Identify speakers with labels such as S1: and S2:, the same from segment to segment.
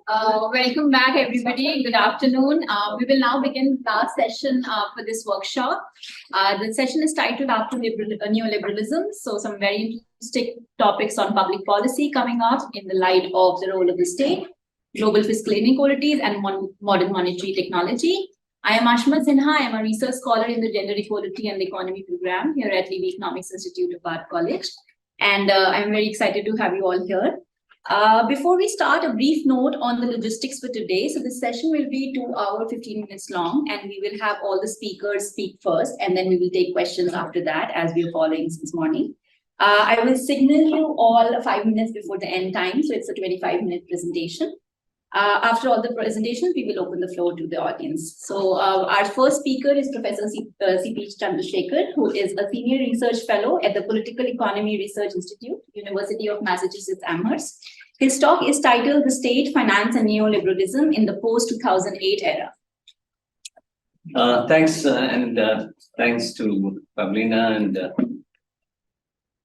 S1: Welcome back, everybody. Good afternoon. We will now begin the last session for this workshop. The session is titled After Neoliberalism. So some very interesting topics on public policy coming up in the light of the role of the state, global fiscal inequalities, and modern monetary technology. I am Aashima Sinha. I am a research scholar in the Gender Equality and the Economy program here at Levy Economics Institute of Art College. And I'm very excited to have you all here. Before we start, a brief note on the logistics for today. So this session will be 2 hours, 15 minutes long, and we will have all the speakers speak first, and then we will take questions after that as we are following this morning. I will signal you all 5 minutes before the end time, so it's a 25-minute presentation. After all the presentations, we will open the floor to the audience. So our first speaker is Professor C.P. Chandrasekhar, who is a senior research fellow at the Political Economy Research Institute, University of Massachusetts-Amherst. His talk is titled The State, Finance and Neoliberalism in the Post-2008 Era.
S2: Thanks, and thanks to Pavlina and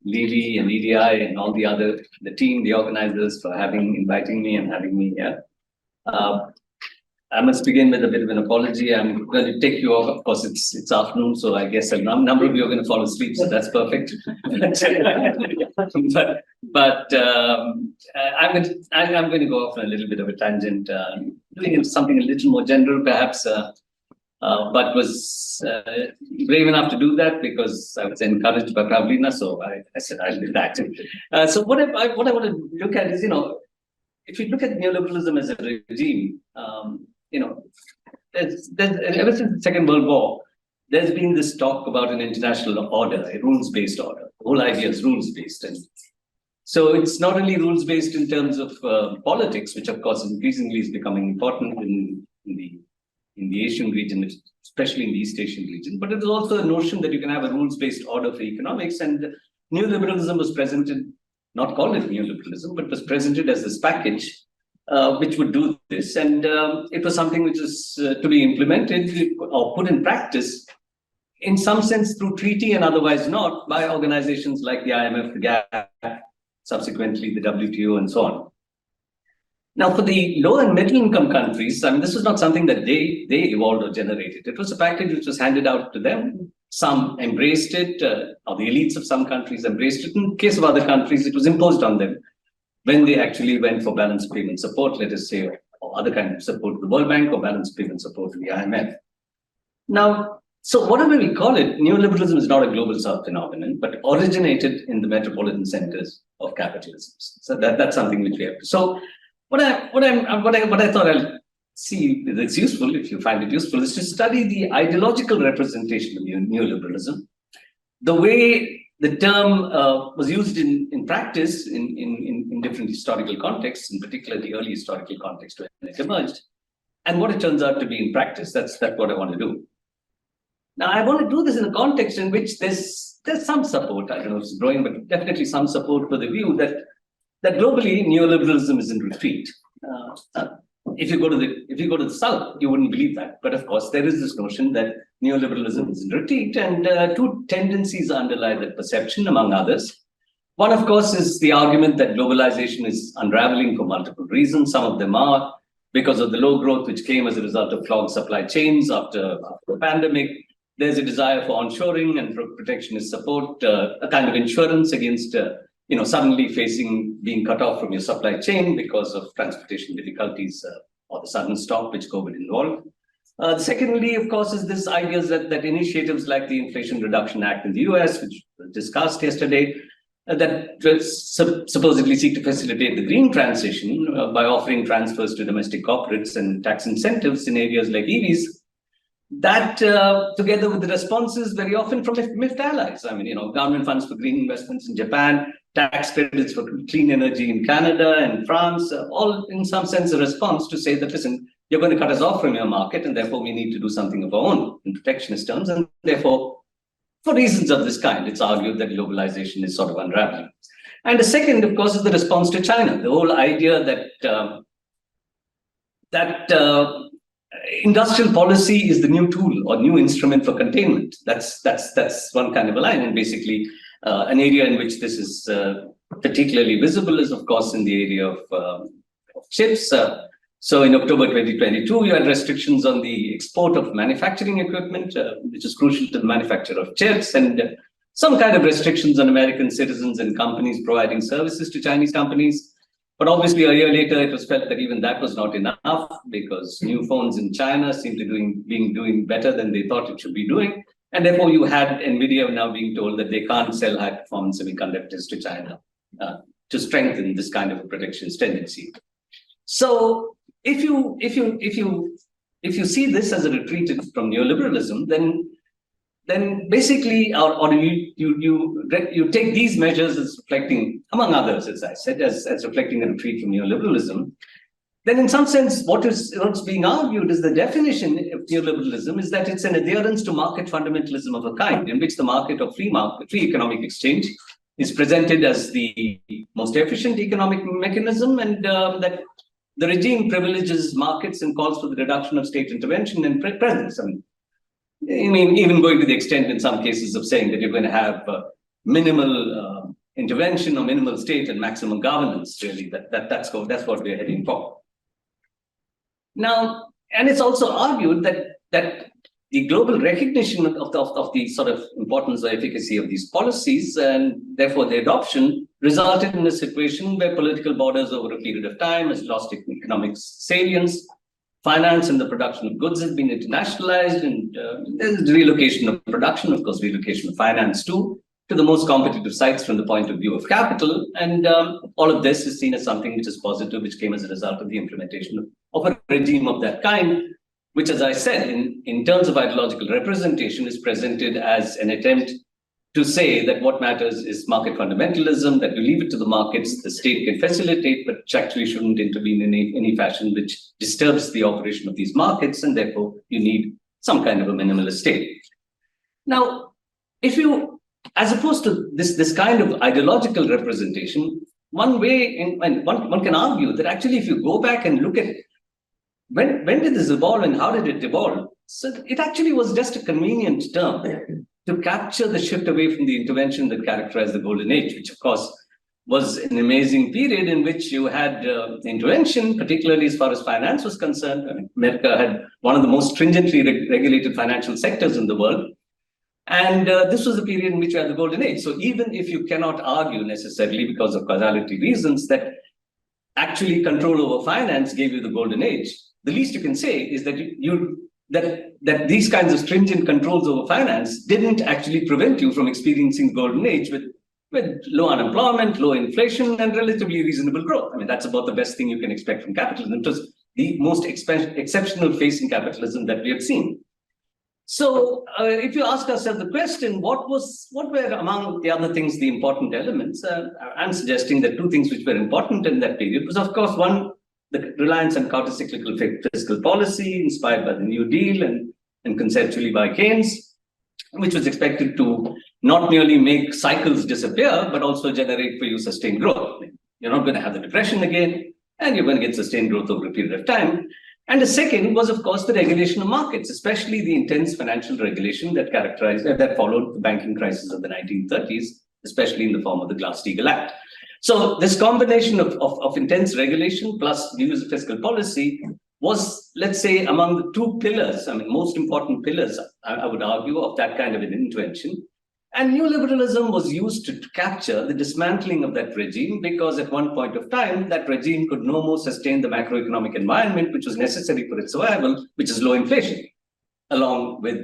S2: Levy and EDI and all the team, the organizers for inviting me and having me here. I must begin with a bit of an apology. I'm going to take you off. Of course, it's afternoon, so I guess a number of you are going to fall asleep, so that's perfect. but I'm going to go off on a little bit of a tangent, doing something a little more general, perhaps. But was brave enough to do that because I was encouraged by Pavlina, so I said I'll do that. So what I want to look at is, if you look at neoliberalism as a regime, there's ever since the Second World War, there's been this talk about an international order, a rules-based order. The whole idea is rules-based, and so it's not only rules-based in terms of politics, which of course increasingly is becoming important in the Asian region, especially in the East Asian region, but it is also a notion that you can have a rules-based order for economics, and neoliberalism was presented, not called it neoliberalism, but was presented as this package which would do this, and it was something which was to be implemented or put in practice in some sense through treaty and otherwise not by organizations like the IMF, the GATT, subsequently the WTO, and so on. Now, for the low and middle income countries, I mean, this was not something that they evolved or generated. It was a package which was handed out to them. Some embraced it, or the elites of some countries embraced it. In the case of other countries, it was imposed on them when they actually went for balanced payment support, let us say, or other kind of support to the World Bank or balanced payment support to the IMF. Now, so whatever we call it, neoliberalism is not a global south phenomenon, but originated in the metropolitan centers of capitalism. So that's something which we have to. So what I thought I'll see if it's useful, if you find it useful, is to study the ideological representation of neoliberalism, the way the term was used in practice in different historical contexts, in particular the early historical context when it emerged, and what it turns out to be in practice. That's what I want to do. Now, I want to do this in a context in which there's some support. I don't know if it's growing, but definitely some support for the view that globally neoliberalism is in retreat. If you go to the south, you wouldn't believe that. But of course, there is this notion that neoliberalism is in retreat, and two tendencies underlie that perception, among others. One, of course, is the argument that globalization is unraveling for multiple reasons. Some of them are because of the low growth which came as a result of clogged supply chains after the pandemic. There's a desire for onshoring and for protectionist support, a kind of insurance against suddenly being cut off from your supply chain because of transportation difficulties or the sudden stop which COVID involved. Secondly, of course, is this idea that initiatives like the Inflation Reduction Act in the US, which was discussed yesterday, that supposedly seek to facilitate the green transition by offering transfers to domestic corporates and tax incentives in areas like EVs, that together with the responses very often from MIFT allies. I mean, government funds for green investments in Japan, tax credits for clean energy in Canada and France, all in some sense a response to say that, listen, you're going to cut us off from your market, and therefore we need to do something of our own in protectionist terms. And therefore, for reasons of this kind, it's argued that globalization is sort of unraveling. And the second, of course, is the response to China. The whole idea that industrial policy is the new tool or new instrument for containment. That's one kind of a line, and basically an area in which this is particularly visible is, of course, in the area of chips. So in October 2022, you had restrictions on the export of manufacturing equipment, which is crucial to the manufacture of chips, and some kind of restrictions on American citizens and companies providing services to Chinese companies. But obviously, a year later, it was felt that even that was not enough because new phones in China seemed to be doing better than they thought it should be doing. And therefore, you had NVIDIA now being told that they can't sell high-performance semiconductors to China to strengthen this kind of a protectionist tendency. So if you see this as a retreat from neoliberalism, then basically, you take these measures as reflecting, among others, as I said, as reflecting a retreat from neoliberalism. Then, in some sense, what's being argued is the definition of neoliberalism is that it's an adherence to market fundamentalism of a kind, in which the market of free economic exchange is presented as the most efficient economic mechanism, and that the regime privileges markets and calls for the reduction of state intervention and presence. I mean, even going to the extent in some cases of saying that you're going to have minimal intervention or minimal state and maximum governance, really, that's what we're heading for. Now, and it's also argued that the global recognition of the sort of importance or efficacy of these policies and therefore the adoption resulted in a situation where political borders over a period of time has lost economic salience. Finance and the production of goods has been internationalized, and there's relocation of production, of course, relocation of finance too, to the most competitive sites from the point of view of capital. And all of this is seen as something which is positive, which came as a result of the implementation of a regime of that kind, which, as I said, in terms of ideological representation, is presented as an attempt to say that what matters is market fundamentalism, that you leave it to the markets, the state can facilitate, but actually shouldn't intervene in any fashion which disturbs the operation of these markets, and therefore you need some kind of a minimalist state. Now, if you, as opposed to this kind of ideological representation, one way, and one can argue that actually if you go back and look at when did this evolve and how did it evolve, so it actually was just a convenient term to capture the shift away from the intervention that characterized the Golden Age, which of course was an amazing period in which you had intervention, particularly as far as finance was concerned. I mean, America had one of the most stringently regulated financial sectors in the world. And this was the period in which you had the Golden Age. So even if you cannot argue necessarily because of causality reasons that actually control over finance gave you the Golden Age, the least you can say is that that these kinds of stringent controls over finance didn't actually prevent you from experiencing Golden Age with low unemployment, low inflation, and relatively reasonable growth. I mean, that's about the best thing you can expect from capitalism. It was the most exceptional phase in capitalism that we have seen. So if you ask ourselves the question, what were among the other things the important elements? I'm suggesting that two things which were important in that period was, of course, one, the reliance on counter-cyclical fiscal policy inspired by the New Deal and conceptually by Keynes, which was expected to not merely make cycles disappear, but also generate for you sustained growth. You're not going to have the depression again, and you're going to get sustained growth over a period of time. And the second was, of course, the regulation of markets, especially the intense financial regulation that followed the banking crisis of the 1930s, especially in the form of the Glass-Steagall Act. So this combination of intense regulation plus the use of fiscal policy was, let's say, among the two pillars, I mean, most important pillars, I would argue, of that kind of an intervention. And neoliberalism was used to capture the dismantling of that regime because at one point of time, that regime could no more sustain the macroeconomic environment, which was necessary for its survival, which is low inflation, along with,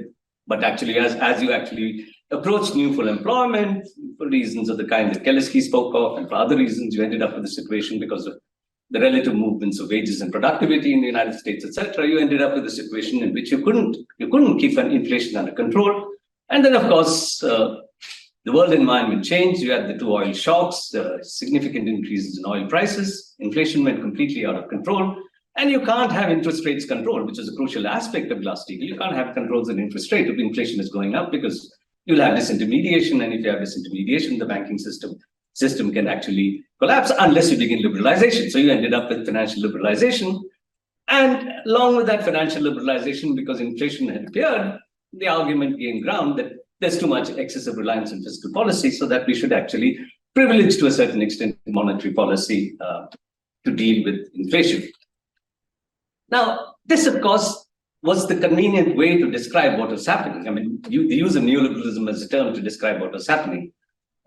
S2: but actually, as you actually approach new full employment, for reasons of the kind that Kelleski spoke of, and for other reasons, you ended up with a situation because of the relative movements of wages and productivity in the United States, etc. You ended up with a situation in which you couldn't keep inflation under control. And then, of course, the world environment changed. You had the two oil shocks, significant increases in oil prices. Inflation went completely out of control. And you can't have interest rates control, which is a crucial aspect of Glass-Steagall. You can't have controls in interest rate if inflation is going up because you'll have disintermediation. And if you have disintermediation, the banking system can actually collapse unless you begin liberalization. So you ended up with financial liberalization. And along with that financial liberalization, because inflation had appeared, the argument gained ground that there's too much excessive reliance on fiscal policy, so that we should actually privilege to a certain extent monetary policy to deal with inflation. Now, this, of course, was the convenient way to describe what was happening. I mean, the use of neoliberalism as a term to describe what was happening,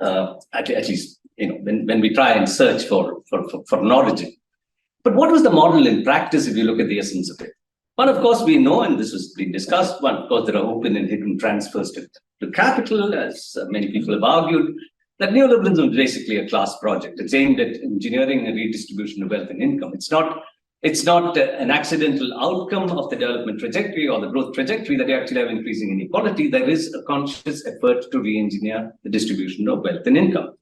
S2: at least, when we try and search for an origin. But what was the model in practice if you look at the essence of it? One, of course, we know, and this was being discussed, one, of course, there are open and hidden transfers to capital, as many people have argued, that neoliberalism is basically a class project. It's aimed at engineering a redistribution of wealth and income. It's not an accidental outcome of the development trajectory or the growth trajectory that you actually have increasing inequality. There is a conscious effort to re-engineer the distribution of wealth and income.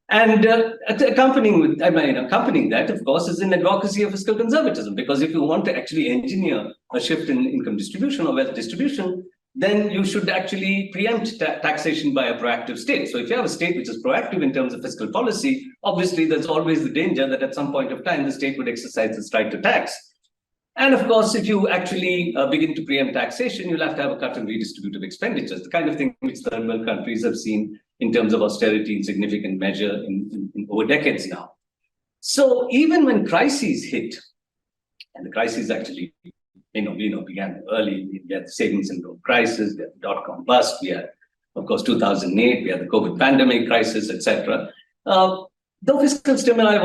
S2: And accompanying that, of course, is an advocacy of fiscal conservatism, because if you want to actually engineer a shift in income distribution or wealth distribution, then you should actually preempt taxation by a proactive state. So if you have a state which is proactive in terms of fiscal policy, obviously there's always the danger that at some point of time, the state would exercise its right to tax. And of course, if you actually begin to preempt taxation, you'll have to have a cut and redistribute of expenditures, the kind of thing which third world countries have seen in terms of austerity in significant measure in over decades now. So even when crises hit, and the crises actually began early. We had the savings and loan crisis, we had the dot-com bust, we had, of course, 2008, we had the COVID pandemic crisis, etc. Though fiscal stimuli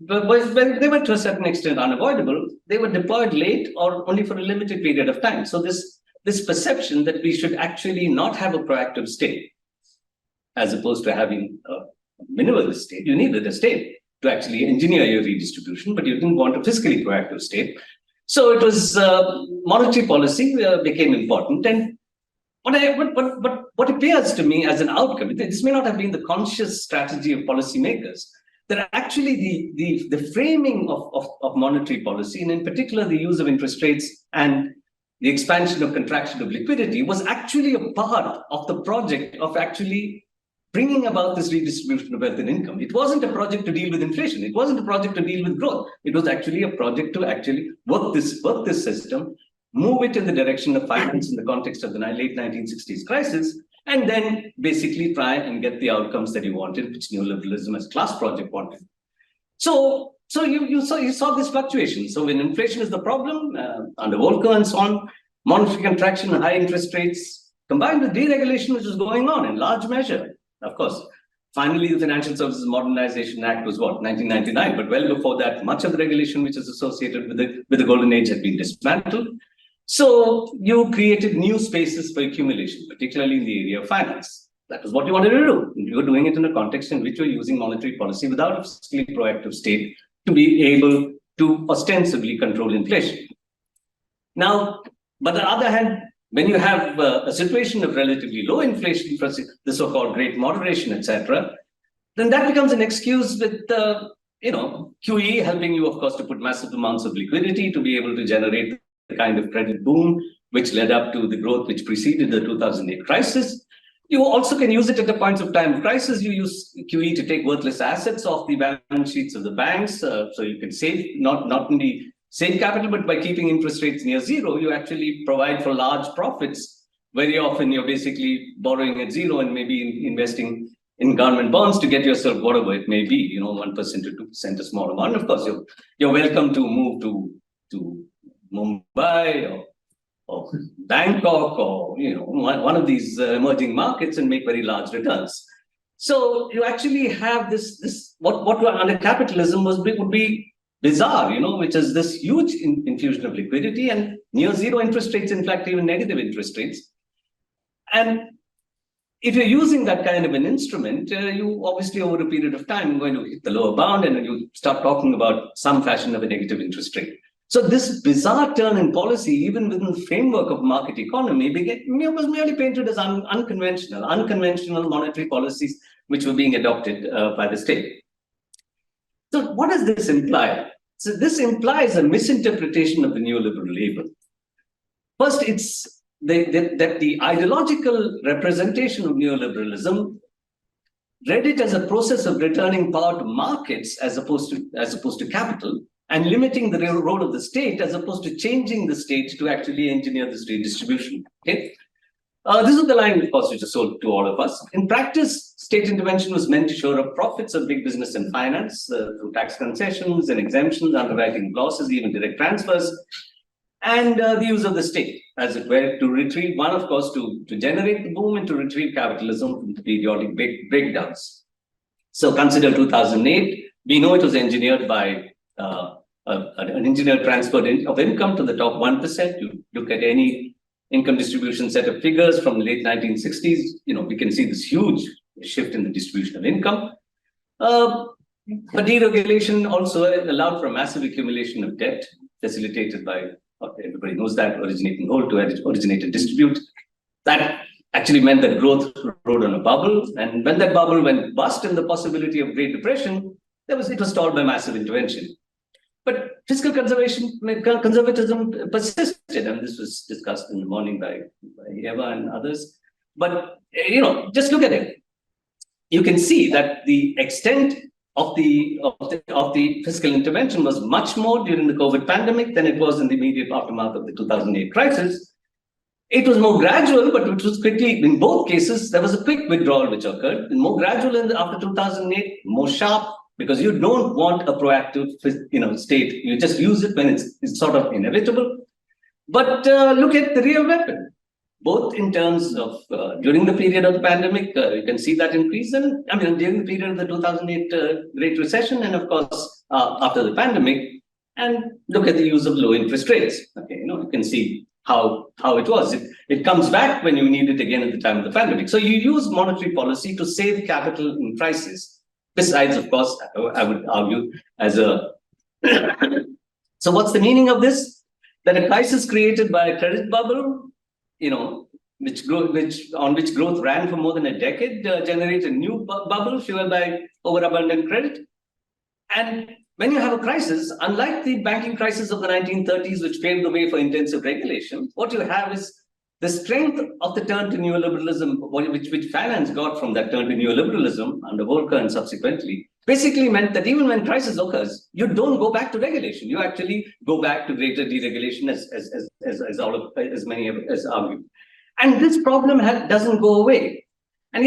S2: they were to a certain extent unavoidable, they were deployed late or only for a limited period of time. So this perception that we should actually not have a proactive state, as opposed to having a minimalist state, you needed a state to actually engineer your redistribution, but you didn't want a fiscally proactive state. So it was monetary policy became important, and what appears to me as an outcome, this may not have been the conscious strategy of policymakers, that actually the framing of monetary policy, and in particular the use of interest rates and the expansion of contraction of liquidity, was actually a part of the project of actually bringing about this redistribution of wealth and income. It wasn't a project to deal with inflation. It wasn't a project to deal with growth. It was actually a project to actually work this system, move it in the direction of finance in the context of the late 1960s crisis, and then basically try and get the outcomes that you wanted, which neoliberalism as class project wanted. So you saw this fluctuation. So when inflation is the problem, under Volcker and so on, monetary contraction and high interest rates, combined with deregulation, which was going on in large measure. Of course, finally, the Financial Services Modernization Act was what, 1999, but well before that, much of the regulation which is associated with the golden age had been dismantled. So you created new spaces for accumulation, particularly in the area of finance. That was what you wanted to do. You were doing it in a context in which you're using monetary policy without a fiscally proactive state to be able to ostensibly control inflation. Now, but on the other hand, when you have a situation of relatively low inflation, the so-called great moderation, etc., then that becomes an excuse with QE helping you, of course, to put massive amounts of liquidity to be able to generate the kind of credit boom which led up to the growth which preceded the 2008 crisis. You also can use it at the points of time of crisis. You use QE to take worthless assets off the balance sheets of the banks, so you can save not only save capital, but by keeping interest rates near zero, you actually provide for large profits. Very often, you're basically borrowing at zero and maybe investing in government bonds to get yourself whatever it may be, 1% to 2%, a small amount. Of course, you're welcome to move to Mumbai or Bangkok or one of these emerging markets and make very large returns. So you actually have this what under capitalism would be bizarre, which is this huge infusion of liquidity and near zero interest rates, in fact, even negative interest rates. And if you're using that kind of an instrument, you obviously over a period of time are going to hit the lower bound and you start talking about some fashion of a negative interest rate. So this bizarre turn in policy, even within the framework of market economy, was merely painted as unconventional monetary policies which were being adopted by the state. So what does this imply? So this implies a misinterpretation of the neoliberal label. First, it's that the ideological representation of neoliberalism read it as a process of returning power to markets as opposed to capital, and limiting the role of the state as opposed to changing the state to actually engineer this redistribution. Okay. This is the line, of course, which is sold to all of us. In practice, state intervention was meant to shore up profits of big business and finance through tax concessions and exemptions, underwriting losses, even direct transfers. and the use of the state, as it were, to retrieve, one, of course, to generate the boom and to retrieve capitalism from the periodic breakdowns. So consider 2008. We know it was engineered by an engineered transfer of income to the top 1%. You look at any income distribution set of figures from the late 1960s, we can see this huge shift in the distribution of income. But deregulation also allowed for a massive accumulation of debt, facilitated by, everybody knows that, originating hold to originate and distribute. That actually meant that growth rode on a bubble. And when that bubble went bust and the possibility of Great Depression, it was stalled by massive intervention. But fiscal conservatism persisted, and this was discussed in the morning by Eva and others. But just look at it. You can see that the extent of the fiscal intervention was much more during the COVID pandemic than it was in the immediate aftermath of the 2008 crisis. It was more gradual, but it was quickly, in both cases, there was a quick withdrawal which occurred. And more gradual after 2008, more sharp, because you don't want a proactive state. You just use it when it's sort of inevitable. But look at the real weapon, both in terms of during the period of the pandemic, you can see that increase. And during the period of the 2008 Great Recession, and of course, after the pandemic, and look at the use of low interest rates. Okay, you can see how it was. It comes back when you need it again at the time of the pandemic. So you use monetary policy to save capital in crisis. Besides, of course, I would argue as a... So what's the meaning of this? That a crisis created by a credit bubble, on which growth ran for more than a decade, generated a new bubble fueled by overabundant credit. And when you have a crisis, unlike the banking crisis of the 1930s, which paved the way for intensive regulation, what you have is the strength of the turn to neoliberalism, which finance got from that turn to neoliberalism under Volcker and subsequently, basically meant that even when crisis occurs, you don't go back to regulation. You actually go back to greater deregulation, as many have argued. And this problem doesn't go away. And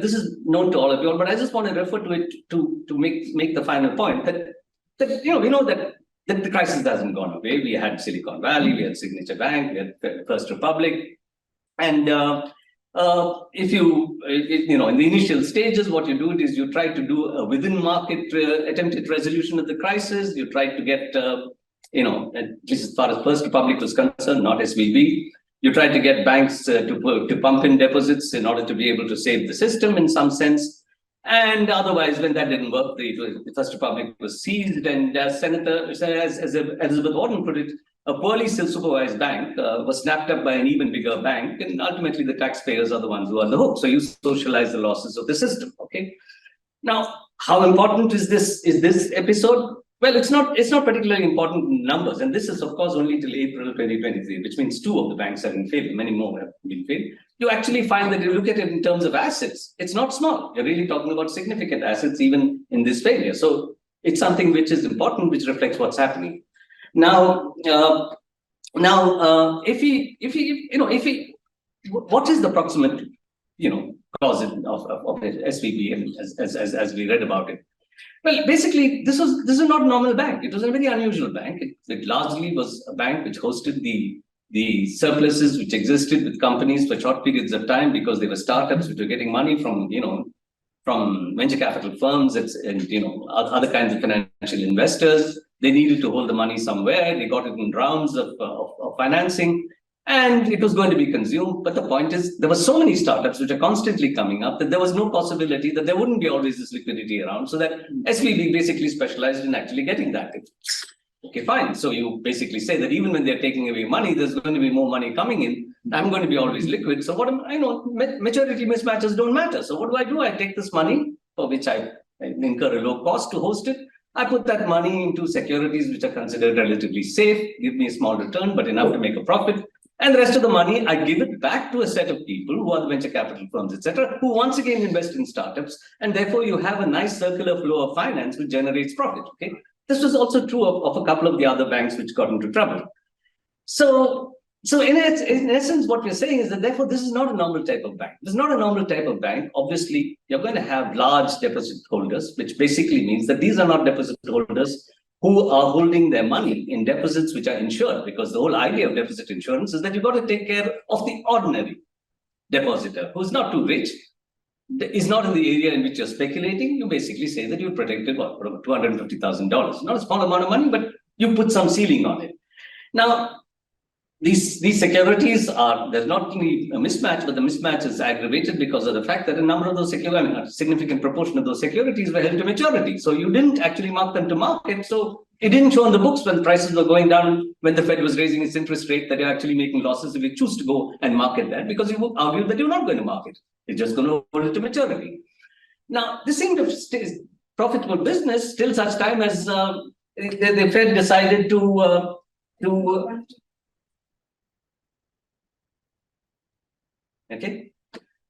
S2: this is known to all of you all, but I just want to refer to it to make the final point that we know that the crisis hasn't gone away. We had Silicon Valley, we had Signature Bank, we had First Republic, and in the initial stages, what you do is you try to do a within market attempted resolution of the crisis. You try to get, at least as far as First Republic was concerned, not SVB. You try to get banks to pump in deposits in order to be able to save the system in some sense. And otherwise, when that didn't work, the First Republic was seized, and as Elizabeth Warren put it, a poorly supervised bank was snapped up by an even bigger bank, and ultimately the taxpayers are the ones who are on the hook. So you socialize the losses of the system. Okay. Now, how important is this episode? Well, it's not particularly important in numbers, and this is of course only till April 2023, which means 2 of the banks are in failure, many more have been failed. You actually find that you look at it in terms of assets, it's not small. You're really talking about significant assets even in this failure. So it's something which is important, which reflects what's happening. Now, what is the proximate, cause of SVB as we read about it? Well, basically, this is not a normal bank. It was a very unusual bank. It largely was a bank which hosted the surpluses which existed with companies for short periods of time because they were startups which were getting money from venture capital firms and other kinds of financial investors. They needed to hold the money somewhere. They got it in rounds of financing, and it was going to be consumed. But the point is, there were so many startups which are constantly coming up that there was no possibility that there wouldn't be always this liquidity around. So that SVB basically specialized in actually getting that. Okay, fine. So you basically say that even when they're taking away money, there's going to be more money coming in. I'm going to be always liquid. So maturity mismatches don't matter. So what do? I take this money for which I incur a low cost to host it. I put that money into securities which are considered relatively safe, give me a small return, but enough to make a profit. And the rest of the money, I give it back to a set of people who are the venture capital firms, etc., who once again invest in startups. And therefore, you have a nice circular flow of finance which generates profit. Okay. This was also true of a couple of the other banks which got into trouble. So in essence, what we're saying is that therefore this is not a normal type of bank. This is not a normal type of bank. Obviously, you're going to have large deposit holders, which basically means that these are not deposit holders who are holding their money in deposits which are insured, because the whole idea of deposit insurance is that you've got to take care of the ordinary depositor who's not too rich, is not in the area in which you're speculating. You basically say that you protected what, $250,000. Not a small amount of money, but you put some ceiling on it. Now, these securities are, there's not only a mismatch, but the mismatch is aggravated because of the fact that a number of those securities, a significant proportion of those securities were held to maturity. So you didn't actually mark them to market. So it didn't show on the books when prices were going down, when the Fed was raising its interest rate, that you're actually making losses if you choose to go and market that, because you argued that you're not going to market. You're just going to hold it to maturity. Now, this seemed to stay profitable business till such time as the Fed decided to okay,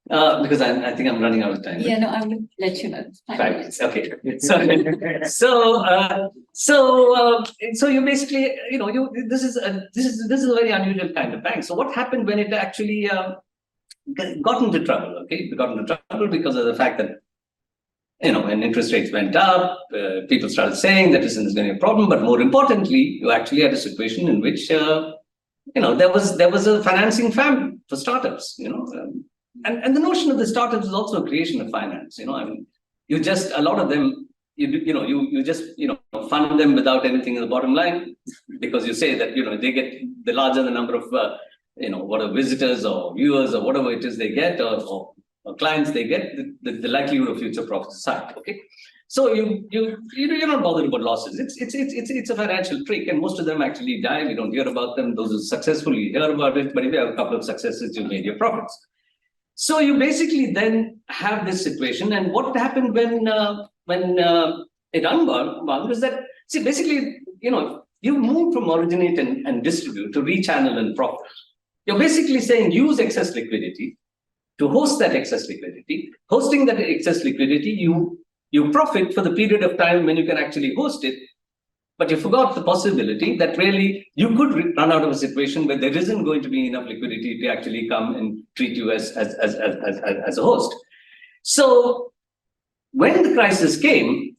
S2: because I think I'm running out of time.
S1: Yeah, no, I will let you know.
S2: 5 minutes. Okay. So you basically, this is a very unusual kind of bank. So what happened when it actually got into trouble? Okay, it got into trouble because of the fact that when interest rates went up, people started saying that this is going to be a problem. But more importantly, you actually had a situation in which there was a financing famine for startups, and the notion of the startups is also a creation of finance. You just, a lot of them, you just fund them without anything in the bottom line, because you say that they get, the larger the number of whatever visitors or viewers or whatever it is they get, or clients they get, the likelihood of future profits is high. Okay. So you're not bothered about losses. It's a financial trick, and most of them actually die. We don't hear about them. Those who successfully hear about it, but if you have a couple of successes, you made your profits. So you basically then have this situation, and what happened when it unwound is that, see, basically, you move from originate and distribute to rechannel and profit. You're basically saying use excess liquidity to host that excess liquidity. Hosting that excess liquidity, you profit for the period of time when you can actually host it, but you forgot the possibility that really you could run out of a situation where there isn't going to be enough liquidity to actually come and treat you as a host. So when the crisis came,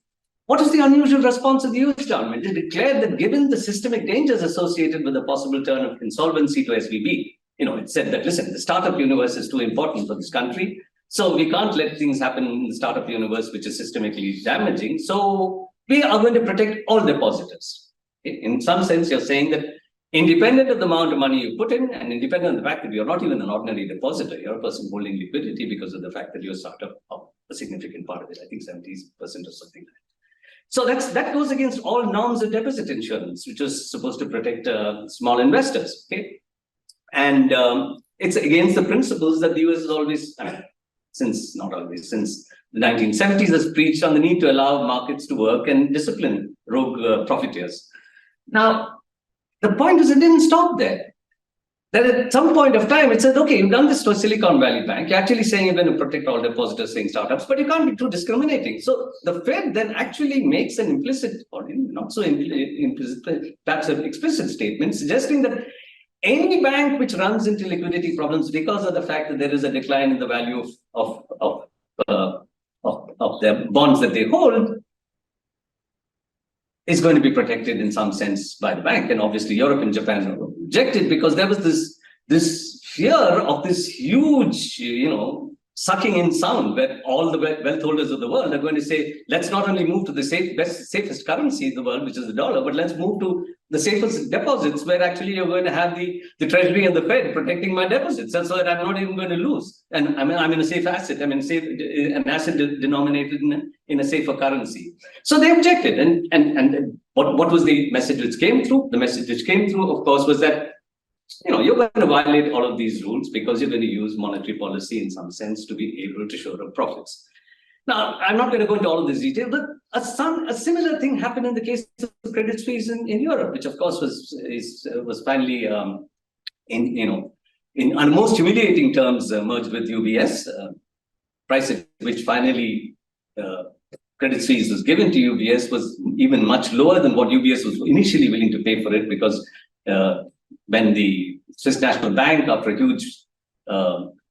S2: what is the unusual response of the US government? It declared that given the systemic dangers associated with the possible turn of insolvency to SVB, it said that, listen, the startup universe is too important for this country. So we can't let things happen in the startup universe, which is systemically damaging. So we are going to protect all depositors. In some sense, you're saying that independent of the amount of money you put in, and independent of the fact that you're not even an ordinary depositor, you're a person holding liquidity because of the fact that you're a startup, a significant part of it, I think 70% or something like that. So that goes against all norms of deposit insurance, which is supposed to protect small investors. Okay, and it's against the principles that the US has always, since the 1970s, has preached on the need to allow markets to work and discipline rogue profiteers. Now, the point is, it didn't stop there. That at some point of time, it said, okay, you've done this to a Silicon Valley bank. You're actually saying you're going to protect all depositors, saying startups, but you can't be too discriminating. So the Fed then actually makes an implicit, or not so implicit, perhaps an explicit statement, suggesting that any bank which runs into liquidity problems because of the fact that there is a decline in the value of the bonds that they hold is going to be protected in some sense by the bank. And obviously Europe and Japan objected because there was this fear of this huge, sucking in sound where all the wealth holders of the world are going to say, let's not only move to the safest currency in the world, which is the dollar, but let's move to the safest deposits where actually you're going to have the Treasury and the Fed protecting my deposits. And so that I'm not even going to lose. And I'm in a safe asset. I'm in an asset denominated in a safer currency. So they objected. And what was the message which came through? The message which came through, of course, was that you're going to violate all of these rules because you're going to use monetary policy in some sense to be able to show up profits. Now, I'm not going to go into all of this detail, but a similar thing happened in the case of Credit Suisse in Europe, which of course was finally, in most humiliating terms, merged with UBS. Price at which finally Credit Suisse was given to UBS was even much lower than what UBS was initially willing to pay for it, because when the Swiss National Bank, after a huge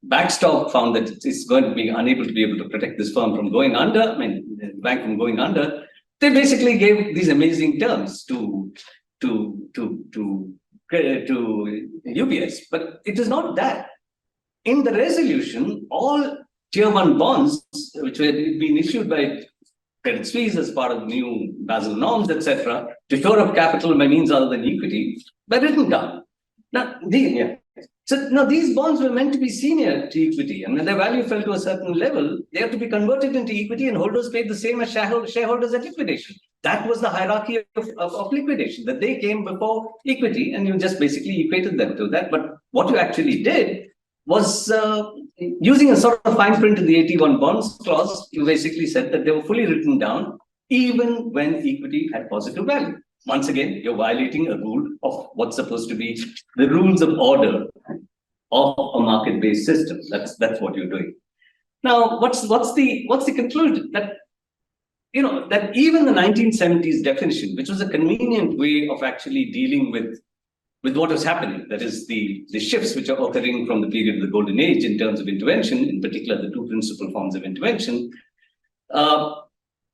S2: backstop, found that it's going to be unable to be able to protect this firm from going under, the bank from going under, they basically gave these amazing terms to UBS, but it is not that. In the resolution, all tier 1 bonds, which were being issued by Credit Suisse as part of new Basel norms, etc., to shore up capital by means other than equity, were written down. Now, these bonds were meant to be senior to equity, and when their value fell to a certain level, they had to be converted into equity, and holders paid the same as shareholders at liquidation. That was the hierarchy of liquidation, that they came before equity, and you just basically equated them to that. But what you actually did was, using a sort of fine print in the 81 bonds clause, you basically said that they were fully written down, even when equity had positive value. Once again, you're violating a rule of what's supposed to be the rules of order of a market-based system. That's what you're doing. Now, what's the conclusion? That that even the 1970s definition, which was a convenient way of actually dealing with what was happening, that is the shifts which are occurring from the period of the golden age in terms of intervention, in particular the two principal forms of intervention,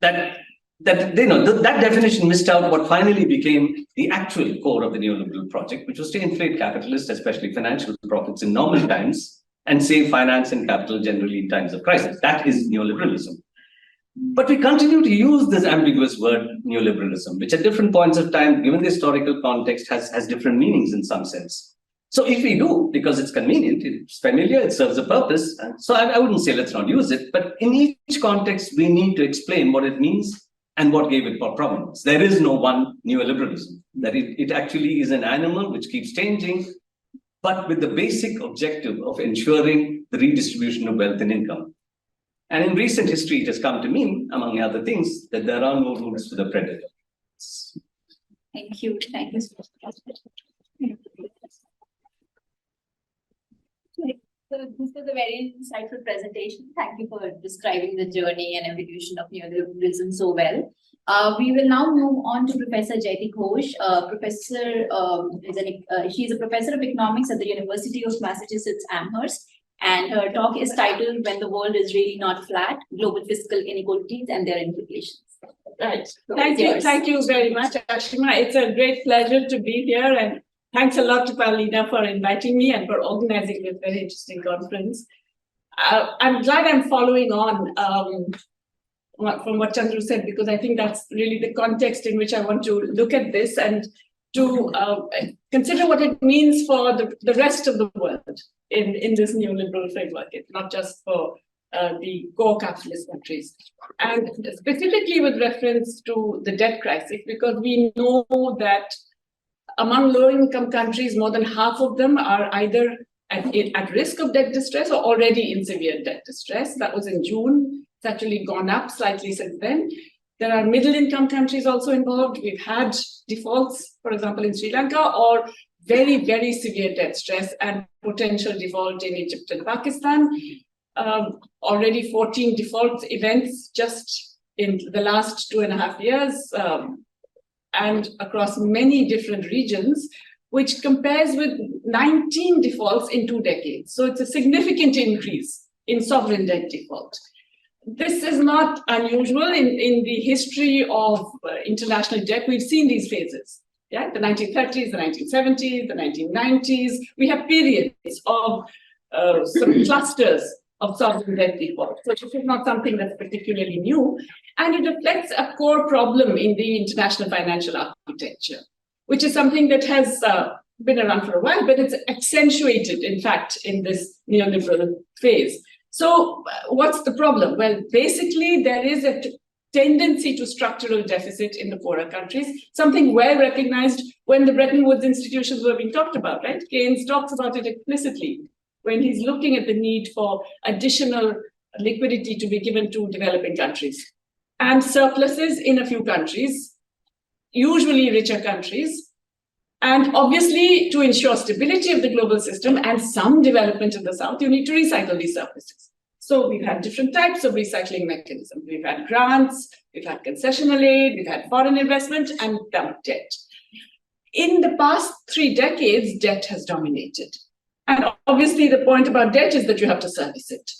S2: that definition missed out what finally became the actual core of the neoliberal project, which was to inflate capitalist, especially financial profits in normal times, and save finance and capital generally in times of crisis. That is neoliberalism. But we continue to use this ambiguous word neoliberalism, which at different points of time, given the historical context, has different meanings in some sense. So if we do, because it's convenient, it's familiar, it serves a purpose, so I wouldn't say let's not use it, but in each context, we need to explain what it means and what gave it prominence. There is no one neoliberalism, that it actually is an animal which keeps changing, but with the basic objective of ensuring the redistribution of wealth and income. And in recent history, it has come to mean, among other things, that there are no rules for the predator.
S1: Thank you. Thank you so much. So this was a very insightful presentation. Thank you for describing the journey and evolution of neoliberalism so well. We will now move on to Professor Jayati Ghosh. She is a professor of economics at the University of Massachusetts Amherst. And her talk is titled "When the World is Really Not Flat: Global Fiscal Inequalities and Their Implications."
S3: Right. Thank you very much, Aashima. It's a great pleasure to be here, and thanks a lot to Paulina for inviting me and for organizing this very interesting conference. I'm glad I'm following on from what Chandru said, because I think that's really the context in which I want to look at this and to consider what it means for the rest of the world in this neoliberal framework, not just for the core capitalist countries. And specifically with reference to the debt crisis, because we know that among low-income countries, more than half of them are either at risk of debt distress or already in severe debt distress. That was in June. It's actually gone up slightly since then. There are middle-income countries also involved. We've had defaults, for example, in Sri Lanka, or very, very severe debt stress and potential default in Egypt and Pakistan. Already 14 default events just in the last 2.5 years, and across many different regions, which compares with 19 defaults in 2 decades. So it's a significant increase in sovereign debt default. This is not unusual in the history of international debt. We've seen these phases. Yeah, the 1930s, the 1970s, the 1990s. We have periods of some clusters of sovereign debt default. So this is not something that's particularly new. And it reflects a core problem in the international financial architecture, which is something that has been around for a while, but it's accentuated, in fact, in this neoliberal phase. So what's the problem? Well, basically, there is a tendency to structural deficit in the poorer countries, something well recognized when the Bretton Woods institutions were being talked about, right? Keynes talks about it explicitly when he's looking at the need for additional liquidity to be given to developing countries. And surpluses in a few countries, usually richer countries, and obviously to ensure stability of the global system and some development in the South, you need to recycle these surpluses. So we've had different types of recycling mechanisms. We've had grants, we've had concessional aid, we've had foreign investment, and debt. In the past 3 decades, debt has dominated. And obviously the point about debt is that you have to service it.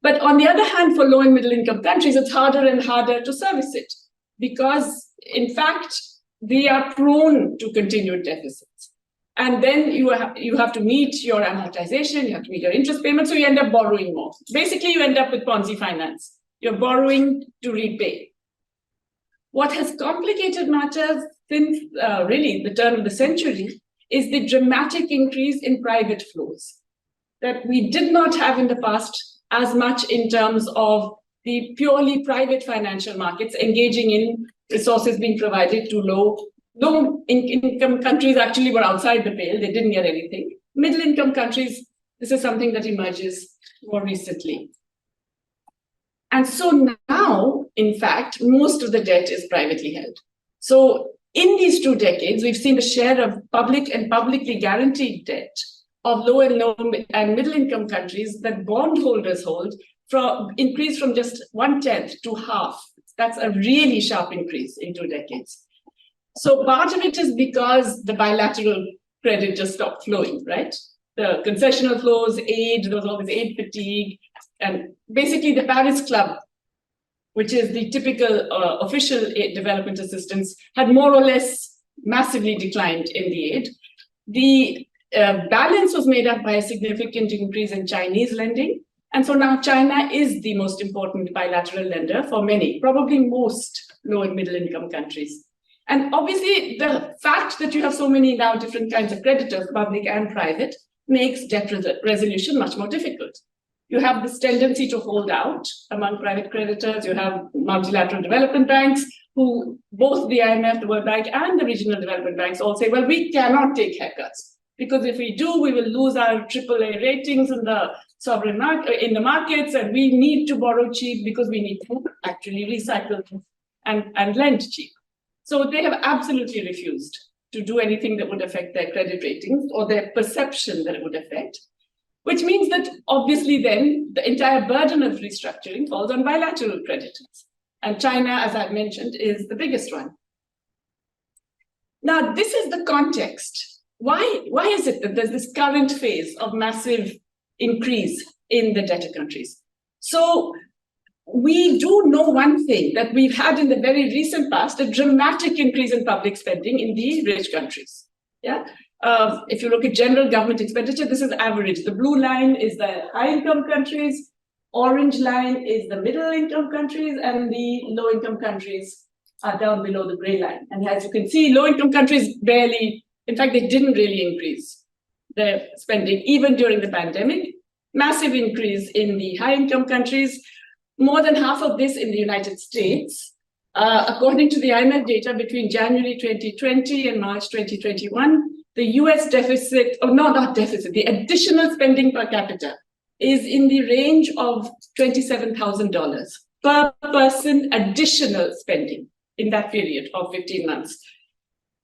S3: But on the other hand, for low and middle income countries, it's harder and harder to service it. because, in fact, they are prone to continued deficits. And then you have to meet your amortization, you have to meet your interest payments, so you end up borrowing more. Basically, you end up with Ponzi finance. You're borrowing to repay. What has complicated matters since really the turn of the century is the dramatic increase in private flows that we did not have in the past as much in terms of the purely private financial markets engaging in resources being provided to low-income countries actually were outside the pale. They didn't get anything. Middle-income countries, this is something that emerges more recently. And so now, in fact, most of the debt is privately held. So in these 2 decades, we've seen the share of public and publicly guaranteed debt of low and middle-income countries that bondholders hold increase from just 1/10 to half. That's a really sharp increase in 2 decades. So part of it is because the bilateral credit just stopped flowing, right? The concessional flows, aid, there was always aid fatigue, and basically the Paris Club, which is the typical official aid development assistance, had more or less massively declined in the aid. The balance was made up by a significant increase in Chinese lending. And so now China is the most important bilateral lender for many, probably most low and middle income countries. And obviously the fact that you have so many now different kinds of creditors, public and private, makes debt resolution much more difficult. You have this tendency to hold out among private creditors. You have multilateral development banks who both the IMF, the World Bank, and the regional development banks all say, well, we cannot take haircuts because if we do, we will lose our AAA ratings in the sovereign market, in the markets, and we need to borrow cheap because we need to actually recycle and lend cheap. So they have absolutely refused to do anything that would affect their credit ratings or their perception that it would affect, which means that obviously then the entire burden of restructuring falls on bilateral creditors. And China, as I've mentioned, is the biggest one. Now, this is the context. Why is it that there's this current phase of massive increase in the debtor countries? So we do know one thing, that we've had in the very recent past a dramatic increase in public spending in the rich countries. Yeah. If you look at general government expenditure, this is average. The blue line is the high-income countries, orange line is the middle-income countries, and the low-income countries are down below the gray line. And as you can see, low-income countries barely, in fact, they didn't really increase their spending, even during the pandemic. Massive increase in the high-income countries, more than half of this in the United States. According to the IMF data, between January 2020 and March 2021, the US deficit, not deficit, the additional spending per capita is in the range of $27,000 per person additional spending in that period of 15 months.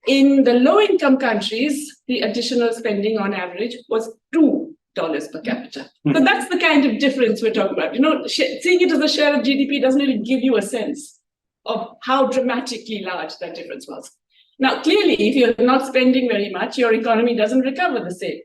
S3: In the low-income countries, the additional spending on average was $2 per capita. So that's the kind of difference we're talking about. You know, seeing it as a share of GDP doesn't really give you a sense of how dramatically large that difference was. Now, clearly, if you're not spending very much, your economy doesn't recover the same.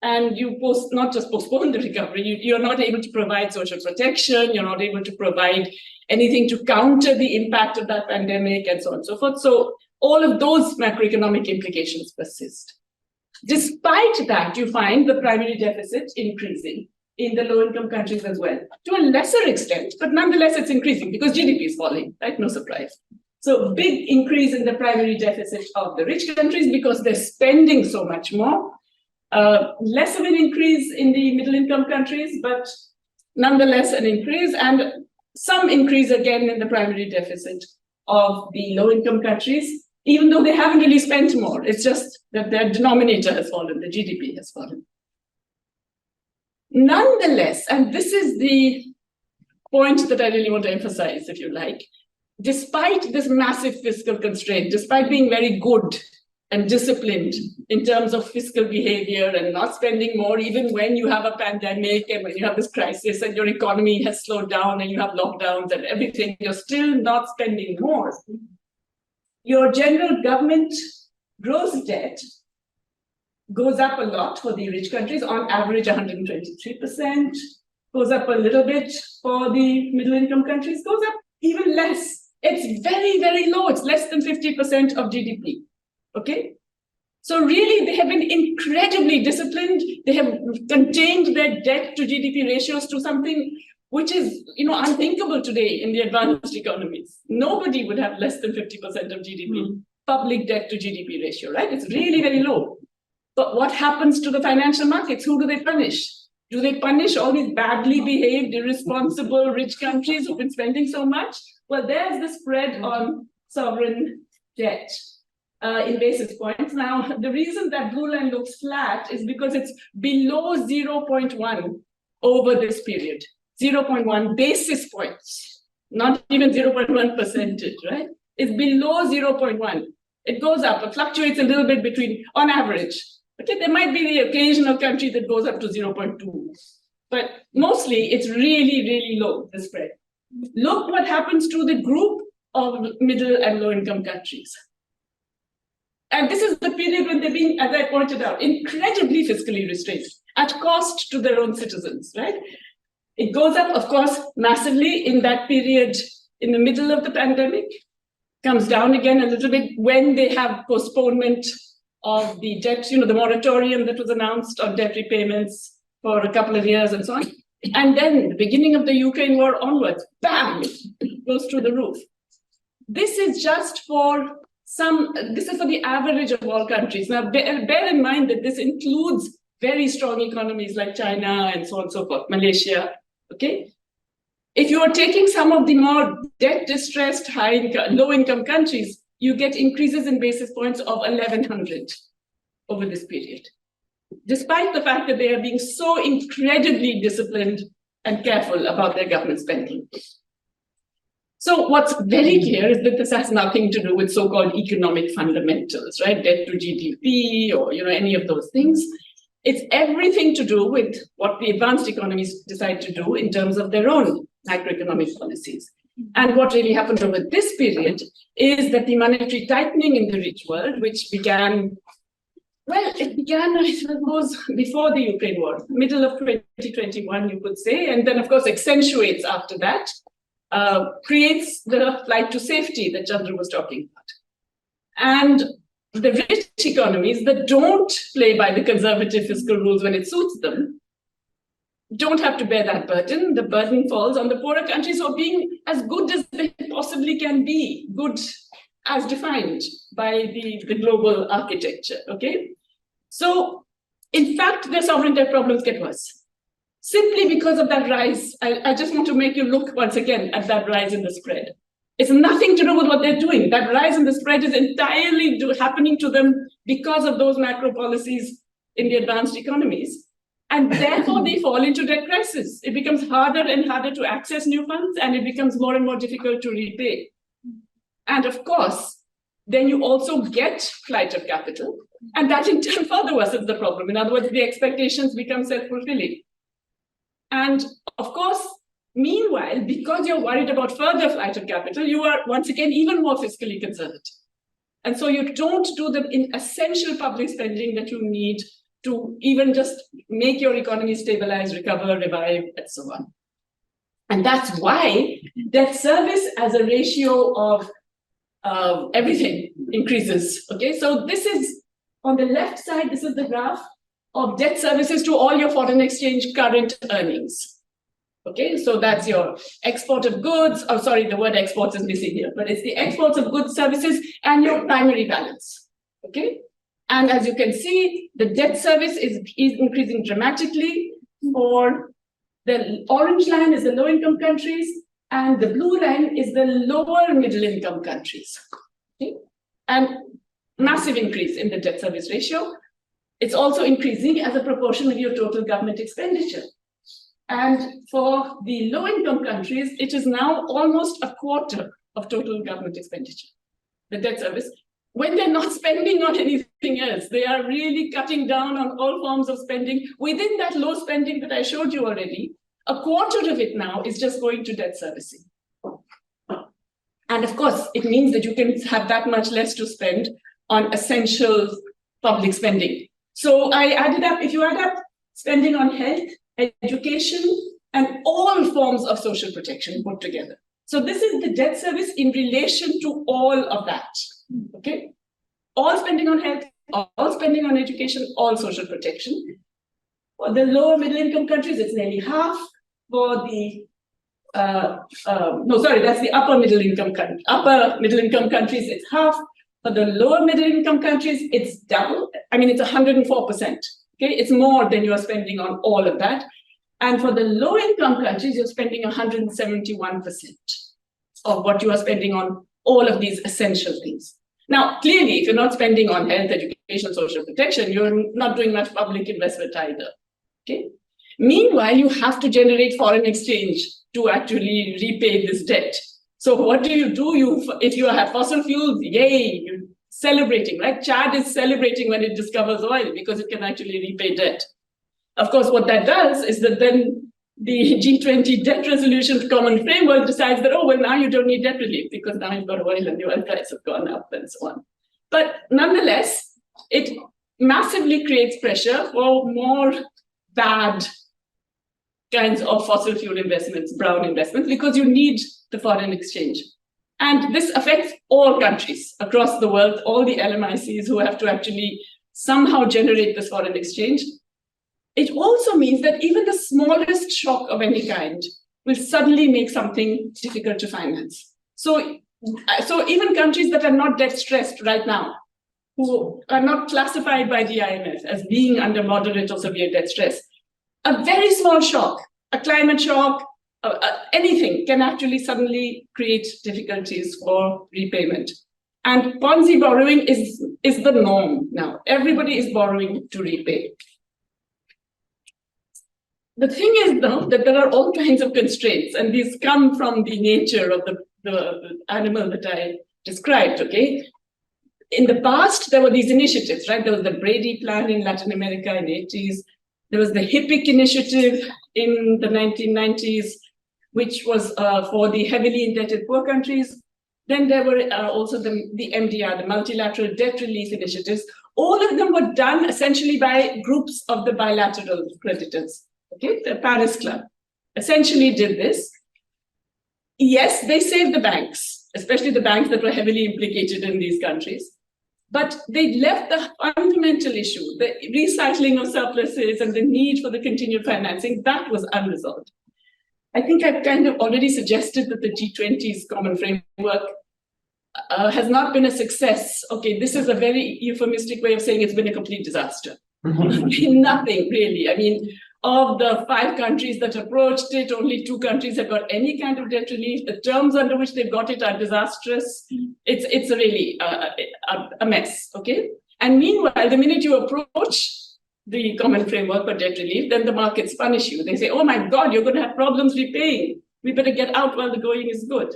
S3: And you not just postpone the recovery, you're not able to provide social protection, you're not able to provide anything to counter the impact of that pandemic and so on and so forth. So all of those macroeconomic implications persist. Despite that, you find the primary deficit increasing in the low-income countries as well, to a lesser extent, but nonetheless it's increasing because GDP is falling, right? No surprise. So big increase in the primary deficit of the rich countries because they're spending so much more. Less of an increase in the middle-income countries, but nonetheless an increase, and some increase again in the primary deficit of the low-income countries, even though they haven't really spent more. It's just that their denominator has fallen, the GDP has fallen. Nonetheless, and this is the point that I really want to emphasize, if you like, despite this massive fiscal constraint, despite being very good and disciplined in terms of fiscal behavior and not spending more, even when you have a pandemic and when you have this crisis and your economy has slowed down and you have lockdowns and everything, you're still not spending more. Your general government gross debt goes up a lot for the rich countries, on average 123%, goes up a little bit for the middle income countries, goes up even less, It's very, very low. It's less than 50% of GDP. Okay? So really, they have been incredibly disciplined. They have contained their debt to GDP ratios to something which is, unthinkable today in the advanced economies. Nobody would have less than 50% of GDP, public debt to GDP ratio, right? It's really very low. But what happens to the financial markets? Who do they punish? Do they punish all these badly behaved, irresponsible, rich countries who've been spending so much? Well, there's the spread on sovereign debt in basis points. Now, the reason that blue line looks flat is because it's below 0.1 over this period. 0.1 basis points, not even 0.1 percentage, right? It's below 0.1. It goes up, it fluctuates a little bit between, on average. Okay, there might be the occasional country that goes up to 0.2, but mostly it's really, really low, the spread. Look what happens to the group of middle and low income countries. And this is the period when they're being, as I pointed out, incredibly fiscally restrained at cost to their own citizens, right? It goes up, of course, massively in that period in the middle of the pandemic, comes down again a little bit when they have postponement of the debt, the moratorium that was announced on debt repayments for a couple of years and so on. And then the beginning of the Ukraine war onwards, bam, it goes through the roof. This is just for this is for the average of all countries. Now, bear in mind that this includes very strong economies like China and so on and so forth, Malaysia, okay? If you are taking some of the more debt-distressed, low-income countries, you get increases in basis points of 1,100 over this period, despite the fact that they are being so incredibly disciplined and careful about their government spending. So what's very clear is that this has nothing to do with so-called economic fundamentals, right? Debt to GDP or any of those things. It's everything to do with what the advanced economies decide to do in terms of their own macroeconomic policies. And what really happened over this period is that the monetary tightening in the rich world, which began, I suppose, before the Ukraine war, middle of 2021, you could say, and then, of course, accentuates after that, creates the flight to safety that Chandra was talking about. And the rich economies that don't play by the conservative fiscal rules when it suits them don't have to bear that burden. The burden falls on the poorer countries who are being as good as they possibly can be, good as defined by the global architecture, okay? So, in fact, their sovereign debt problems get worse. Simply because of that rise. I just want to make you look once again at that rise in the spread. It's nothing to do with what they're doing. That rise in the spread is entirely happening to them because of those macro policies in the advanced economies. And therefore, they fall into debt crisis. It becomes harder and harder to access new funds, and it becomes more and more difficult to repay. And of course, then you also get flight of capital, and that in turn further worsens the problem. In other words, the expectations become self-fulfilling. And of course, meanwhile, because you're worried about further flight of capital, you are once again even more fiscally conservative. And so you don't do the essential public spending that you need to even just make your economy stabilize, recover, revive, and so on. And that's why debt service as a ratio of everything increases. Okay, so this is on the left side, this is the graph of debt services to all your foreign exchange current earnings. Okay, so that's your export of goods. Oh, sorry, the word exports is missing here, but it's the exports of goods, services, and your primary balance. Okay, and as you can see, the debt service is increasing dramatically. For the orange line is the low-income countries, and the blue line is the lower middle-income countries. Okay, and massive increase in the debt service ratio. It's also increasing as a proportion of your total government expenditure. And for the low-income countries, it is now almost a quarter of total government expenditure, the debt service. When they're not spending on anything else, they are really cutting down on all forms of spending. Within that low spending that I showed you already, a quarter of it now is just going to debt servicing. And of course, it means that you can have that much less to spend on essential public spending. So I added up, if you add up spending on health, education, and all forms of social protection put together, So this is the debt service in relation to all of that, okay? All spending on health, all spending on education, all social protection. For the lower middle income countries, it's nearly half. For the, that's the upper middle income countries, it's half. For the lower middle income countries, it's double. I mean, it's 104%, okay? It's more than you are spending on all of that. And for the low income countries, you're spending 171% of what you are spending on all of these essential things. Now, clearly, if you're not spending on health, education, social protection, you're not doing much public investment either, okay? Meanwhile, you have to generate foreign exchange to actually repay this debt. So what do? If you have fossil fuels, yay, you're celebrating, right? Chad is celebrating when it discovers oil because it can actually repay debt. Of course, what that does is that then the G20 debt resolution common framework decides that, oh, well, now you don't need debt relief because now you've got oil and the oil price have gone up and so on. But nonetheless, it massively creates pressure for more bad kinds of fossil fuel investments, brown investments, because you need the foreign exchange. And this affects all countries across the world, all the LMICs who have to actually somehow generate this foreign exchange. It also means that even the smallest shock of any kind will suddenly make something difficult to finance. So even countries that are not debt stressed right now, who are not classified by the IMF as being under moderate or severe debt stress, a very small shock, a climate shock, anything can actually suddenly create difficulties for repayment. And Ponzi borrowing is the norm now. Everybody is borrowing to repay. The thing is, though, that there are all kinds of constraints, and these come from the nature of the animal that I described, okay? In the past, there were these initiatives, right? There was the Brady Plan in Latin America in the 80s. There was the HIPIC initiative in the 1990s, which was for the heavily indebted poor countries. Then there were also the MDR, the multilateral debt relief initiatives. All of them were done essentially by groups of the bilateral creditors. Okay, the Paris Club essentially did this. Yes, they saved the banks, especially the banks that were heavily implicated in these countries. But they left the fundamental issue, the recycling of surpluses and the need for the continued financing, that was unresolved. I think I've kind of already suggested that the G20's common framework has not been a success. Okay, this is a very euphemistic way of saying it's been a complete disaster. Nothing really. I mean, of the 5 countries that approached it, only 2 countries have got any kind of debt relief. The terms under which they've got it are disastrous. It's really a mess, okay? And meanwhile, the minute you approach the common framework for debt relief, then the markets punish you. They say, oh my God, you're going to have problems repaying. We better get out while the going is good.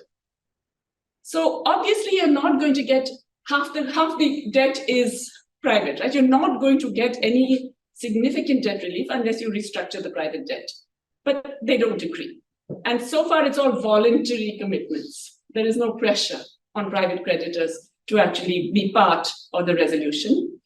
S3: So obviously, you're not going to get half the debt is private, right? You're not going to get any significant debt relief unless you restructure the private debt. But they don't agree. And so far, it's all voluntary commitments. There is no pressure on private creditors to actually be part of the resolution.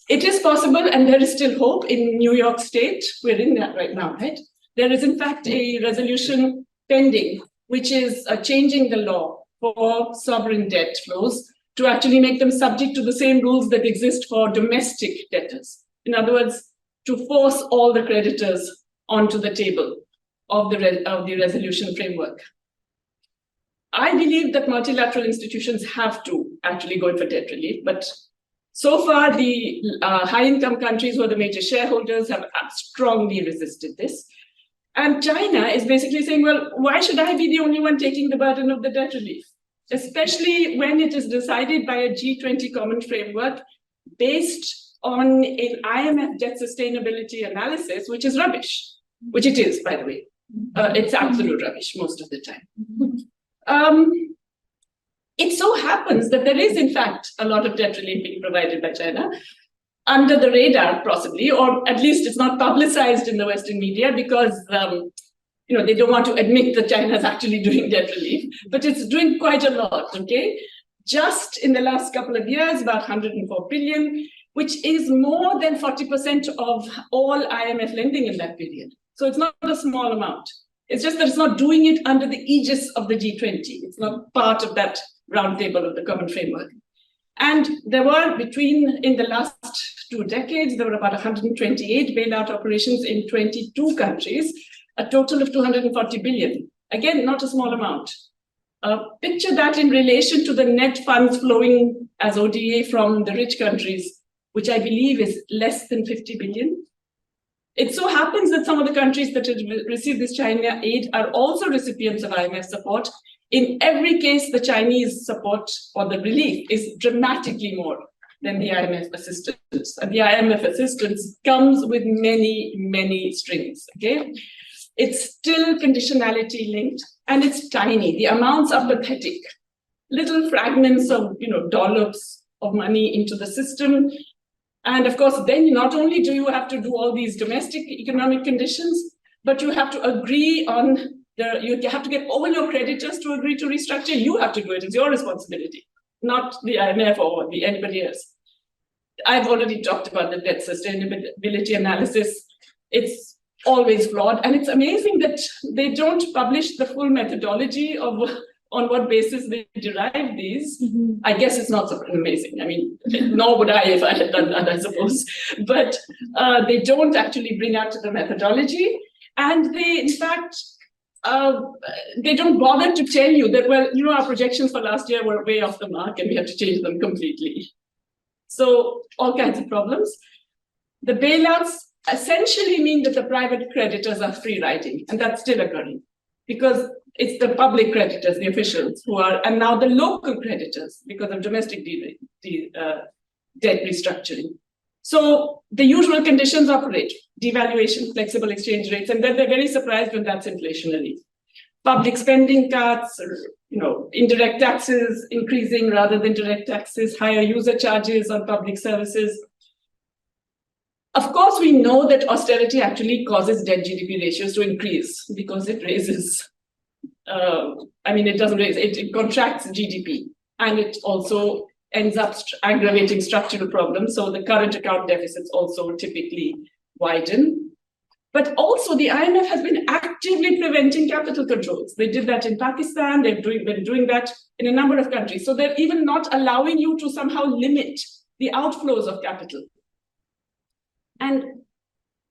S3: It is possible, and there is still hope in New York State. We're in that right now, right? There is, in fact, a resolution pending, which is changing the law for sovereign debt flows to actually make them subject to the same rules that exist for domestic debtors. In other words, to force all the creditors onto the table of the resolution framework. I believe that multilateral institutions have to actually go in for debt relief, but so far the high-income countries who are the major shareholders have strongly resisted this. And China is basically saying, well, why should I be the only one taking the burden of the debt relief? Especially when it is decided by a G20 common framework based on an IMF debt sustainability analysis, which is rubbish, which it is, by the way. It's absolute rubbish most of the time. It so happens that there is, in fact, a lot of debt relief being provided by China, under the radar, possibly, or at least it's not publicized in the Western media because they don't want to admit that China is actually doing debt relief, but it's doing quite a lot, okay? Just in the last couple of years, about 104 billion, which is more than 40% of all IMF lending in that period. So it's not a small amount. It's just that it's not doing it under the aegis of the G20. It's not part of that roundtable of the common framework. And there were in the last 2 decades, there were about 128 bailout operations in 22 countries, a total of 240 billion. Again, not a small amount. Picture that in relation to the net funds flowing as ODA from the rich countries, which I believe is less than 50 billion. It so happens that some of the countries that have received this China aid are also recipients of IMF support. In every case, the Chinese support or the relief is dramatically more than the IMF assistance. And the IMF assistance comes with many, many strings, okay? It's still conditionality linked and it's tiny. The amounts are pathetic. Little fragments of, dollops of money into the system. And of course, then not only do you have to do all these domestic economic conditions, but you have to agree on you have to get all your creditors to agree to restructure. You have to do it. It's your responsibility, not the IMF or anybody else. I've already talked about the debt sustainability analysis. It's always flawed. And it's amazing that they don't publish the full methodology of on what basis they derive these. Mm-hmm. I guess it's not so amazing. I mean, nor would I if I had done that, I suppose. But they don't actually bring out the methodology. And they, in fact, they don't bother to tell you that, well, our projections for last year were way off the mark and we have to change them completely. So all kinds of problems. The bailouts essentially mean that the private creditors are free riding, and that's still occurring because it's the public creditors, the officials who are, and now the local creditors because of domestic debt restructuring. So the usual conditions operate: devaluation, flexible exchange rates, and then they're very surprised when that's inflationary. Public spending cuts, indirect taxes increasing rather than direct taxes, higher user charges on public services. Of course, we know that austerity actually causes debt GDP ratios to increase because it raises, it doesn't raise, it contracts GDP, and it also ends up aggravating structural problems. So the current account deficits also typically widen. But also the IMF has been actively preventing capital controls. They did that in Pakistan, they've been doing that in a number of countries. So they're even not allowing you to somehow limit the outflows of capital. And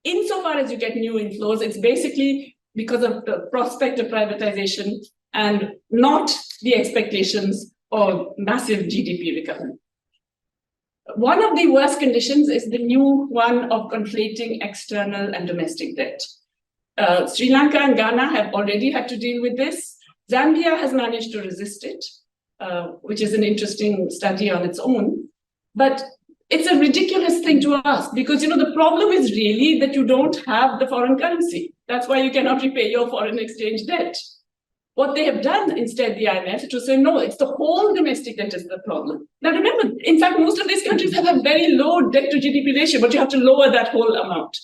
S3: insofar as you get new inflows, it's basically because of the prospect of privatization and not the expectations of massive GDP recovery. One of the worst conditions is the new one of conflating external and domestic debt. Sri Lanka and Ghana have already had to deal with this. Zambia has managed to resist it, which is an interesting study on its own. But it's a ridiculous thing to ask because, the problem is really that you don't have the foreign currency. That's why you cannot repay your foreign exchange debt. What they have done instead, the IMF, is to say, no, it's the whole domestic debt is the problem. Now remember, in fact, most of these countries have a very low debt to GDP ratio, but you have to lower that whole amount,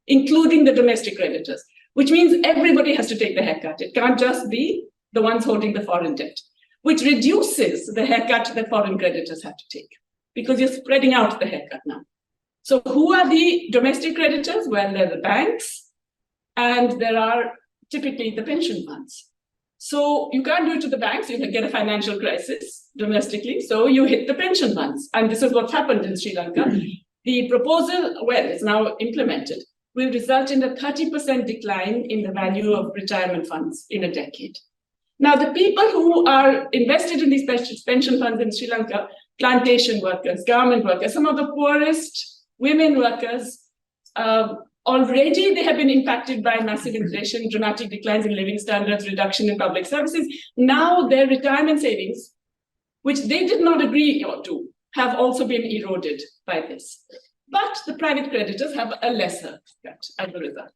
S3: including the domestic creditors, which means everybody has to take the haircut. It can't just be the ones holding the foreign debt, which reduces the haircut that foreign creditors have to take because you're spreading out the haircut now. So who are the domestic creditors? Well, they're the banks, and there are typically the pension funds. So you can't do it to the banks, you can get a financial crisis domestically, so you hit the pension funds. And this is what's happened in Sri Lanka. The proposal, well, it's now implemented, will result in a 30% decline in the value of retirement funds in a decade. Now, the people who are invested in these pension funds in Sri Lanka, plantation workers, garment workers, some of the poorest women workers, already they have been impacted by massive inflation, dramatic declines in living standards, reduction in public services. Now their retirement savings, which they did not agree to, have also been eroded by this. But the private creditors have a lesser cut as a result.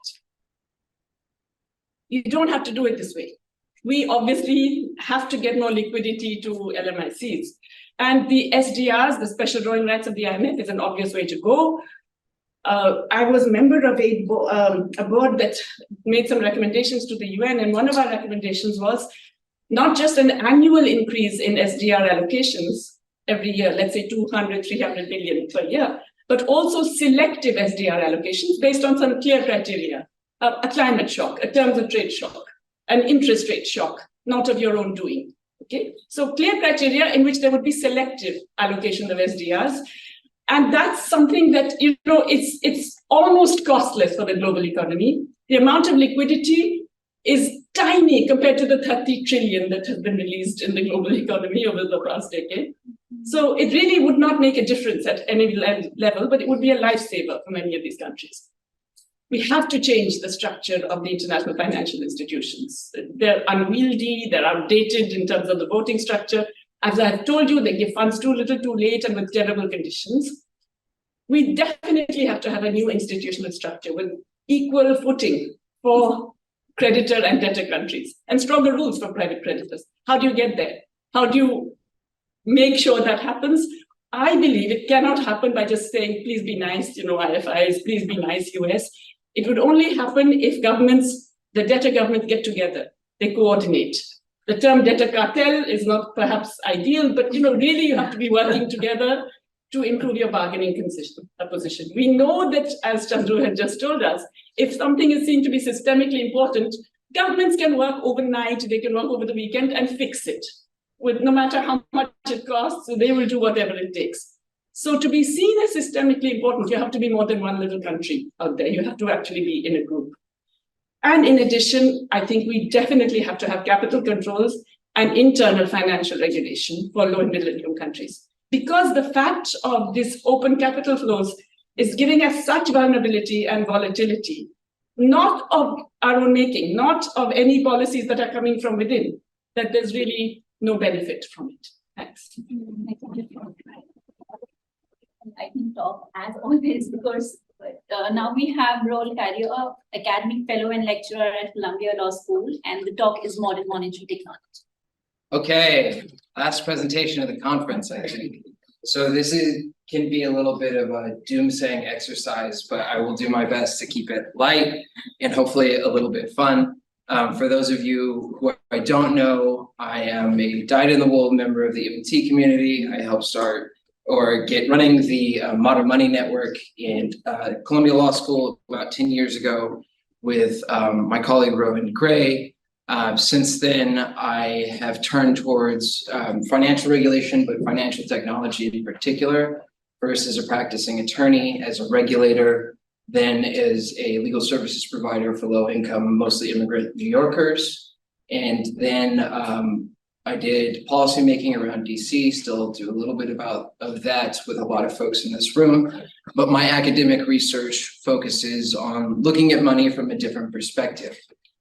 S3: You don't have to do it this way. We obviously have to get more liquidity to LMICs. And the SDRs, the special drawing rights of the IMF, is an obvious way to go. I was a member of a board that made some recommendations to the UN, and one of our recommendations was not just an annual increase in SDR allocations every year, let's say 200, 300 billion per year, but also selective SDR allocations based on some clear criteria, a climate shock, a terms of trade shock, an interest rate shock, not of your own doing. Okay, so clear criteria in which there would be selective allocation of SDRs. And that's something that, it's almost costless for the global economy. The amount of liquidity is tiny compared to the 30 trillion that has been released in the global economy over the past decade. So it really would not make a difference at any level, but it would be a lifesaver for many of these countries. We have to change the structure of the international financial institutions. They're unwieldy, they're outdated in terms of the voting structure. As I've told you, they give funds too little, too late, and with terrible conditions. We definitely have to have a new institutional structure with equal footing for creditor and debtor countries, and stronger rules for private creditors. How do you get there? How do you make sure that happens? I believe it cannot happen by just saying, please be nice, IFIs, please be nice, US. It would only happen if governments, the debtor governments get together, they coordinate. The term debtor cartel is not perhaps ideal, but really you have to be working together to improve your bargaining position. We know that, as Chandru had just told us, if something is seen to be systemically important, governments can work overnight, they can work over the weekend and fix it. With no matter how much it costs, they will do whatever it takes. So to be seen as systemically important, you have to be more than one little country out there. You have to actually be in a group. And in addition, I think we definitely have to have capital controls and internal financial regulation for low and middle income countries. Because the fact of this open capital flows is giving us such vulnerability and volatility, not of our own making, not of any policies that are coming from within, that there's really no benefit from it. Thanks.
S1: I can talk as always because now we have Raul, Carrillo, academic fellow and lecturer at Columbia Law School, and the talk is Modern Monetary Technology.
S4: Okay, last presentation of the conference, I think. So this can be a little bit of a doomsaying exercise, but I will do my best to keep it light and hopefully a little bit fun. For those of you who I don't know, I am a dyed-in-the-wool member of the MT community. I helped start or get running the Modern Money Network in Columbia Law School about 10 years ago with my colleague Rowan Gray. Since then, I have turned towards financial regulation, but financial technology in particular, first as a practicing attorney, as a regulator, then as a legal services provider for low-income, mostly immigrant New Yorkers. And then I did policymaking around DC, still do a little bit of that with a lot of folks in this room. But my academic research focuses on looking at money from a different perspective.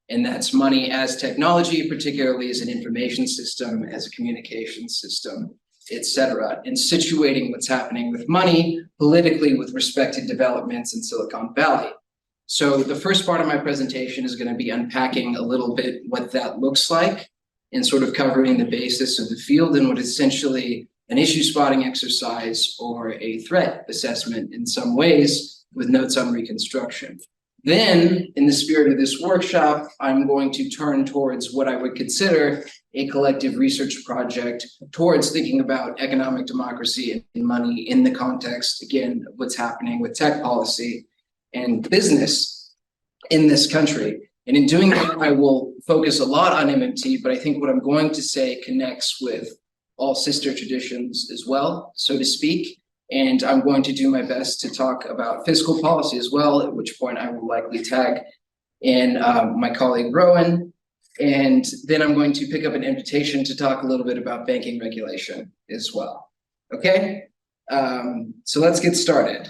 S4: And that's money as technology, particularly as an information system, as a communication system, et cetera, and situating what's happening with money politically with respect to developments in Silicon Valley. So the first part of my presentation is going to be unpacking a little bit what that looks like and sort of covering the basis of the field and what is essentially an issue spotting exercise or a threat assessment in some ways with notes on reconstruction. Then, in the spirit of this workshop, I'm going to turn towards what I would consider a collective research project towards thinking about economic democracy and money in the context, again, of what's happening with tech policy and business in this country. And in doing that, I will focus a lot on MMT, but I think what I'm going to say connects with all sister traditions as well, so to speak. And I'm going to do my best to talk about fiscal policy as well, at which point I will likely tag in my colleague Rowan. And then I'm going to pick up an invitation to talk a little bit about banking regulation as well. Okay, so let's get started.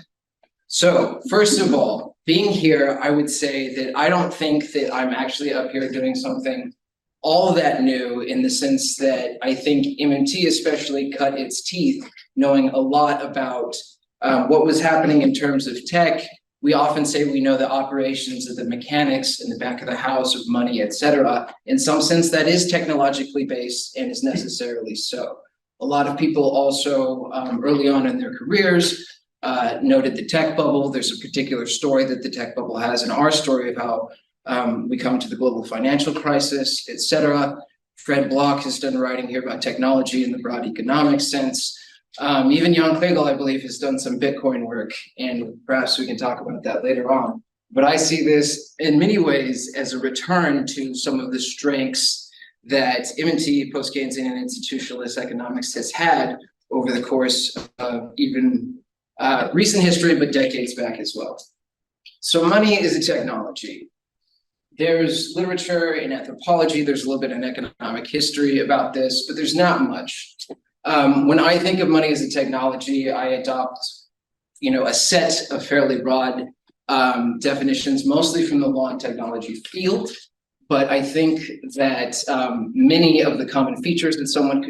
S4: So first of all, being here, I would say that I don't think that I'm actually up here doing something all that new in the sense that I think MMT especially cut its teeth knowing a lot about what was happening in terms of tech. We often say we know the operations of the mechanics in the back of the house of money, et cetera. In some sense, that is technologically based and is necessarily so. A lot of people also early on in their careers noted the tech bubble. There's a particular story that the tech bubble has in our story of how we come to the global financial crisis, et cetera. Fred Block has done writing here about technology in the broad economic sense. Even Jan Klegel, I believe, has done some Bitcoin work, and perhaps we can talk about that later on. But I see this in many ways as a return to some of the strengths that M&T, post-Keynesian and institutionalist economics has had over the course of even recent history, but decades back as well. So money is a technology. There's literature in anthropology, there's a little bit in economic history about this, but there's not much. When I think of money as a technology, I adopt, a set of fairly broad definitions, mostly from the law and technology field. But I think that many of the common features that someone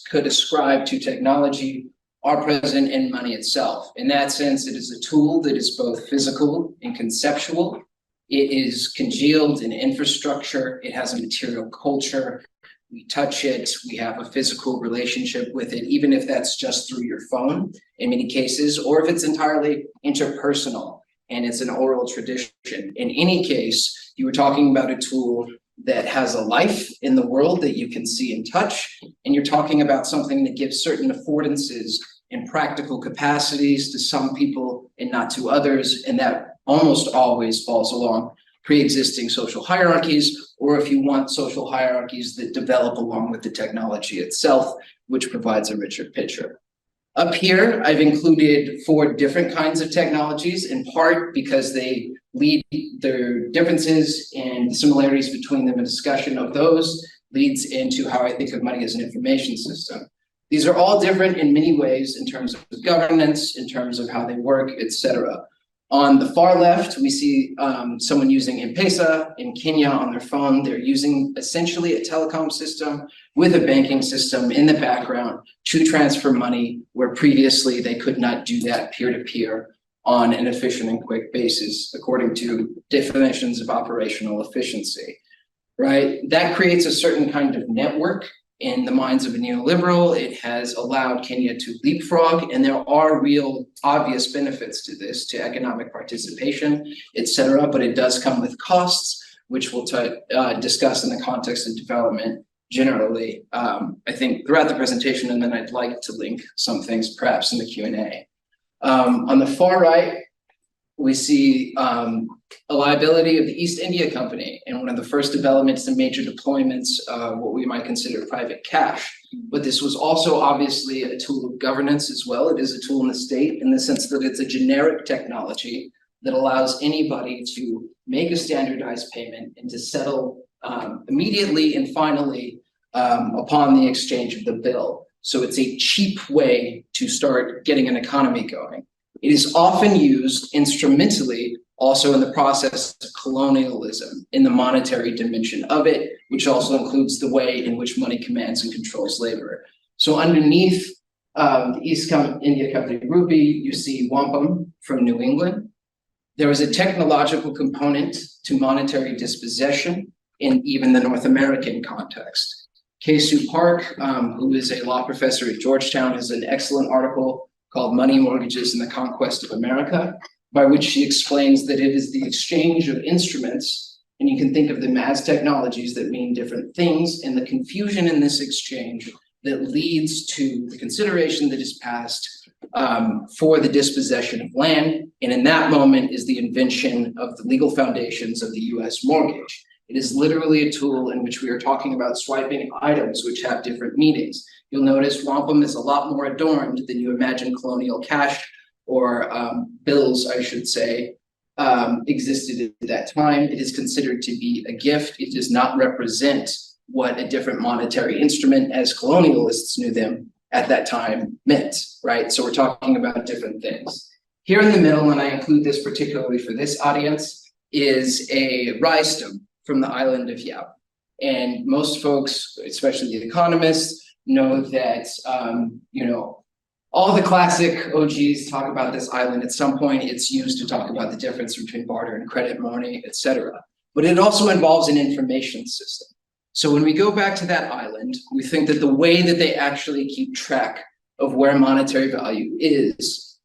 S4: could ascribe to technology are present in money itself. In that sense, it is a tool that is both physical and conceptual. It is congealed in infrastructure. It has a material culture. We touch it. We have a physical relationship with it, even if that's just through your phone in many cases, or if it's entirely interpersonal and it's an oral tradition. In any case, you were talking about a tool that has a life in the world that you can see and touch, and you're talking about something that gives certain affordances and practical capacities to some people and not to others, and that almost always falls along pre-existing social hierarchies, or if you want social hierarchies that develop along with the technology itself, which provides a richer picture. Up here, I've included 4 different kinds of technologies, in part because they lead their differences and similarities between them. A discussion of those leads into how I think of money as an information system. These are all different in many ways in terms of governance, in terms of how they work, etc. On the far left, we see someone using M-Pesa in Kenya on their phone. They're using essentially a telecom system with a banking system in the background to transfer money, where previously they could not do that peer-to-peer on an efficient and quick basis, according to definitions of operational efficiency, right? That creates a certain kind of network in the minds of a neoliberal. It has allowed Kenya to leapfrog, and there are real obvious benefits to this, to economic participation, etc. But it does come with costs, which we'll discuss in the context of development generally, I think, throughout the presentation, and then I'd like to link some things perhaps in the Q&A. On the far right, we see a liability of the East India Company, and one of the first developments and major deployments of what we might consider private cash. But this was also obviously a tool of governance as well. It is a tool in the state in the sense that it's a generic technology that allows anybody to make a standardized payment and to settle immediately and finally upon the exchange of the bill. So it's a cheap way to start getting an economy going. It is often used instrumentally also in the process of colonialism, in the monetary dimension of it, which also includes the way in which money commands and controls labor. So underneath the East India Company rupee, you see wampum from New England. There is a technological component to monetary dispossession in even the North American context. Kay-Sue Park, who is a law professor at Georgetown, has an excellent article called Money, Mortgages, and the Conquest of America, by which she explains that it is the exchange of instruments, and you can think of them as technologies that mean different things, and the confusion in this exchange that leads to the consideration that is passed for the dispossession of land. And in that moment is the invention of the legal foundations of the US mortgage. It is literally a tool in which we are talking about swiping items which have different meanings. You'll notice wampum is a lot more adorned than you imagine colonial cash or bills, I should say, existed at that time. It is considered to be a gift. It does not represent what a different monetary instrument, as colonialists knew them at that time, meant, right? So we're talking about different things. Here in the middle, and I include this particularly for this audience, is a rye stone from the island of Yap. And most folks, especially the economists, know that, all the classic OGs talk about this island. At some point, it's used to talk about the difference between barter and credit money, et cetera. But it also involves an information system. So when we go back to that island, we think that the way that they actually keep track of where monetary value is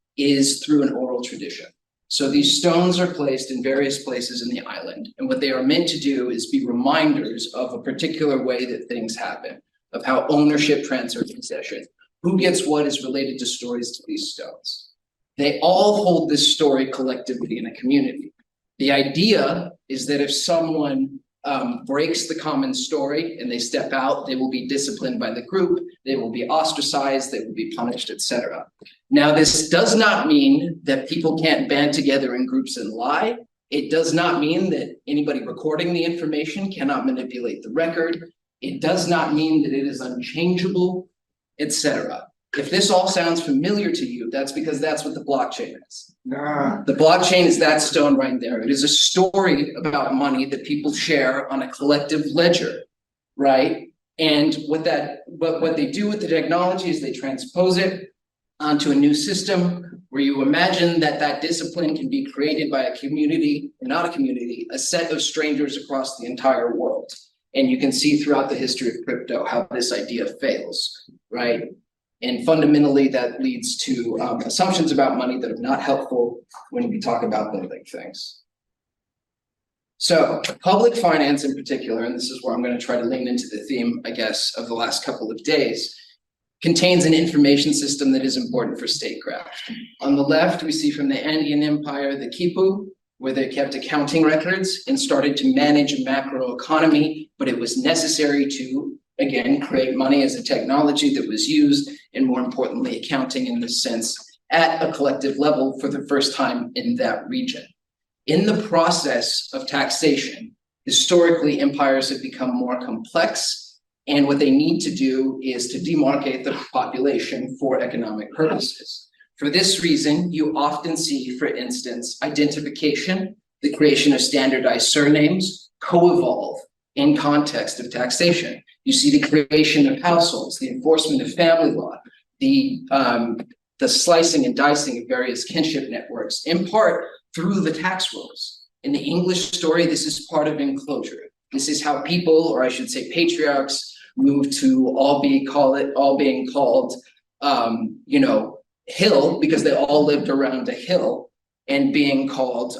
S4: through an oral tradition. So these stones are placed in various places in the island, and what they are meant to do is be reminders of a particular way that things happen, of how ownership transfers possession. Who gets what is related to stories to these stones. They all hold this story collectively in a community. The idea is that if someone breaks the common story and they step out, they will be disciplined by the group, they will be ostracized, they will be punished, etc. Now, this does not mean that people can't band together in groups and lie. It does not mean that anybody recording the information cannot manipulate the record. It does not mean that it is unchangeable, etc. If this all sounds familiar to you, that's because that's what the blockchain is. The blockchain is that stone right there. It is a story about money that people share on a collective ledger, right? And what they do with the technology is they transpose it onto a new system where you imagine that that discipline can be created by a community, or not a community, a set of strangers across the entire world. And you can see throughout the history of crypto how this idea fails, right? And fundamentally, that leads to assumptions about money that are not helpful when we talk about building things. So public finance in particular, and this is where I'm going to try to lean into the theme, I guess, of the last couple of days, contains an information system that is important for statecraft. On the left, we see from the Andean Empire, the Quipu, where they kept accounting records and started to manage a macro economy, but it was necessary to, again, create money as a technology that was used, and more importantly, accounting in this sense at a collective level for the first time in that region. In the process of taxation, historically, empires have become more complex, and what they need to do is to demarcate the population for economic purposes. For this reason, you often see, for instance, identification, the creation of standardized surnames, co-evolve in context of taxation. You see the creation of households, the enforcement of family law, the slicing and dicing of various kinship networks, in part through the tax rolls. In the English story, this is part of enclosure. This is how people, or I should say patriarchs, move to all being called, hill, because they all lived around a hill, and being called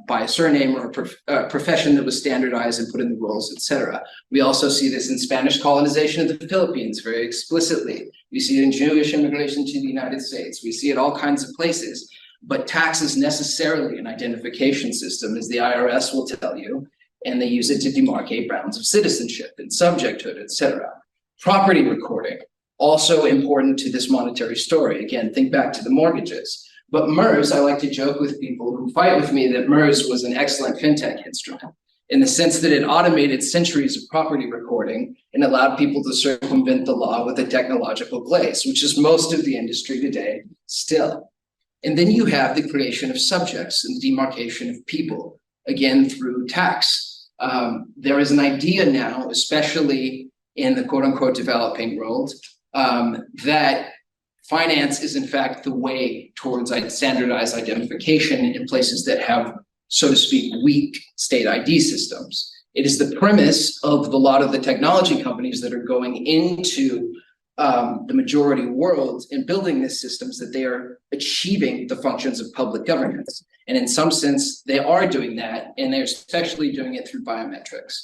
S4: by a surname or a profession that was standardized and put in the rolls, etc. We also see this in Spanish colonization of the Philippines very explicitly. We see it in Jewish immigration to the United States. We see it all kinds of places, but tax is necessarily an identification system, as the IRS will tell you, and they use it to demarcate bounds of citizenship and subjecthood, etc. Property recording, also important to this monetary story. Again, think back to the mortgages. But MERS, I like to joke with people who fight with me that MERS was an excellent fintech instrument in the sense that it automated centuries of property recording and allowed people to circumvent the law with a technological glaze, which is most of the industry today still. And then you have the creation of subjects and demarcation of people, again, through tax. There is an idea now, especially in the quote unquote developing world, that finance is in fact the way towards standardized identification in places that have, so to speak, weak state ID systems. It is the premise of a lot of the technology companies that are going into the majority world in building these systems, that they are achieving the functions of public governance. And in some sense, they are doing that, and they're especially doing it through biometrics.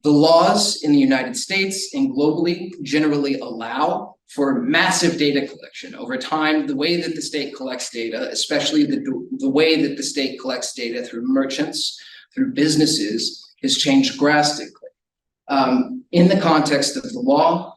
S4: The laws in the United States and globally generally allow for massive data collection. Over time, the way that the state collects data, especially the way that the state collects data through merchants, through businesses, has changed drastically. In the context of the law,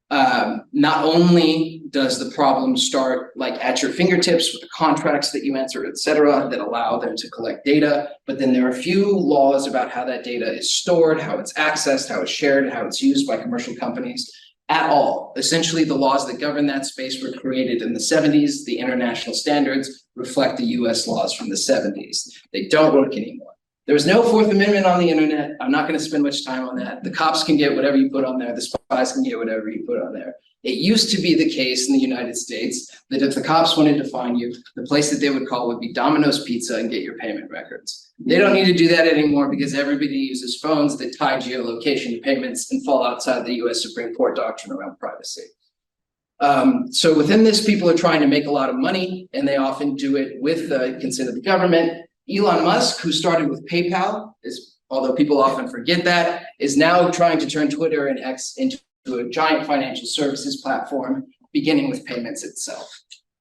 S4: not only does the problem start like at your fingertips with the contracts that you enter, et cetera, that allow them to collect data, but then there are a few laws about how that data is stored, how it's accessed, how it's shared, how it's used by commercial companies at all. Essentially, the laws that govern that space were created in the 70s. The international standards reflect the US laws from the 70s. They don't work anymore. There's no Fourth Amendment on the internet. I'm not going to spend much time on that. The cops can get whatever you put on there. The spies can get whatever you put on there. It used to be the case in the United States that if the cops wanted to find you, the place that they would call would be Domino's Pizza and get your payment records. They don't need to do that anymore because everybody uses phones that tie geolocation to payments and fall outside the US Supreme Court doctrine around privacy. So within this, people are trying to make a lot of money, and they often do it with the consent of the government. Elon Musk, who started with PayPal, although people often forget that, is now trying to turn Twitter and X into a giant financial services platform, beginning with payments itself.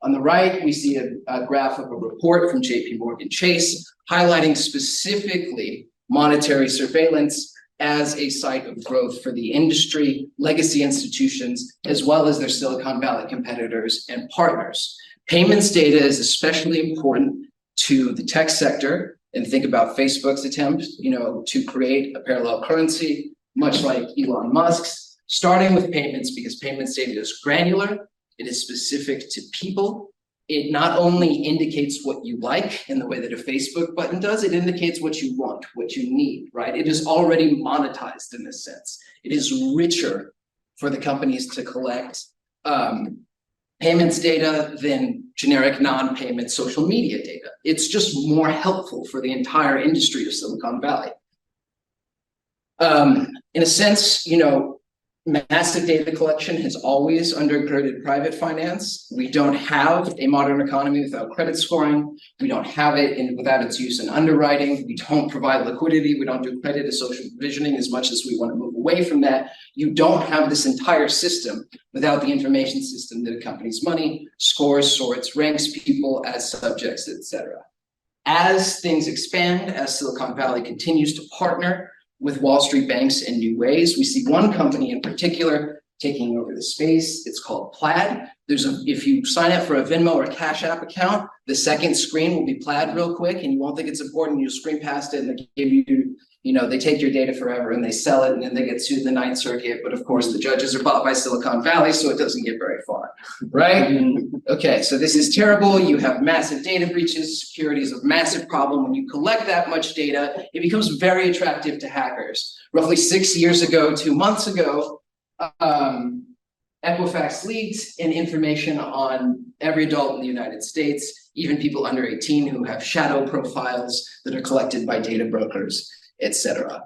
S4: On the right, we see a graph of a report from JP Morgan Chase highlighting specifically monetary surveillance as a site of growth for the industry, legacy institutions, as well as their Silicon Valley competitors and partners. Payments data is especially important to the tech sector, and think about Facebook's attempt, to create a parallel currency, much like Elon Musk's, starting with payments because payments data is granular, it is specific to people. It not only indicates what you like in the way that a Facebook button does, it indicates what you want, what you need, right? It is already monetized in this sense. It is richer for the companies to collect payments data than generic non-payment social media data. It's just more helpful for the entire industry of Silicon Valley. In a sense, massive data collection has always undergirded private finance. We don't have a modern economy without credit scoring. We don't have it without its use in underwriting. We don't provide liquidity. We don't do credit as social provisioning as much as we want to move away from that. You don't have this entire system without the information system that accompanies money, scores, sorts, ranks people as subjects, etc. As things expand, as Silicon Valley continues to partner with Wall Street banks in new ways, we see one company in particular taking over the space. It's called Plaid. If you sign up for a Venmo or Cash App account, the second screen will be Plaid real quick, and you won't think it's important. You'll screen past it, and they give you, they take your data forever and they sell it, and then they get sued in the Ninth Circuit. But of course, the judges are bought by Silicon Valley, so it doesn't get very far, right? Okay, so this is terrible. You have massive data breaches. Security is a massive problem. When you collect that much data, it becomes very attractive to hackers. Roughly 6 years ago, 2 months ago, Equifax leaked information on every adult in the United States, even people under 18 who have shadow profiles that are collected by data brokers, etc.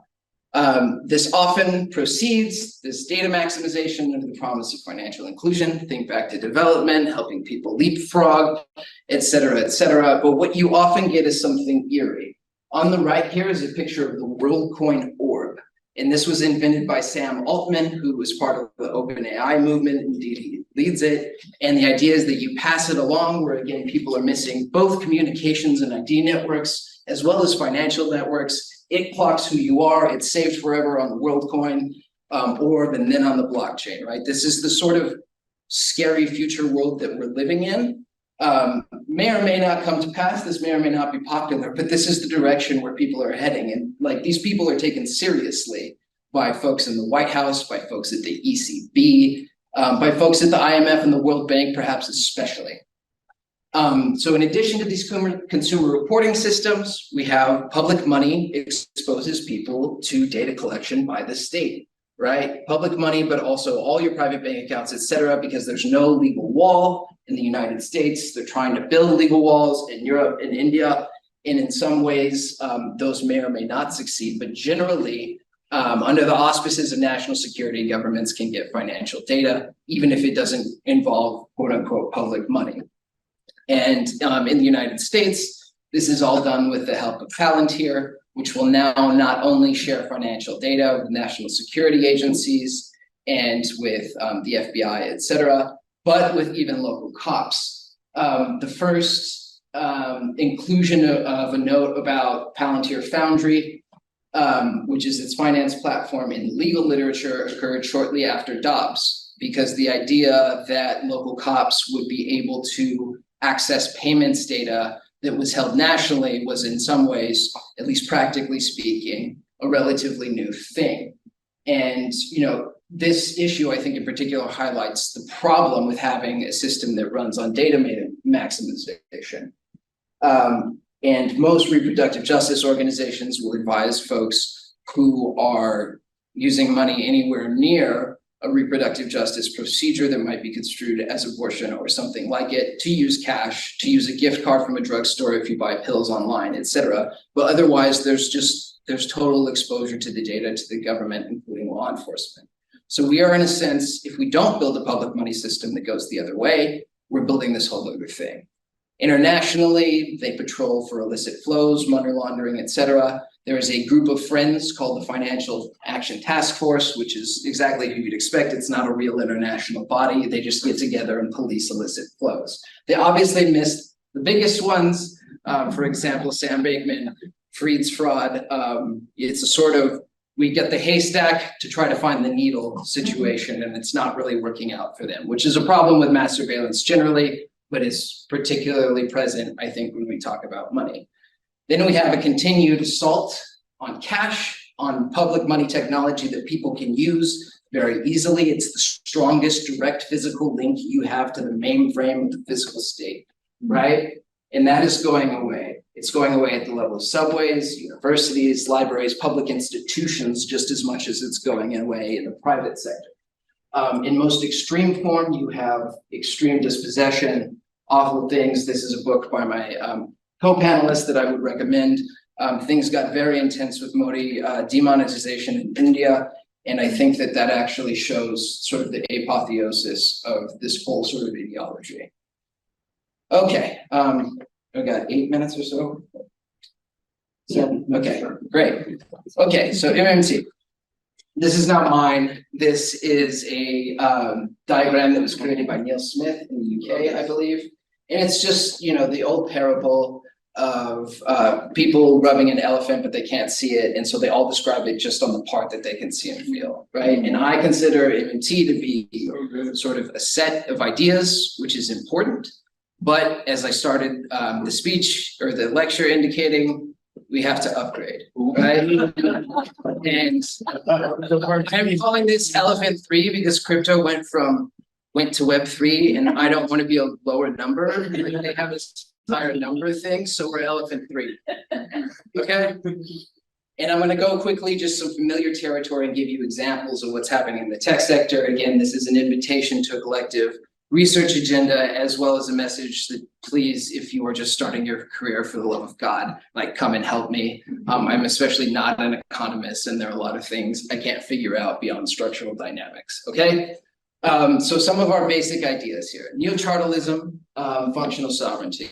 S4: This often proceeds, this data maximization under the promise of financial inclusion, think back to development, helping people leapfrog, etc., etc. But what you often get is something eerie. On the right here is a picture of the WorldCoin orb. And this was invented by Sam Altman, who was part of the OpenAI movement. Indeed, he leads it. And the idea is that you pass it along where, again, people are missing both communications and ID networks, as well as financial networks. It clocks who you are. It's saved forever on the WorldCoin orb and then on the blockchain, right? This is the sort of scary future world that we're living in. May or may not come to pass, this may or may not be popular, but this is the direction where people are heading. And these people are taken seriously by folks in the White House, by folks at the ECB, by folks at the IMF and the World Bank, perhaps especially. So in addition to these consumer reporting systems, we have public money exposes people to data collection by the state, right? Public money, but also all your private bank accounts, et cetera, because there's no legal wall in the United States. They're trying to build legal walls in Europe and India. And in some ways, those may or may not succeed, but generally, under the auspices of national security, governments can get financial data, even if it doesn't involve quote unquote public money. And in the United States, this is all done with the help of Palantir, which will now not only share financial data with national security agencies and with the FBI, et cetera, but with even local cops. The first inclusion of a note about Palantir Foundry, which is its finance platform in legal literature, occurred shortly after Dobbs, because the idea that local cops would be able to access payments data that was held nationally was in some ways, at least practically speaking, a relatively new thing. And, this issue, I think in particular, highlights the problem with having a system that runs on data maximization. And most reproductive justice organizations will advise folks who are using money anywhere near a reproductive justice procedure that might be construed as abortion or something like it, to use cash, to use a gift card from a drugstore if you buy pills online, et cetera. But otherwise, there's total exposure to the data, to the government, including law enforcement. So we are, in a sense, if we don't build a public money system that goes the other way, we're building this whole other thing. Internationally, they patrol for illicit flows, money laundering, et cetera. There is a group of friends called the Financial Action Task Force, which is exactly who you'd expect. It's not a real international body. They just get together and police illicit flows. They obviously missed the biggest ones. For example, Sam Bankman-Fried's fraud. It's a sort of, we get the haystack to try to find the needle situation, and it's not really working out for them, which is a problem with mass surveillance generally, but is particularly present, I think, when we talk about money. Then we have a continued assault on cash, on public money technology that people can use very easily. It's the strongest direct physical link you have to the mainframe of the physical state, right? And that is going away. It's going away at the level of subways, universities, libraries, public institutions, just as much as it's going away in the private sector. In most extreme form, you have extreme dispossession, awful things. This is a book by my co-panelist that I would recommend. Things got very intense with Modi demonetization in India. And I think that that actually shows sort of the apotheosis of this whole sort of ideology. Okay, I've got 8 minutes or so. Okay, great. Okay, so MMT. This is not mine. This is a diagram that was created by Neil Smith in the UK, I believe. And it's just, you know, the old parable of people rubbing an elephant, but they can't see it. And so they all describe it just on the part that they can see and feel, right? And I consider MMT to be sort of a set of ideas, which is important. But as I started the speech or the lecture indicating, we have to upgrade, right? And I'm calling this Elephant 3 because crypto went to Web 3, and I don't want to be a lower number. They have this higher number thing, so we're Elephant 3. Okay? And I'm going to go quickly, just some familiar territory, and give you examples of what's happening in the tech sector. Again, this is an invitation to a collective research agenda, as well as a message that please, if you are just starting your career, for the love of God, like, come and help me. I'm especially not an economist, and there are a lot of things I can't figure out beyond structural dynamics, okay? So some of our basic ideas here: neo-chartalism, functional sovereignty.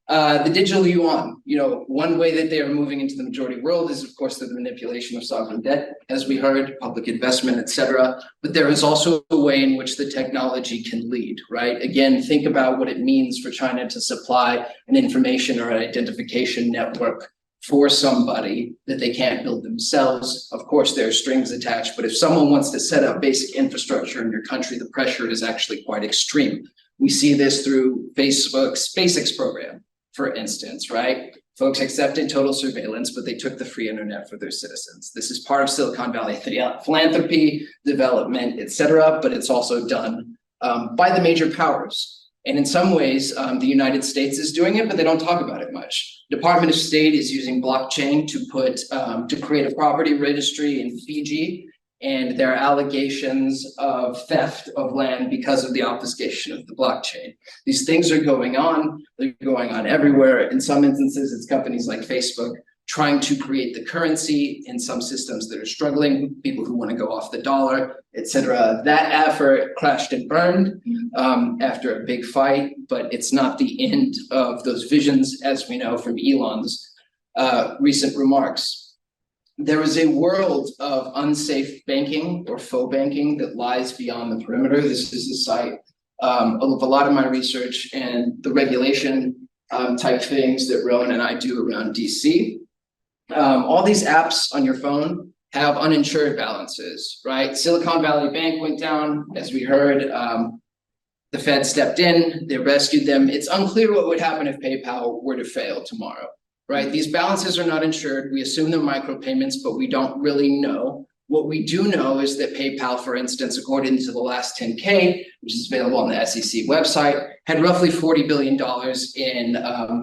S4: The digital yuan, you know, one way that they are moving into the majority world is, of course, the manipulation of sovereign debt, as we heard, public investment, et cetera. But there is also a way in which the technology can lead, right? Again, think about what it means for China to supply an information or an identification network for somebody that they can't build themselves. Of course, there are strings attached, but if someone wants to set up basic infrastructure in your country, the pressure is actually quite extreme. We see this through Facebook's Basics program, for instance, right? Folks accepted total surveillance, but they took the free internet for their citizens. This is part of Silicon Valley philanthropy, development, et cetera, but it's also done by the major powers. And in some ways, the United States is doing it, but they don't talk about it much. Department of State is using blockchain to create a property registry in Fiji, and there are allegations of theft of land because of the obfuscation of the blockchain. These things are going on. They're going on everywhere. In some instances, it's companies like Facebook trying to create the currency in some systems that are struggling, people who want to go off the dollar, et cetera. That effort crashed and burned after a big fight, but it's not the end of those visions, as we know from Elon's recent remarks. There is a world of unsafe banking or faux banking that lies beyond the perimeter. This is the site of a lot of my research and the regulation type things that Rowan and I do around DC. All these apps on your phone have uninsured balances, right? Silicon Valley Bank went down, as we heard. The Fed stepped in, they rescued them. It's unclear what would happen if PayPal were to fail tomorrow, right? These balances are not insured. We assume they're micropayments, but we don't really know. What we do know is that PayPal, for instance, according to the last 10K, which is available on the SEC website, had roughly $40 billion in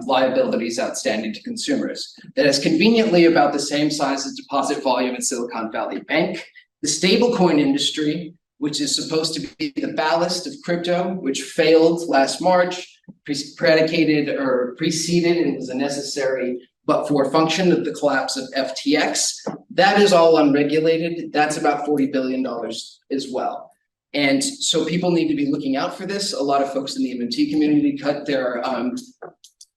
S4: liabilities outstanding to consumers. That is conveniently about the same size as deposit volume at Silicon Valley Bank. The stablecoin industry, which is supposed to be the ballast of crypto, which failed last March, preceded and was a necessary but for function of the collapse of FTX. That is all unregulated. That's about $40 billion as well. And so people need to be looking out for this. A lot of folks in the MMT community cut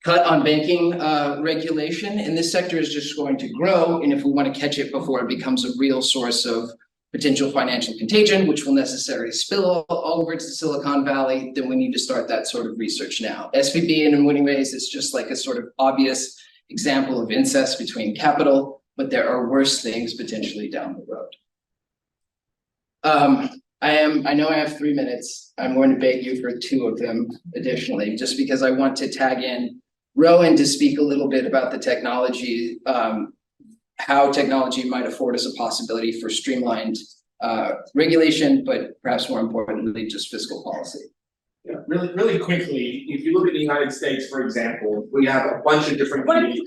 S4: cut on banking regulation, and this sector is just going to grow. And if we want to catch it before it becomes a real source of potential financial contagion, which will necessarily spill all over to Silicon Valley, then we need to start that sort of research now. SVB, and in many ways, it's just like a sort of obvious example of incest between capital, but there are worse things potentially down the road. I know I have 3 minutes. I'm going to beg you for 2 of them additionally, just because I want to tag in Rowan to speak a little bit about the technology, how technology might afford us a possibility for streamlined regulation, but perhaps more importantly, just fiscal policy.
S5: Yeah, really quickly, if you look at the United States, for example, we have a bunch of different committees.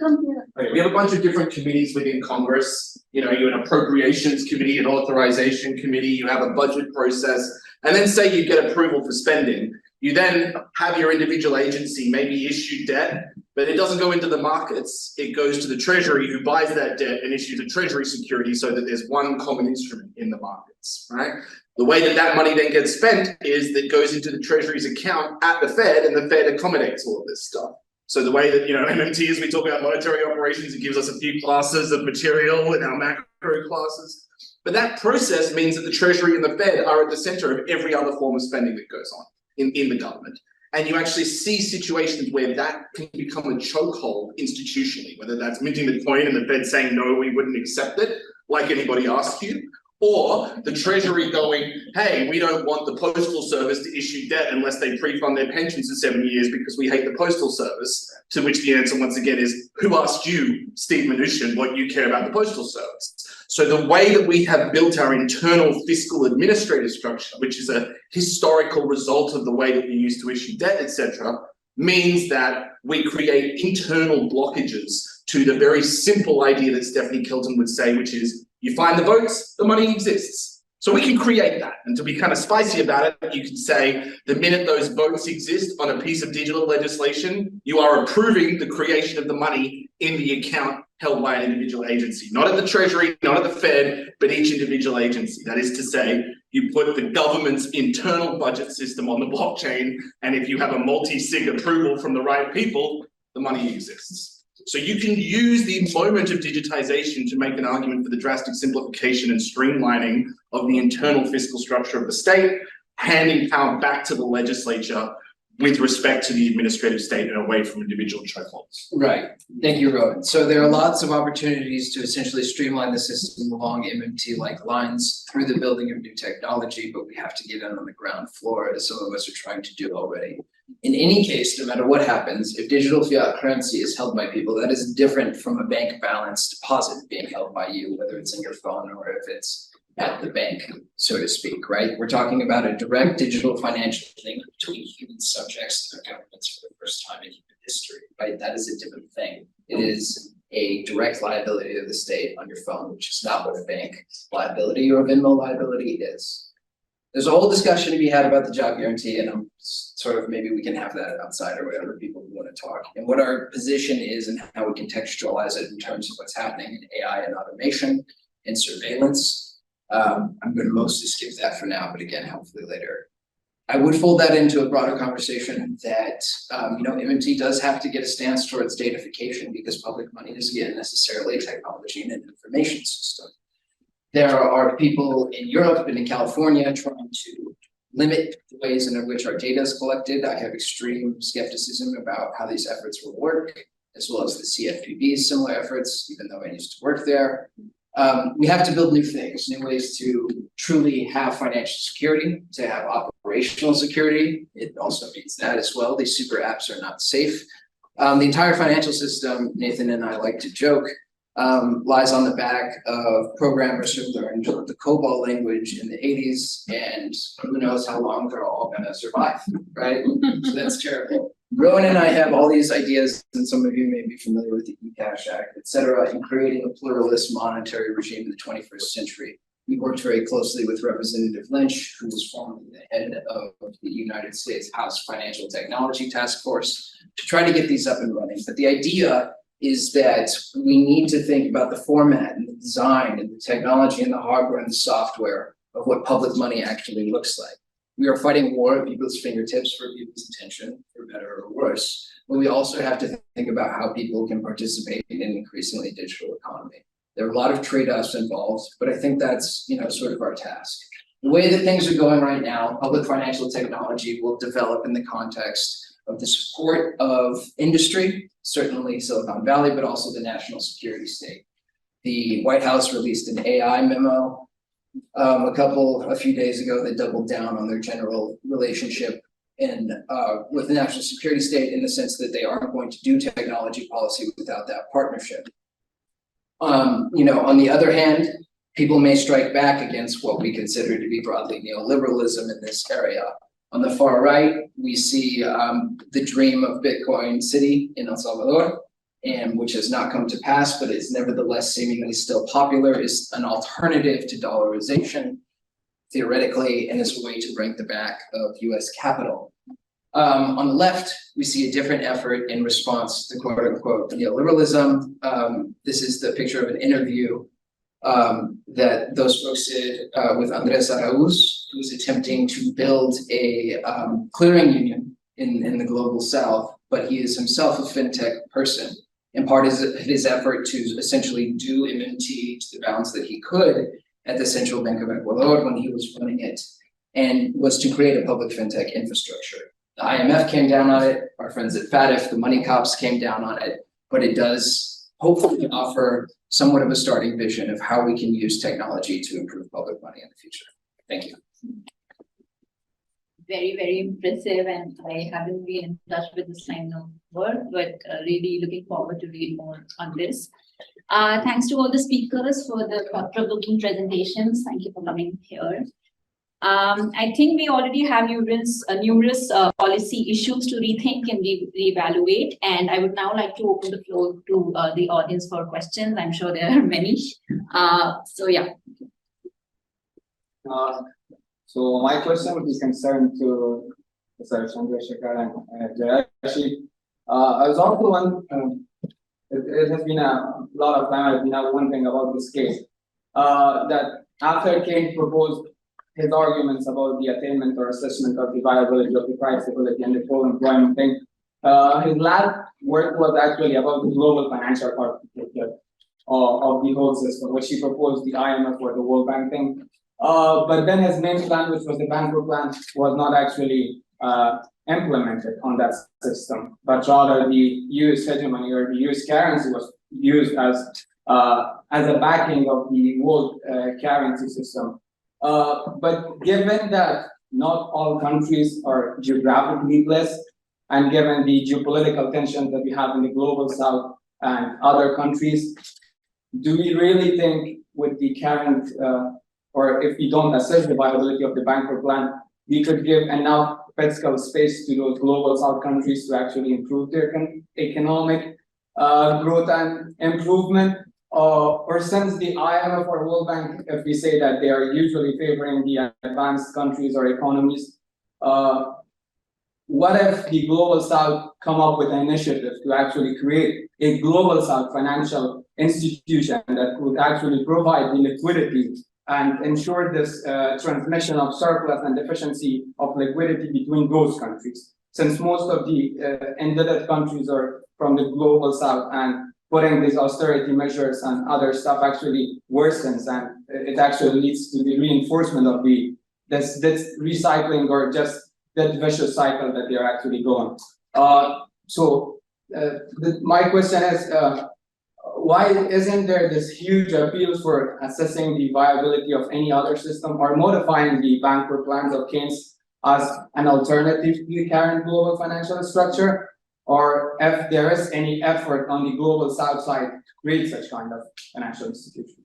S5: Okay, we have a bunch of different committees within Congress. You know, you have an appropriations committee, an authorization committee, you have a budget process, and then say you get approval for spending. You then have your individual agency maybe issue debt, but it doesn't go into the markets. It goes to the Treasury, who buys that debt and issues a Treasury security so that there's one common instrument in the markets, right? The way that that money then gets spent is that it goes into the Treasury's account at the Fed, and the Fed accommodates all of this stuff. So the way that, you know, MMT, as we talk about monetary operations, it gives us a few classes of material in our macro classes. But that process means that the Treasury and the Fed are at the center of every other form of spending that goes on in the government. And you actually see situations where that can become a chokehold institutionally, whether that's minting the coin and the Fed saying, no, we wouldn't accept it, like anybody asked you, or the Treasury going, hey, we don't want the Postal Service to issue debt unless they pre-fund their pensions for 7 years because we hate the Postal Service, to which the answer once again is, who asked you, Steve Mnuchin, what you care about the Postal Service? So the way that we have built our internal fiscal administrative structure, which is a historical result of the way that we used to issue debt, etc., means that we create internal blockages to the very simple idea that Stephanie Kelton would say, which is, you find the votes, the money exists. So we can create that. And to be kind of spicy about it, you can say the minute those votes exist on a piece of digital legislation, you are approving the creation of the money in the account held by an individual agency, not at the Treasury, not at the Fed, but each individual agency. That is to say, you put the government's internal budget system on the blockchain, and if you have a multi-sig approval from the right people, the money exists. So you can use the moment of digitization to make an argument for the drastic simplification and streamlining of the internal fiscal structure of the state, handing power back to the legislature with respect to the administrative state and away from individual chokeholds.
S4: Right. Thank you, Rowan. So there are lots of opportunities to essentially streamline the system along MMT-like lines through the building of new technology, but we have to get in on the ground floor, as some of us are trying to do already. In any case, no matter what happens, if digital fiat currency is held by people, that is different from a bank balance deposit being held by you, whether it's in your phone or if it's at the bank, so to speak, right? We're talking about a direct digital financial link between human subjects and their governments for the first time in human history, right? That is a different thing. It is a direct liability of the state on your phone, which is not what a bank liability or a Venmo liability is. There's a whole discussion to be had about the job guarantee, and I'm sort of, maybe we can have that outside or whatever people want to talk, and what our position is and how we contextualize it in terms of what's happening in AI and automation and surveillance. I'm going to mostly skip that for now, but again, hopefully later. I would fold that into a broader conversation that, MMT does have to get a stance towards datafication because public money is, again, necessarily technology and an information system. There are people in Europe and in California trying to limit the ways in which our data is collected. I have extreme skepticism about how these efforts will work, as well as the CFPB's similar efforts, even though I used to work there. We have to build new things, new ways to truly have financial security, to have operational security. It also means that as well. These super apps are not safe. The entire financial system, Nathan and I like to joke, lies on the back of programmers who learned the COBOL language in the 80s, and who knows how long they're all gonna survive, right? So that's terrible. Rowan and I have all these ideas, and some of you may be familiar with the eCash Act, et cetera, in creating a pluralist monetary regime in the 21st century. We worked very closely with Representative Lynch, who was formerly the head of the United States House Financial Technology Task Force, to try to get these up and running. But the idea is that we need to think about the format and the design and the technology and the hardware and the software of what public money actually looks like. We are fighting war at people's fingertips for people's attention, for better or worse. but we also have to think about how people can participate in an increasingly digital economy. There are a lot of trade-offs involved, but I think that's, sort of our task. The way that things are going right now, public financial technology will develop in the context of the support of industry, certainly Silicon Valley, but also the national security state. The White House released an AI memo a few days ago that doubled down on their general relationship with the national security state, in the sense that they aren't going to do technology policy without that partnership. On the other hand, people may strike back against what we consider to be broadly neoliberalism in this area. On the far right, we see the dream of Bitcoin City in El Salvador, and which has not come to pass, but is nevertheless seemingly still popular, is an alternative to dollarization, theoretically, and is a way to break the back of US capital. On the left, we see a different effort in response to quote unquote neoliberalism. This is the picture of an interview that those folks did with Andres Arauz, who's attempting to build a clearing union in the global south, but he is himself a fintech person. And part of his effort to essentially do immunity to the balance that he could at the Central Bank of Ecuador when he was running it, and was to create a public fintech infrastructure. The IMF came down on it, our friends at FATF, the money cops came down on it, but it does hopefully offer somewhat of a starting vision of how we can use technology to improve public money in the future. Thank you.
S1: Very, very impressive, and I haven't been in touch with this line of work, but really looking forward to read more on this. Thanks to all the speakers for the thought-provoking presentations. Thank you for coming here. I think we already have numerous policy issues to rethink and reevaluate, and I would now like to open the floor to the audience for questions. I'm sure there are many. So yeah.
S6: So my question would be concerned to Mr. Chandrasekhar and Jayati. I was also one. It has been a lot of time I've been wondering about this case. That after Keynes proposed his arguments about the attainment or assessment of the viability of the price stability and the full employment thing, his last work was actually about the global financial architecture of the whole system, which he proposed the IMF or the World Bank thing. But then his main plan, which was the Bangkok plan, was not actually implemented on that system, but rather the US hegemony or the US currency was used as a backing of the world currency system. But given that not all countries are geographically blessed, and given the geopolitical tensions that we have in the global south and other countries, do we really think with the current or if we don't assess the viability of the Bangkok plan, we could give enough fiscal space to those global south countries to actually improve their economic growth and improvement? Or since the IMF or World Bank, if we say that they are usually favoring the advanced countries or economies, what if the global south come up with an initiative to actually create a global south financial institution that could actually provide the liquidity and ensure this transmission of surplus and deficiency of liquidity between those countries? Since most of the indebted countries are from the global south, and putting these austerity measures and other stuff actually worsens, and it actually leads to the reinforcement of this recycling or just that vicious cycle that they're actually going. My question is, why isn't there this huge appeal for assessing the viability of any other system or modifying the Bangkok plans of Keynes as an alternative to the current global financial structure? Or if there is any effort on the global south side to create such kind of financial institution?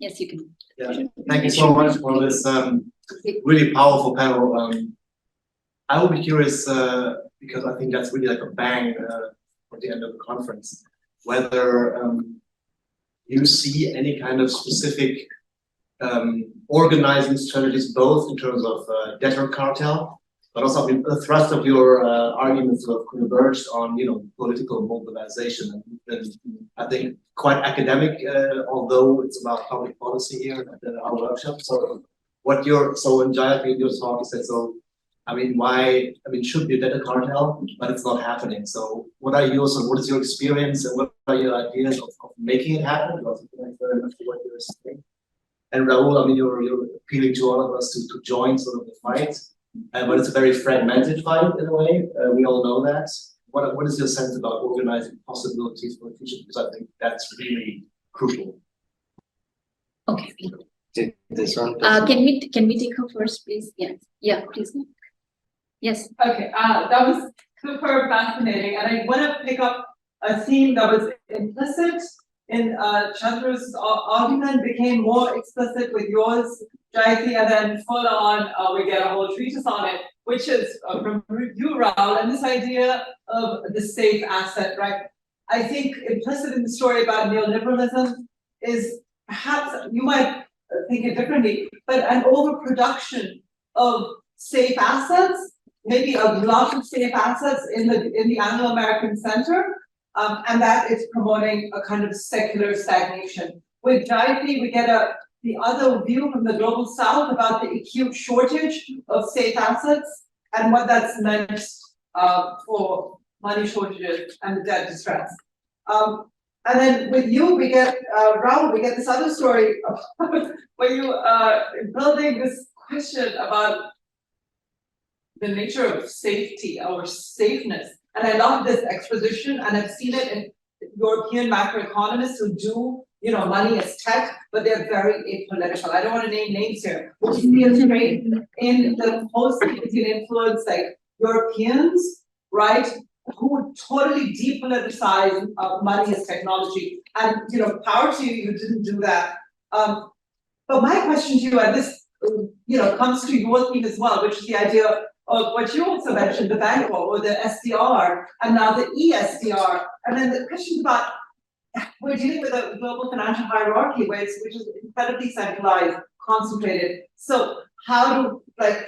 S1: Yes, you can.
S7: Yeah, thank you so much for this really powerful panel. I would be curious, because I think that's really like a bang at the end of the conference, whether you see any kind of specific organizing strategies, both in terms of debtor cartel, but also I mean, the thrust of your arguments sort of converged on, political mobilization, and I think quite academic, although it's about public policy here at our workshop. So when Jayati in your talk, you said, so I mean, why, I mean, it should be a better cartel, but it's not happening. So what is your experience and what are your ideas of making it happen? Because I think very much what you're saying. And Raul, I mean, you're appealing to all of us to join sort of the fight, but it's a very fragmented fight in a way. We all know that. What is your sense about organizing possibilities for the future? Because I think that's really crucial.
S1: Okay.
S2: Take this one.
S1: Can we take her first, please? Yes. Yeah, please. Yes.
S8: Okay, that was super fascinating, and I want to pick up a theme that was implicit in Chandra's argument, became more explicit with yours, Jayati, and then full on, we get a whole treatise on it, which is from you, Raul, and this idea of the safe asset, right? I think implicit in the story about neoliberalism is perhaps, you might think it differently, but an overproduction of safe assets, maybe a lot of safe assets in the Anglo-American center, and that is promoting a kind of secular stagnation. With Jayati, we get the other view from the global south about the acute shortage of safe assets and what that's meant for money shortages and the debt distress. And then with you, we get, Raul, we get this other story where you building this question about the nature of safety or safeness. And I love this exposition, and I've seen it in European macroeconomists who do, money as tech, but they're very apolitical. I don't want to name names here, which feels great in the post-Keynesian influence, like Europeans, right, who totally depoliticize money as technology. And, power to you, you didn't do that. But my question to you, and this, comes to your theme as well, which is the idea of what you also mentioned, the bank or the SDR, and now the ESDR. And then the question about, we're dealing with a global financial hierarchy which is incredibly centralized, concentrated. So how do,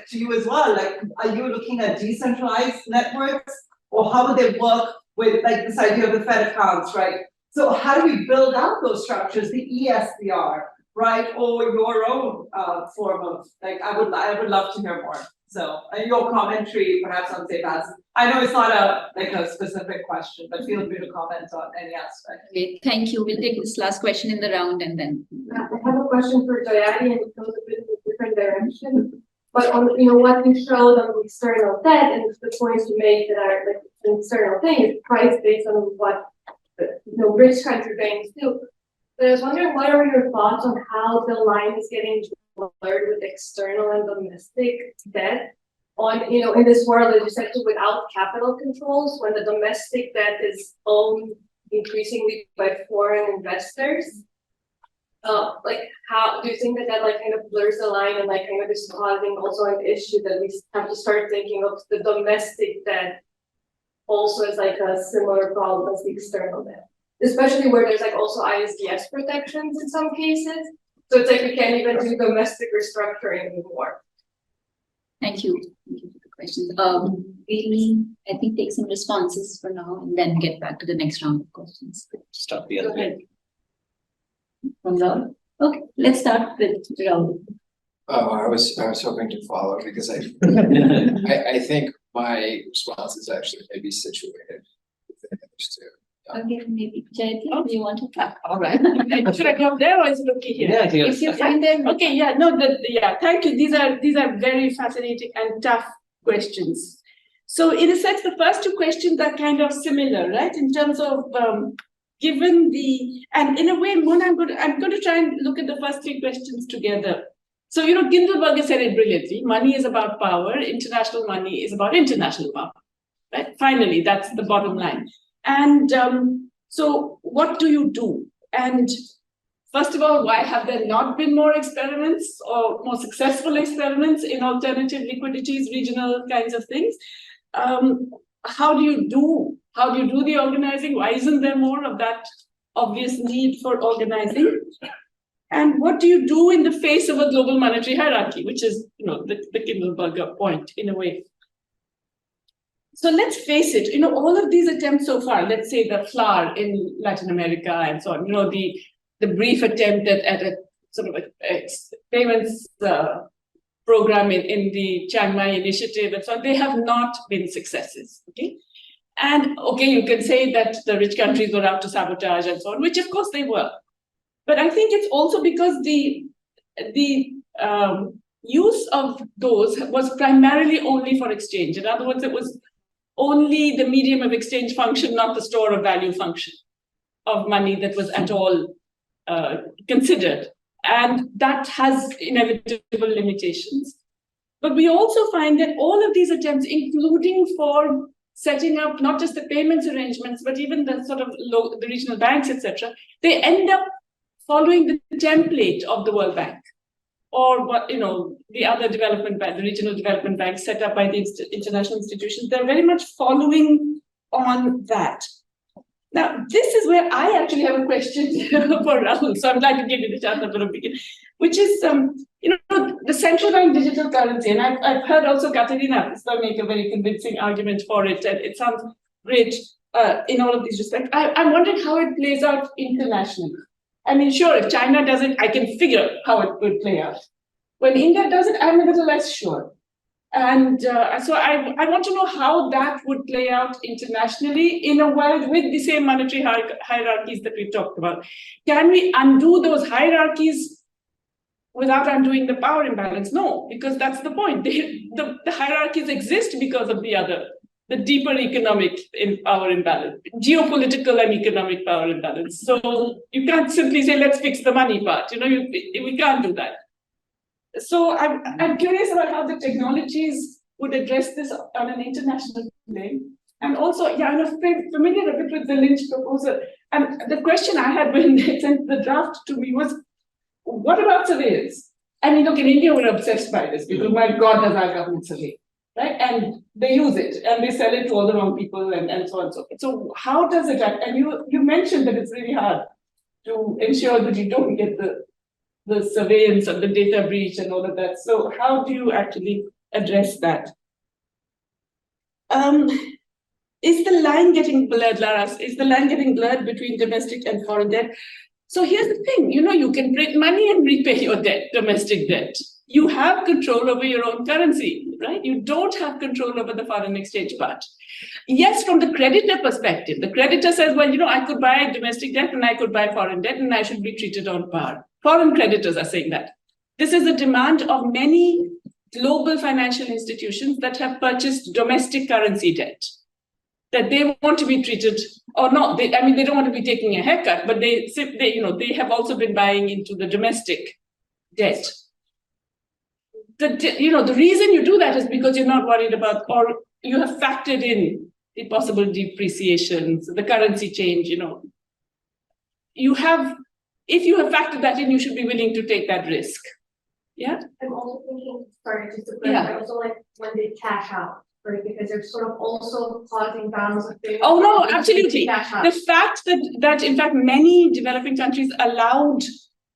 S8: to you as well, are you looking at decentralized networks, or how would they work with this idea of the Fed accounts, right? So how do we build out those structures, the ESDR, right, or your own form of, I would love to hear more. So your commentary, perhaps on safe assets. I know it's not a specific question, but feel free to comment on any aspect.
S1: Okay, thank you. We'll take this last question in the round and then.
S9: I have a question for Jayati, and it goes a bit in a different direction. But on what you showed on the external debt and the points you make that are an external thing is priced based on what rich country banks do. But I was wondering, what are your thoughts on how the line is getting blurred with external and domestic debt on, in this world, as you said, without capital controls, when the domestic debt is owned increasingly by foreign investors? How do you think that kind of blurs the line and kind of is causing also an issue that we have to start thinking of the domestic debt also as a similar problem as the external debt, especially where there's also ISDS protections in some cases. So it's we can't even do domestic restructuring anymore.
S1: Thank you. Thank you for the questions. We'll, I think, take some responses for now and then get back to the next round of questions.
S2: Start the other way.
S1: From Raul? Okay, let's start with Raul.
S4: Oh, I was hoping to follow because I think my response is actually maybe situated within those two.
S1: Okay, maybe Jayati, do you want to talk?
S3: All right. Should I come there or is it okay here?
S2: Yeah,
S1: If you find them.
S3: Okay, yeah, no, thank you. These are very fascinating and tough questions. So in a sense, the first two questions are kind of similar, right? In terms of given and in a way, Mona, I'm going to try and look at the first three questions together. So, Gindelberger said it brilliantly. Money is about power. International money is about international power, right? Finally, that's the bottom line. And so what do you do? And first of all, why have there not been more experiments or more successful experiments in alternative liquidities, regional kinds of things? How do you do the organizing? Why isn't there more of that obvious need for organizing? And what do you do in the face of a global monetary hierarchy, which is, the Gindelberger point in a way? So let's face it, all of these attempts so far, let's say the flour in Latin America and so on, the brief attempt at a sort of a payments program in the Chiang Mai initiative and so on, they have not been successes. Okay. And okay, you can say that the rich countries were out to sabotage and so on, which of course they were. But I think it's also because the use of those was primarily only for exchange. In other words, it was only the medium of exchange function, not the store of value function of money that was at all considered. And that has inevitable limitations. But we also find that all of these attempts, including for setting up not just the payments arrangements, but even the sort of the regional banks, etc., they end up following the template of the World Bank or what the other development bank, the regional development banks set up by the international institutions. They're very much following on that. Now, this is where I actually have a question for Raul. So I'm glad to give you the chance to begin, which is the central bank digital currency, and I've heard also Katerina make a very convincing argument for it, and it sounds great in all of these respects. I'm wondering how it plays out internationally. I mean, sure, if China does it, I can figure how it would play out. When India does it, I'm a little less sure. And so I want to know how that would play out internationally in a world with the same monetary hierarchies that we've talked about. Can we undo those hierarchies without undoing the power imbalance? No, because that's the point. The hierarchies exist because of the deeper economic power imbalance, geopolitical and economic power imbalance. So you can't simply say, let's fix the money part. We can't do that. So I'm curious about how the technologies would address this on an international plane. And also, I'm familiar a bit with the Lynch proposal. And the question I had when they sent the draft to me was, what about surveillance? I mean, look, in India, we're obsessed by this because, my God, does our government survey, right? And they use it and they sell it to all the wrong people and so on and so forth. So how does it act? And you mentioned that it's really hard to ensure that you don't get the surveillance of the data breach and all of that. So how do you actually address that? Is the line getting blurred, Lara? Is the line getting blurred between domestic and foreign debt? So here's the thing, you can print money and repay your debt, domestic debt. You have control over your own currency, right? You don't have control over the foreign exchange part. Yes, from the creditor perspective, the creditor says, well, I could buy domestic debt and I could buy foreign debt and I should be treated on par. Foreign creditors are saying that. This is a demand of many global financial institutions that have purchased domestic currency debt, that they want to be treated or not. They don't want to be taking a haircut, but they have also been buying into the domestic debt. The reason you do that is because you're not worried about, or you have factored in the possible depreciations, the currency change, if you have factored that in, you should be willing to take that risk. Yeah.
S9: I'm also thinking, sorry, just to clarify, also like when they cash out, right? Because they're sort of also causing balance of payments.
S3: Oh no, absolutely. The fact that in fact many developing countries allowed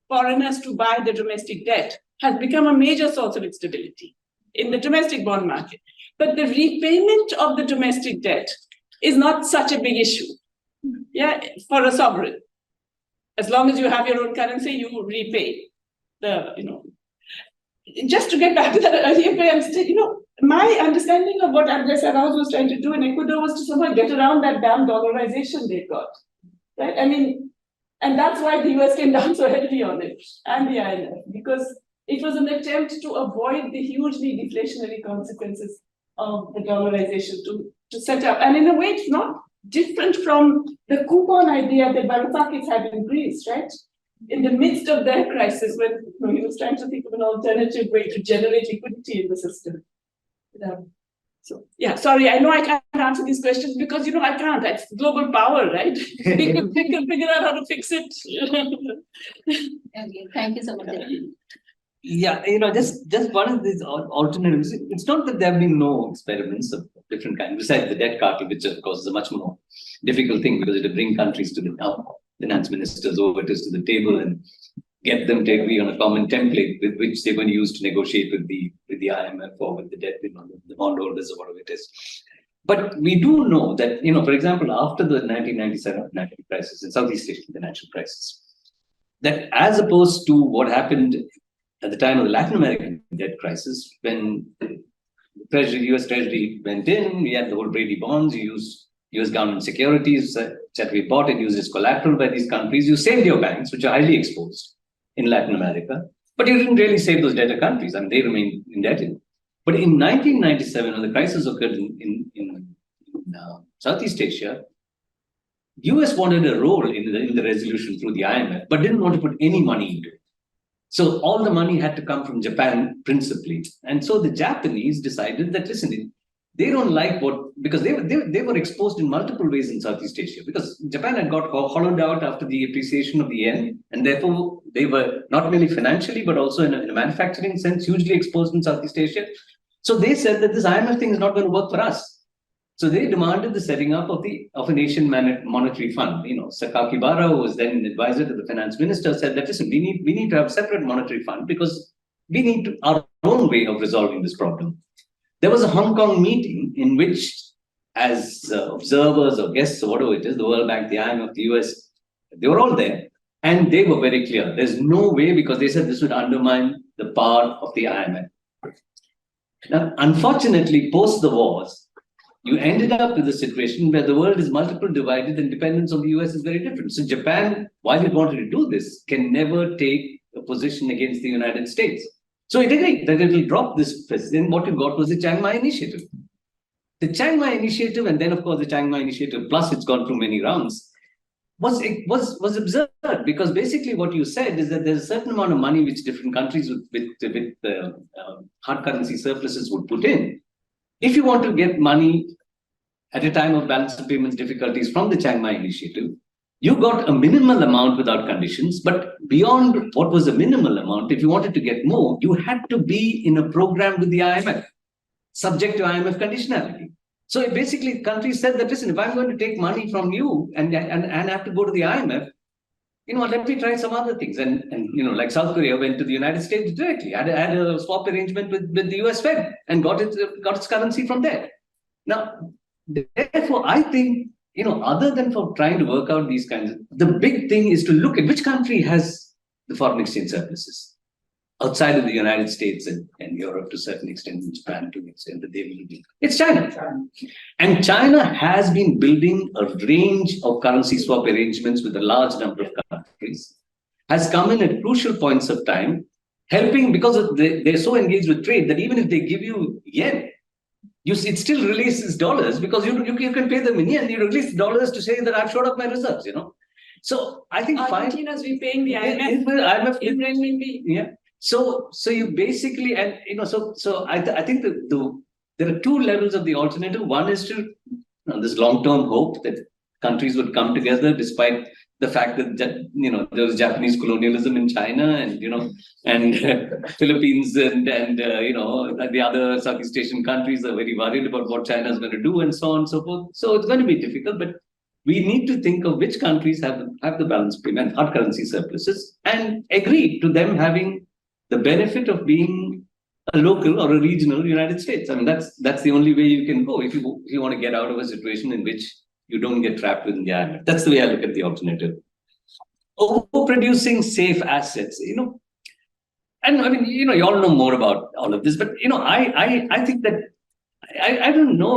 S3: foreigners to buy the domestic debt has become a major source of instability in the domestic bond market. But the repayment of the domestic debt is not such a big issue, for a sovereign. As long as you have your own currency, you repay Just to get back to that earlier point, my understanding of what Chandrasekhar was trying to do in Ecuador was to somehow get around that damn dollarization they got, right? And that's why the US came down so heavily on it, and the IMF, because it was an attempt to avoid the hugely deflationary consequences of the dollarization to set up. And in a way, it's not different from the coupon idea that Varoufakis had in Greece, right? In the midst of their crisis, when he was trying to think of an alternative way to generate liquidity in the system. Sorry, I know I can't answer these questions because, I can't. That's global power, right? We can figure out how to fix it.
S1: Okay, thank you so much.
S2: Yeah, just one of these alternatives. It's not that there have been no experiments of different kinds, besides the debt cartel, which of course is a much more difficult thing because it will bring countries to the finance ministers over to the table and get them to agree on a common template with which they're going to use to negotiate with the IMF or with the debt, the bondholders or whatever it is. But we do know that, for example, after the 1997 financial crisis in Southeast Asia, the financial crisis, that as opposed to what happened at the time of the Latin American debt crisis, when US Treasury went in, we had the whole Brady bonds, you use US government securities that we bought and used as collateral by these countries. You saved your banks, which are highly exposed in Latin America, but you didn't really save those debtor countries. I mean, they remained indebted. But in 1997, when the crisis occurred in Southeast Asia, US wanted a role in the resolution through the IMF, but didn't want to put any money into it. So all the money had to come from Japan principally. And so the Japanese decided that, listen, they don't like because they were exposed in multiple ways in Southeast Asia, because Japan had got hollowed out after the appreciation of the yen, and therefore they were not merely financially, but also in a manufacturing sense, hugely exposed in Southeast Asia. So they said that this IMF thing is not going to work for us. So they demanded the setting up of an Asian monetary fund. Sakakibara, who was then an advisor to the finance minister, said that, listen, we need to have a separate monetary fund because we need our own way of resolving this problem. There was a Hong Kong meeting in which, as observers or guests or whatever it is, the World Bank, the IMF, the US, they were all there. And they were very clear. There's no way, because they said this would undermine the power of the IMF. Now, unfortunately, post the wars, you ended up with a situation where the world is multiple divided and dependence on the US is very different. So Japan, while it wanted to do this, can never take a position against the United States. So it agreed that it will drop this. Then what you got was the Chiang Mai Initiative. The Chiang Mai Initiative, and then of course the Chiang Mai Initiative, plus it's gone through many rounds, was absurd, because basically what you said is that there's a certain amount of money which different countries with hard currency surpluses would put in. If you want to get money at a time of balance of payments difficulties from the Chiang Mai Initiative, you got a minimal amount without conditions, but beyond what was a minimal amount, if you wanted to get more, you had to be in a program with the IMF, subject to IMF conditionality. So basically, countries said that, listen, if I'm going to take money from you and have to go to the IMF, let me try some other things. And like South Korea went to the United States directly, had a swap arrangement with the US Fed and got its currency from there. Now, therefore, I think, other than for trying to work out these kinds of, the big thing is to look at which country has the foreign exchange surpluses outside of the United States and Europe to a certain extent, and Japan to an extent that they will be. It's China. And China has been building a range of currency swap arrangements with a large number of countries, has come in at crucial points of time, helping, because they're so engaged with trade that even if they give you yen, it still releases dollars, because you can pay them in yen, you release dollars to say that I've shored up my reserves, So I think
S3: Argentina's repaying the IMF in renminbi.
S2: Yeah. So you basically, and so I think there are two levels of the alternative. One is to this long-term hope that countries would come together despite the fact that there was Japanese colonialism in China, and Philippines and the other Southeast Asian countries are very worried about what China is going to do and so on and so forth. So it's going to be difficult, but we need to think of which countries have the balance payment, hard currency surpluses, and agree to them having the benefit of being a local or a regional United States. I mean, that's the only way you can go if you want to get out of a situation in which you don't get trapped within the IMF. That's the way I look at the alternative. Overproducing safe assets, and I mean, you all know more about all of this, but I think that I don't know,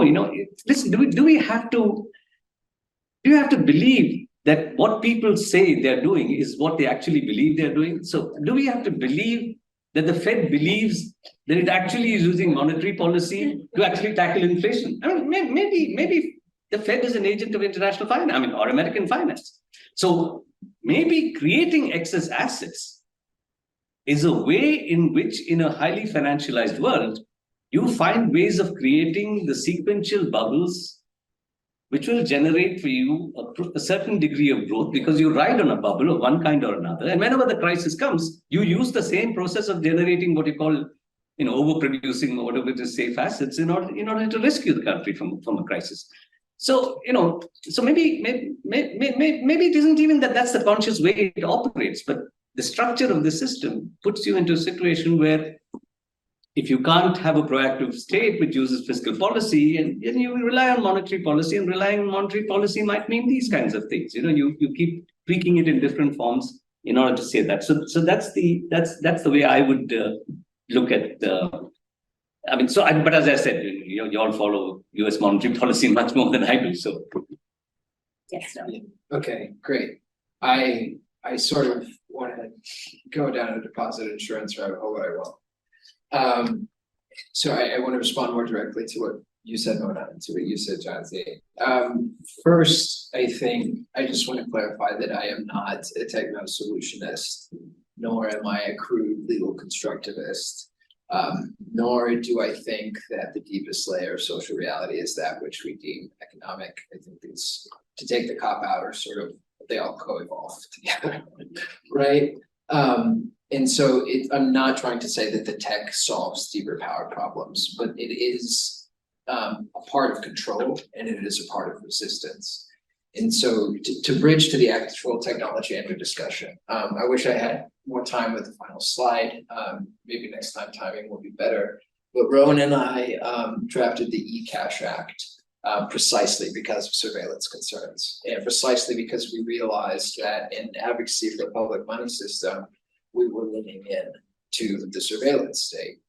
S2: listen, do we have to believe that what people say they're doing is what they actually believe they're doing? So do we have to believe that the Fed believes that it actually is using monetary policy to actually tackle inflation? I mean, maybe the Fed is an agent of international finance, or American finance. So maybe creating excess assets is a way in which, in a highly financialized world, you find ways of creating the sequential bubbles which will generate for you a certain degree of growth, because you ride on a bubble of one kind or another. And whenever the crisis comes, you use the same process of generating what you call, overproducing or whatever it is, safe assets in order to rescue the country from a crisis. So, so maybe it isn't even that's the conscious way it operates, but the structure of the system puts you into a situation where if you can't have a proactive state which uses fiscal policy, and you rely on monetary policy, and relying on monetary policy might mean these kinds of things. You keep tweaking it in different forms in order to say that. So that's the way I would look at the. I mean, but as I said, you all follow U.S. monetary policy much more than I do. So
S1: Yes. No.
S4: Okay, great. I sort of want to go down a deposit insurance rabbit hole, but I won't. So I want to respond more directly to what you said, Mona, and to what you said, Jayati. First, I think I just want to clarify that I am not a techno-solutionist, nor am I a crude legal constructivist, nor do I think that the deepest layer of social reality is that which we deem economic. I think these, to take the cop out, are sort of, they all co-evolve together, right? And so I'm not trying to say that the tech solves deeper power problems, but it is a part of control, and it is a part of resistance. And so to bridge to the actual technology under discussion, I wish I had more time with the final slide. Maybe next time timing will be better. But Rowan and I drafted the eCash Act precisely because of surveillance concerns, and precisely because we realized that in advocacy for a public money system, we were leaning in to the surveillance state,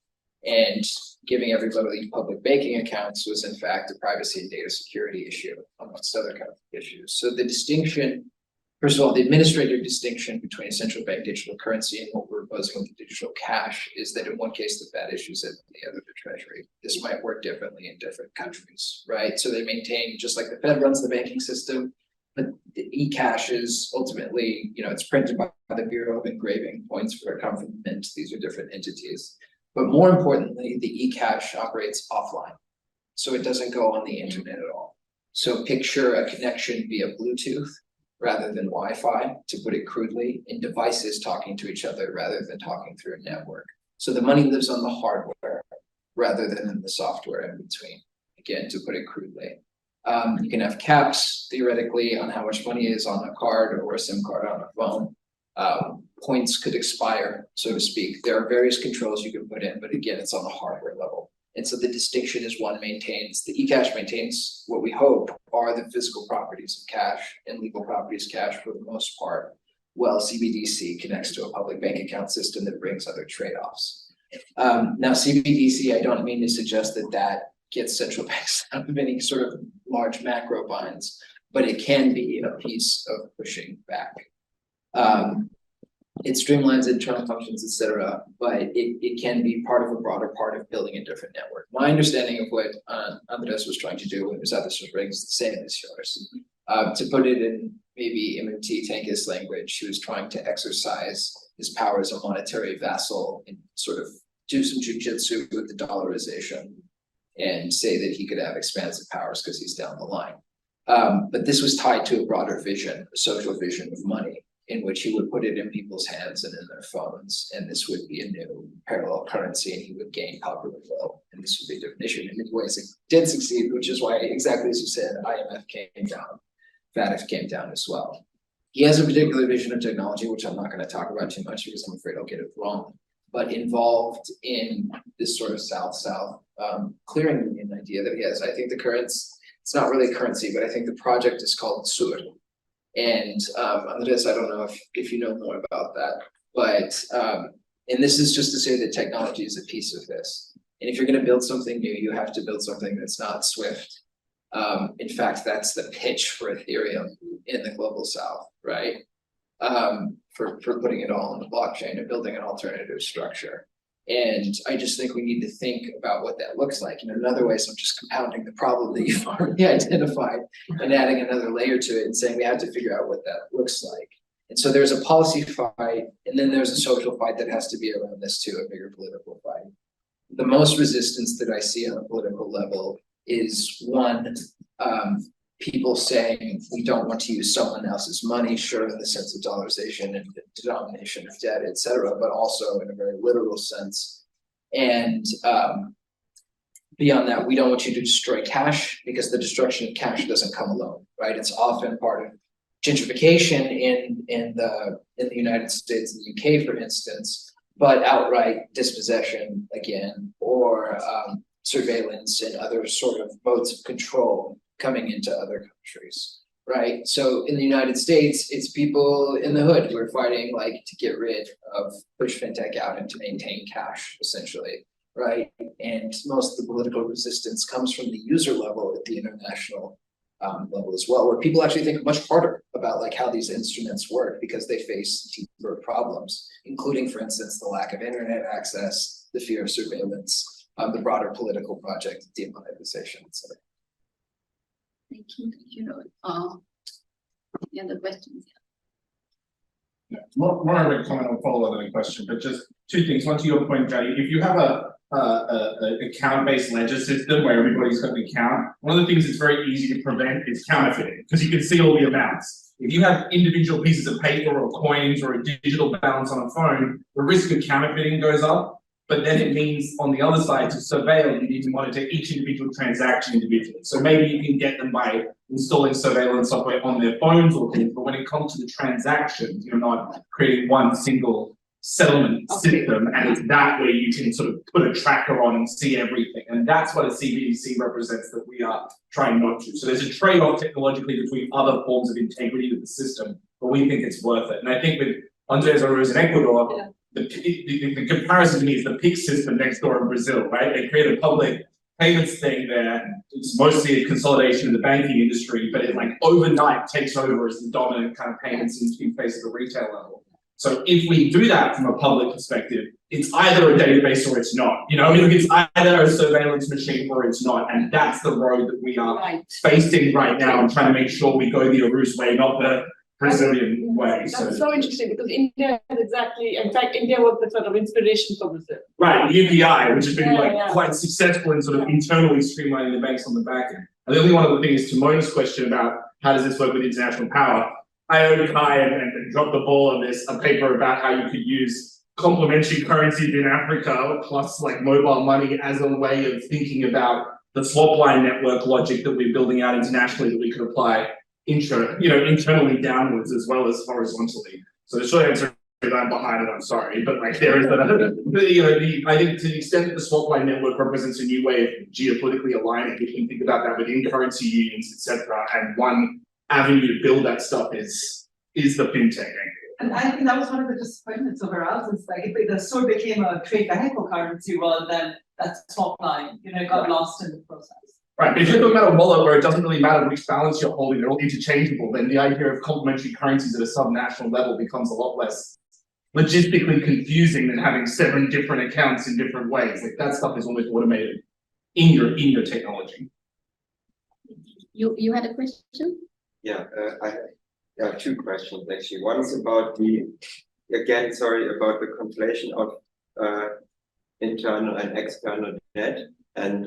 S4: and giving everybody public banking accounts was in fact a privacy and data security issue, amongst other kind of issues. So the distinction, first of all, the administrative distinction between a central bank digital currency and what we're proposing with digital cash is that in one case the Fed issues it, in the other the Treasury. This might work differently in different countries, right? So they maintain, just like the Fed runs the banking system, but the eCash is ultimately, it's printed by the Bureau of Engraving, points for a come from the mint. These are different entities. But more importantly, the eCash operates offline. So it doesn't go on the internet at all. So picture a connection via Bluetooth rather than Wi-Fi, to put it crudely, in devices talking to each other rather than talking through a network. So the money lives on the hardware rather than in the software in between, again, to put it crudely. You can have caps, theoretically, on how much money is on a card or a SIM card on a phone. Points could expire, so to speak. There are various controls you can put in, but again, it's on the hardware level. And so the distinction is one maintains, the eCash maintains what we hope are the physical properties of cash and legal properties of cash for the most part, while CBDC connects to a public bank account system that brings other trade-offs. Now CBDC, I don't mean to suggest that that gets central banks out of any sort of large macro binds, but it can be a piece of pushing back. It streamlines internal functions, etc., but it can be part of a broader part of building a different network. My understanding of what Andres was trying to do when it was at this ring is the same as yours. To put it in maybe MMT Tankist language, he was trying to exercise his power as a monetary vassal and sort of do some jujitsu with the dollarization and say that he could have expansive powers because he's down the line. But this was tied to a broader vision, a social vision of money, in which he would put it in people's hands and in their phones, and this would be a new parallel currency, and he would gain popular will, and this would be a definition. In many ways, it did succeed, which is why, exactly as you said, IMF came down, FATF came down as well. He has a particular vision of technology, which I'm not going to talk about too much because I'm afraid I'll get it wrong, but involved in this sort of South-South clearing union idea that he has. I think the currency, it's not really a currency, but I think the project is called SUR. And Andres, I don't know if you know more about that, but and this is just to say that technology is a piece of this. And if you're going to build something new, you have to build something that's not Swift. In fact, that's the pitch for Ethereum in the global South, right? For putting it all on the blockchain and building an alternative structure. And I just think we need to think about what that looks like. And in other ways, I'm just compounding the problem that you've already identified and adding another layer to it and saying we have to figure out what that looks like. And so there's a policy fight, and then there's a social fight that has to be around this too, a bigger political fight. The most resistance that I see on a political level is one, people saying we don't want to use someone else's money, sure, in the sense of dollarization and the denomination of debt, et cetera, but also in a very literal sense. And beyond that, we don't want you to destroy cash because the destruction of cash doesn't come alone, right? It's often part of gentrification in the United States and the UK, for instance, but outright dispossession again, or surveillance and other sort of modes of control coming into other countries. right? So in the United States, it's people in the hood who are fighting like to get rid of push fintech out and to maintain cash, essentially, right? And most of the political resistance comes from the user level at the international level as well, where people actually think much harder about like how these instruments work because they face deeper problems, including, for instance, the lack of internet access, the fear of surveillance, the broader political project of demonetization, etc.
S1: Thank you. Any other questions?
S5: Yeah, more of a comment or follow up than a question, but just two things. One, to your point, Jay, if you have a account-based ledger system where everybody's got an account, one of the things that's very easy to prevent is counterfeiting, because you can see all the amounts. If you have individual pieces of paper or coins or a digital balance on a phone, the risk of counterfeiting goes up. But then it means on the other side, to surveil, you need to monitor each individual transaction individually. So maybe you can get them by installing surveillance software on their phones or things, but when it comes to the transactions, you're not creating one single settlement system, and it's that way you can sort of put a tracker on and see everything. And that's what a CBDC represents that we are trying not to. So there's a trade-off technologically between other forms of integrity to the system, but we think it's worth it. And I think with Andres Arroz in Ecuador, the comparison to me is the PIC system next door in Brazil, right? They create a public payments thing there. It's mostly a consolidation in the banking industry, but it like overnight takes over as the dominant kind of payments interface at the retail level. So if we do that from a public perspective, it's either a database or it's not. You know, I mean, it's either a surveillance machine or it's not. And that's the road that we are facing right now and trying to make sure we go the Arus way, not the Brazilian way.
S3: That's so interesting because India is exactly, in fact, India was the sort of inspiration for Brazil.
S5: Right, UPI, which has been quite successful in sort of internally streamlining the banks on the back end. And the only one other thing is Timona's question about how does this work with international power. I owed Kai and dropped the ball on this, a paper about how you could use complementary currencies in Africa plus like mobile money as a way of thinking about the swap line network logic that we're building out internationally that we could apply internally downwards as well as horizontally. So the short answer is I'm behind it, I'm sorry, but like there is I think to the extent that the swap line network represents a new way of geopolitically aligning, we can think about that within currency unions, etc. And one avenue to build that stuff is the fintech angle.
S8: And I think that was one of the disappointments of Erasmus, like if the SOR became a trade vehicle currency rather than that swap line, it got lost in the process.
S5: Right, but if you're talking about a wallet where it doesn't really matter which balance you're holding, they're all interchangeable, then the idea of complementary currencies at a sub-national level becomes a lot less logistically confusing than having 7 different accounts in different ways. Like that stuff is almost automated in your technology.
S1: You had a question?
S10: Yeah, I have 2 questions actually. One is about about the conflation of internal and external debt, and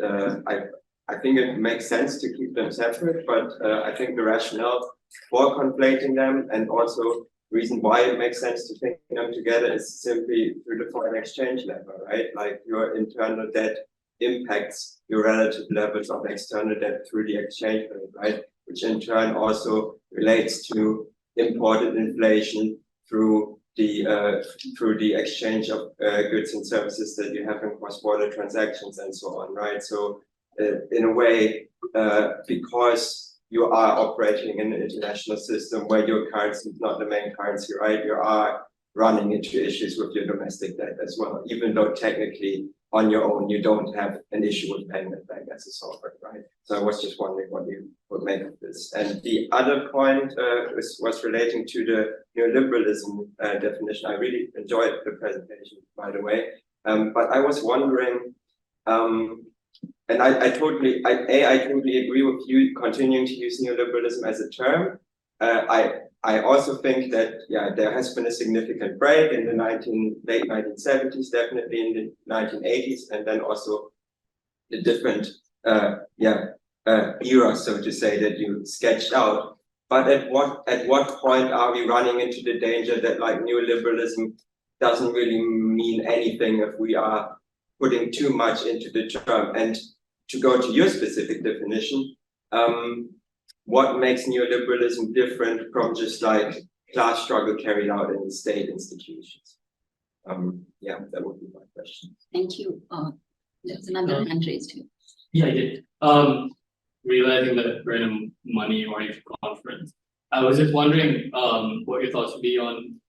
S10: I think it makes sense to keep them separate, but I think the rationale for conflating them and also reason why it makes sense to think them together is simply through the foreign exchange level, right? Like your internal debt impacts your relative levels of external debt through the exchange rate, right? Which in turn also relates to imported inflation through the exchange of goods and services that you have in cross-border transactions and so on, right? So in a way, because you are operating in an international system where your currency is not the main currency, right? You are running into issues with your domestic debt as well, even though technically on your own, you don't have an issue with paying it back as a sovereign, right? So I was just wondering what you would make of this. And the other point was relating to the neoliberalism definition. I really enjoyed the presentation, by the way. But I was wondering, and I totally agree with you continuing to use neoliberalism as a term. I also think that, there has been a significant break in the late 1970s, definitely in the 1980s, and then also the different eras, so to say, that you sketched out. But at what point are we running into the danger that like neoliberalism doesn't really mean anything if we are putting too much into the term? And to go to your specific definition, what makes neoliberalism different from just like class struggle carried out in state institutions? That would be my question.
S1: Thank you. There's another hand raised here.
S11: Yeah, I did. realizing that we're in a money-oriented conference, I was just wondering what your thoughts would be on,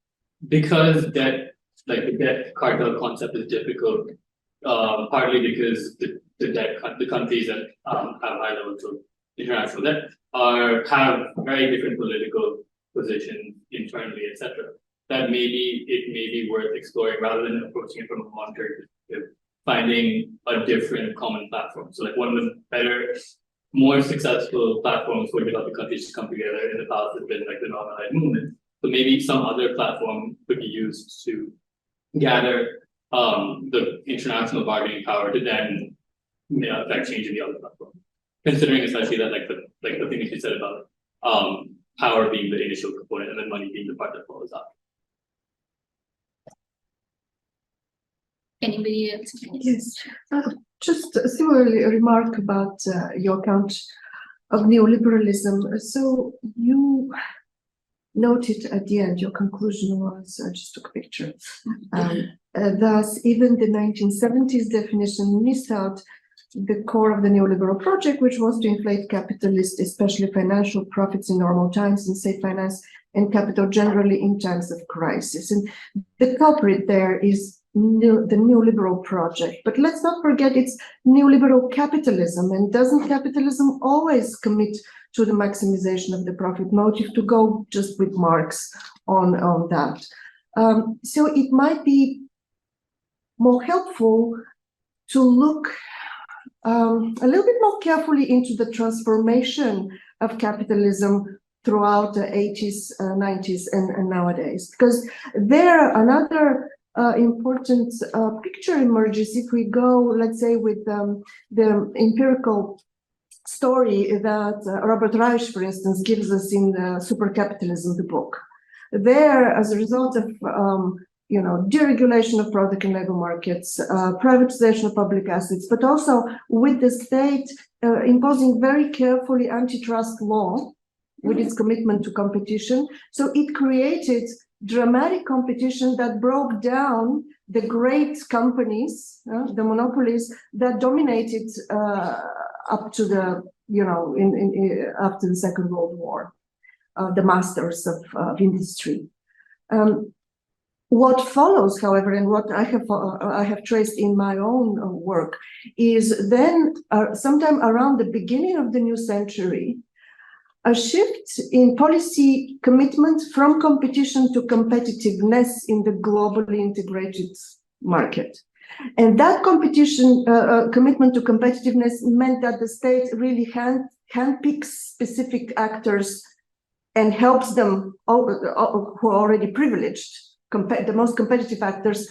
S11: because debt, like the debt cartel concept is difficult, partly because the countries that have high levels of international debt have very different political positions internally, etc. That maybe it may be worth exploring rather than approaching it from a monetary perspective, finding a different common platform. So like one of the better, more successful platforms for developing countries to come together in the past has been like the non-aligned movement. So maybe some other platform could be used to gather the international bargaining power to then affect change in the other platform. Considering especially that like the thing that you said about power being the initial component and then money being the part that follows up.
S1: Anybody else?
S12: Yes, just similarly a remark about your account of neoliberalism. So you noted at the end, your conclusion was, I just took a picture, thus even the 1970s definition missed out the core of the neoliberal project, which was to inflate capitalist, especially financial profits in normal times, and save finance and capital generally in times of crisis. And the culprit there is the neoliberal project. But let's not forget it's neoliberal capitalism. And doesn't capitalism always commit to the maximization of the profit motive, to go just with Marx on that? So it might be more helpful to look a little bit more carefully into the transformation of capitalism throughout the 80s, 90s, and nowadays. Because there, another important picture emerges if we go, let's say, with the empirical story that Robert Reich, for instance, gives us in Super Capitalism, the book. There, as a result of deregulation of product and labor markets, privatization of public assets, but also with the state imposing very carefully antitrust law with its commitment to competition. So it created dramatic competition that broke down the great companies, the monopolies that dominated up to the, after the Second World War, the masters of industry. What follows, however, and what I have traced in my own work, is then sometime around the beginning of the new century, a shift in policy commitment from competition to competitiveness in the globally integrated market. And that competition commitment to competitiveness meant that the state really handpicks specific actors and helps them who are already privileged, the most competitive actors,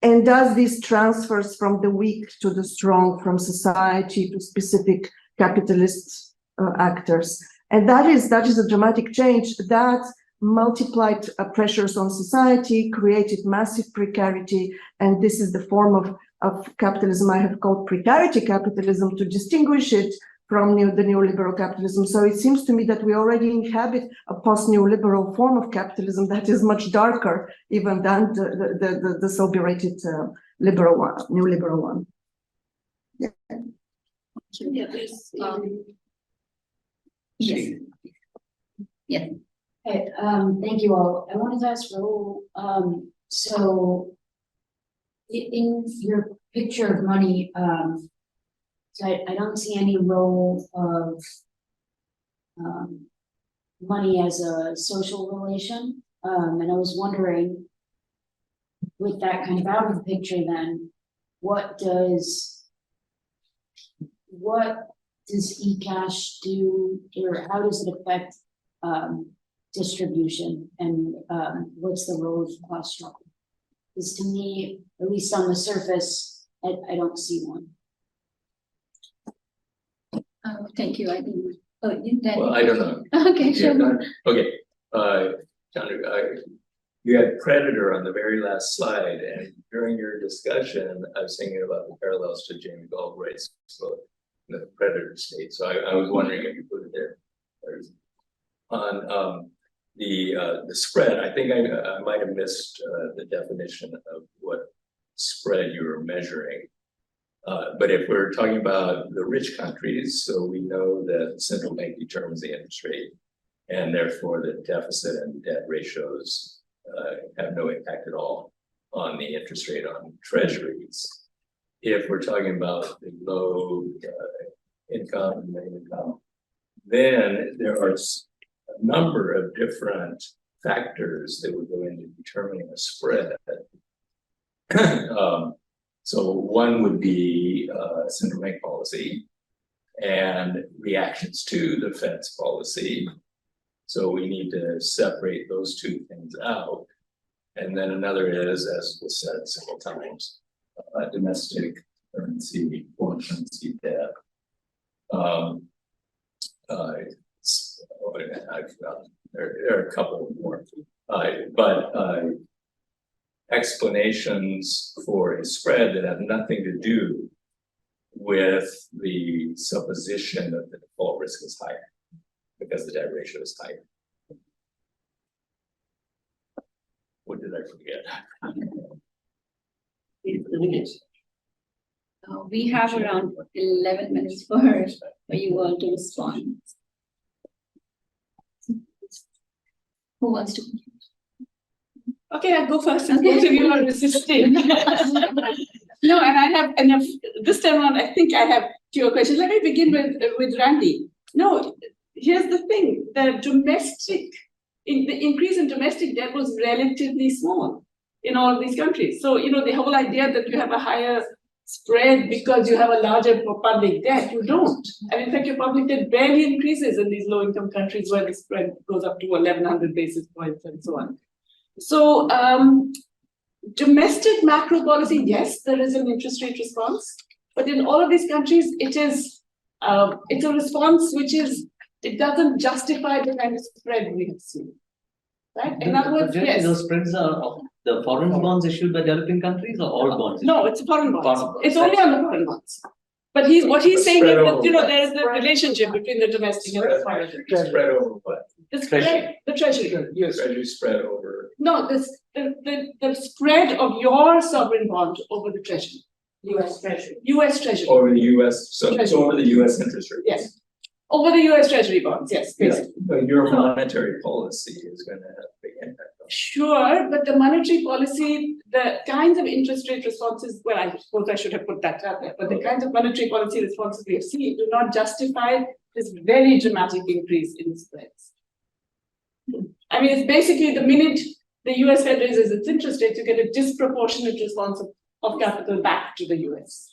S12: and does these transfers from the weak to the strong, from society to specific capitalist actors. And that is a dramatic change that multiplied pressures on society, created massive precarity, and this is the form of capitalism I have called precarity capitalism to distinguish it from the neoliberal capitalism. So it seems to me that we already inhabit a post-neoliberal form of capitalism that is much darker even than the so-berated neoliberal one. Yeah.
S1: Yes. Yeah.
S13: Hey, thank you all. I wanted to ask Raul, so in your picture of money, so I don't see any role of money as a social relation. And I was wondering, with that kind of out of the picture, then what does eCash do, or how does it affect distribution, and what's the role of class struggle? Because to me, at least on the surface, I don't see one.
S1: Oh, thank you. I think.
S2: Well, I don't know.
S1: Okay, sure.
S2: Okay, Chandra, you had predator on the very last slide, and during your discussion, I was thinking about the parallels to Jamie Galbraith's book, The Predator State. So I was wondering if you put it there. On the spread, I think I might have missed the definition of what spread you were measuring.
S14: But if we're talking about the rich countries, so we know that the central bank determines the interest rate, and therefore the deficit and debt ratios have no impact at all on the interest rate on treasuries. If we're talking about the low income and middle income, then there are a number of different factors that would go into determining a spread. So one would be central bank policy and reactions to the Fed's policy. So we need to separate those two things out. And then another is, as was said several times, domestic currency, foreign currency debt. There are a couple more, but explanations for a spread that have nothing to do with the supposition that the default risk is higher because the debt ratio is higher. What did I forget?
S1: We have around 11 minutes for you all to respond. Who wants to?
S3: Okay, I'll go first since both of you are resisting. No, and I have enough, this time around, I think I have fewer questions. Let me begin with Randy. No, here's the thing, the increase in domestic debt was relatively small in all of these countries. So, the whole idea that you have a higher spread because you have a larger public debt, you don't. And in fact, your public debt barely increases in these low-income countries where the spread goes up to 1,100 basis points and so on. So, domestic macro policy, yes, there is an interest rate response, but in all of these countries, it's a response it doesn't justify the kind of spread we have seen. Right? In other words, yes.
S2: Those spreads are the foreign bonds issued by developing countries or all bonds?
S3: No, it's foreign bonds. It's only on the foreign bonds. But what he's saying is that, there is the relationship between the domestic and the foreign.
S14: Spread over what?
S3: The treasury.
S14: Yes, treasury spread over.
S3: No, the spread of your sovereign bond over the treasury. US treasury. US treasury.
S14: Over the US, so it's over the US interest rate.
S3: Yes. Over the US treasury bonds, yes, basically.
S14: Yeah, but your monetary policy is going to have a big impact on it.
S3: Sure, but the monetary policy, the kinds of interest rate responses, well, I suppose I should have put that out there, but the kinds of monetary policy responses we have seen do not justify this very dramatic increase in spreads. I mean, it's basically the minute the US Fed raises its interest rates, you get a disproportionate response of capital back to the US.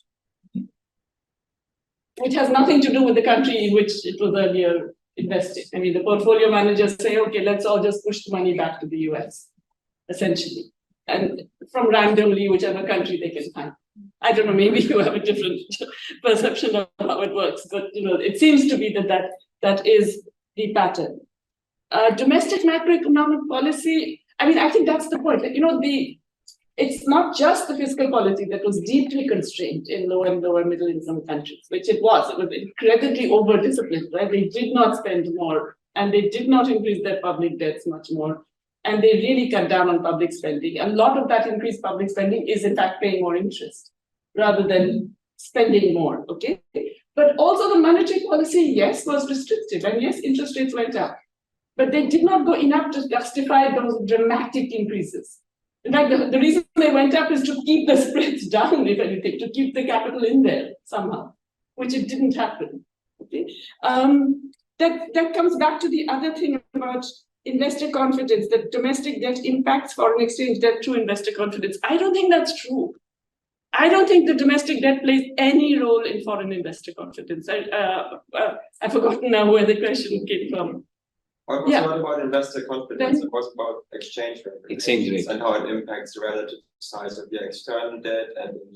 S3: Which has nothing to do with the country in which it was earlier invested. I mean, the portfolio managers say, okay, let's all just push the money back to the US, essentially. And from randomly, whichever country they can find. I don't know, maybe you have a different perception of how it works, but it seems to be that is the pattern. Domestic macroeconomic policy, I mean, I think that's the point. It's not just the fiscal policy that was deeply constrained in low and lower middle income countries, which it was incredibly over-disciplined, right? They did not spend more and they did not increase their public debts much more. And they really cut down on public spending. A lot of that increased public spending is in fact paying more interest rather than spending more, okay? But also the monetary policy, yes, was restrictive and yes, interest rates went up, but they did not go enough to justify those dramatic increases. In fact, the reason they went up is to keep the spreads down, if anything, to keep the capital in there somehow, which it didn't happen. Okay, that comes back to the other thing about investor confidence, that domestic debt impacts foreign exchange debt through investor confidence. I don't think that's true. I don't think the domestic debt plays any role in foreign investor confidence. I've forgotten now where the question came from.
S10: It was not about investor confidence, it was about exchange rate. And how it impacts the relative size of the external debt.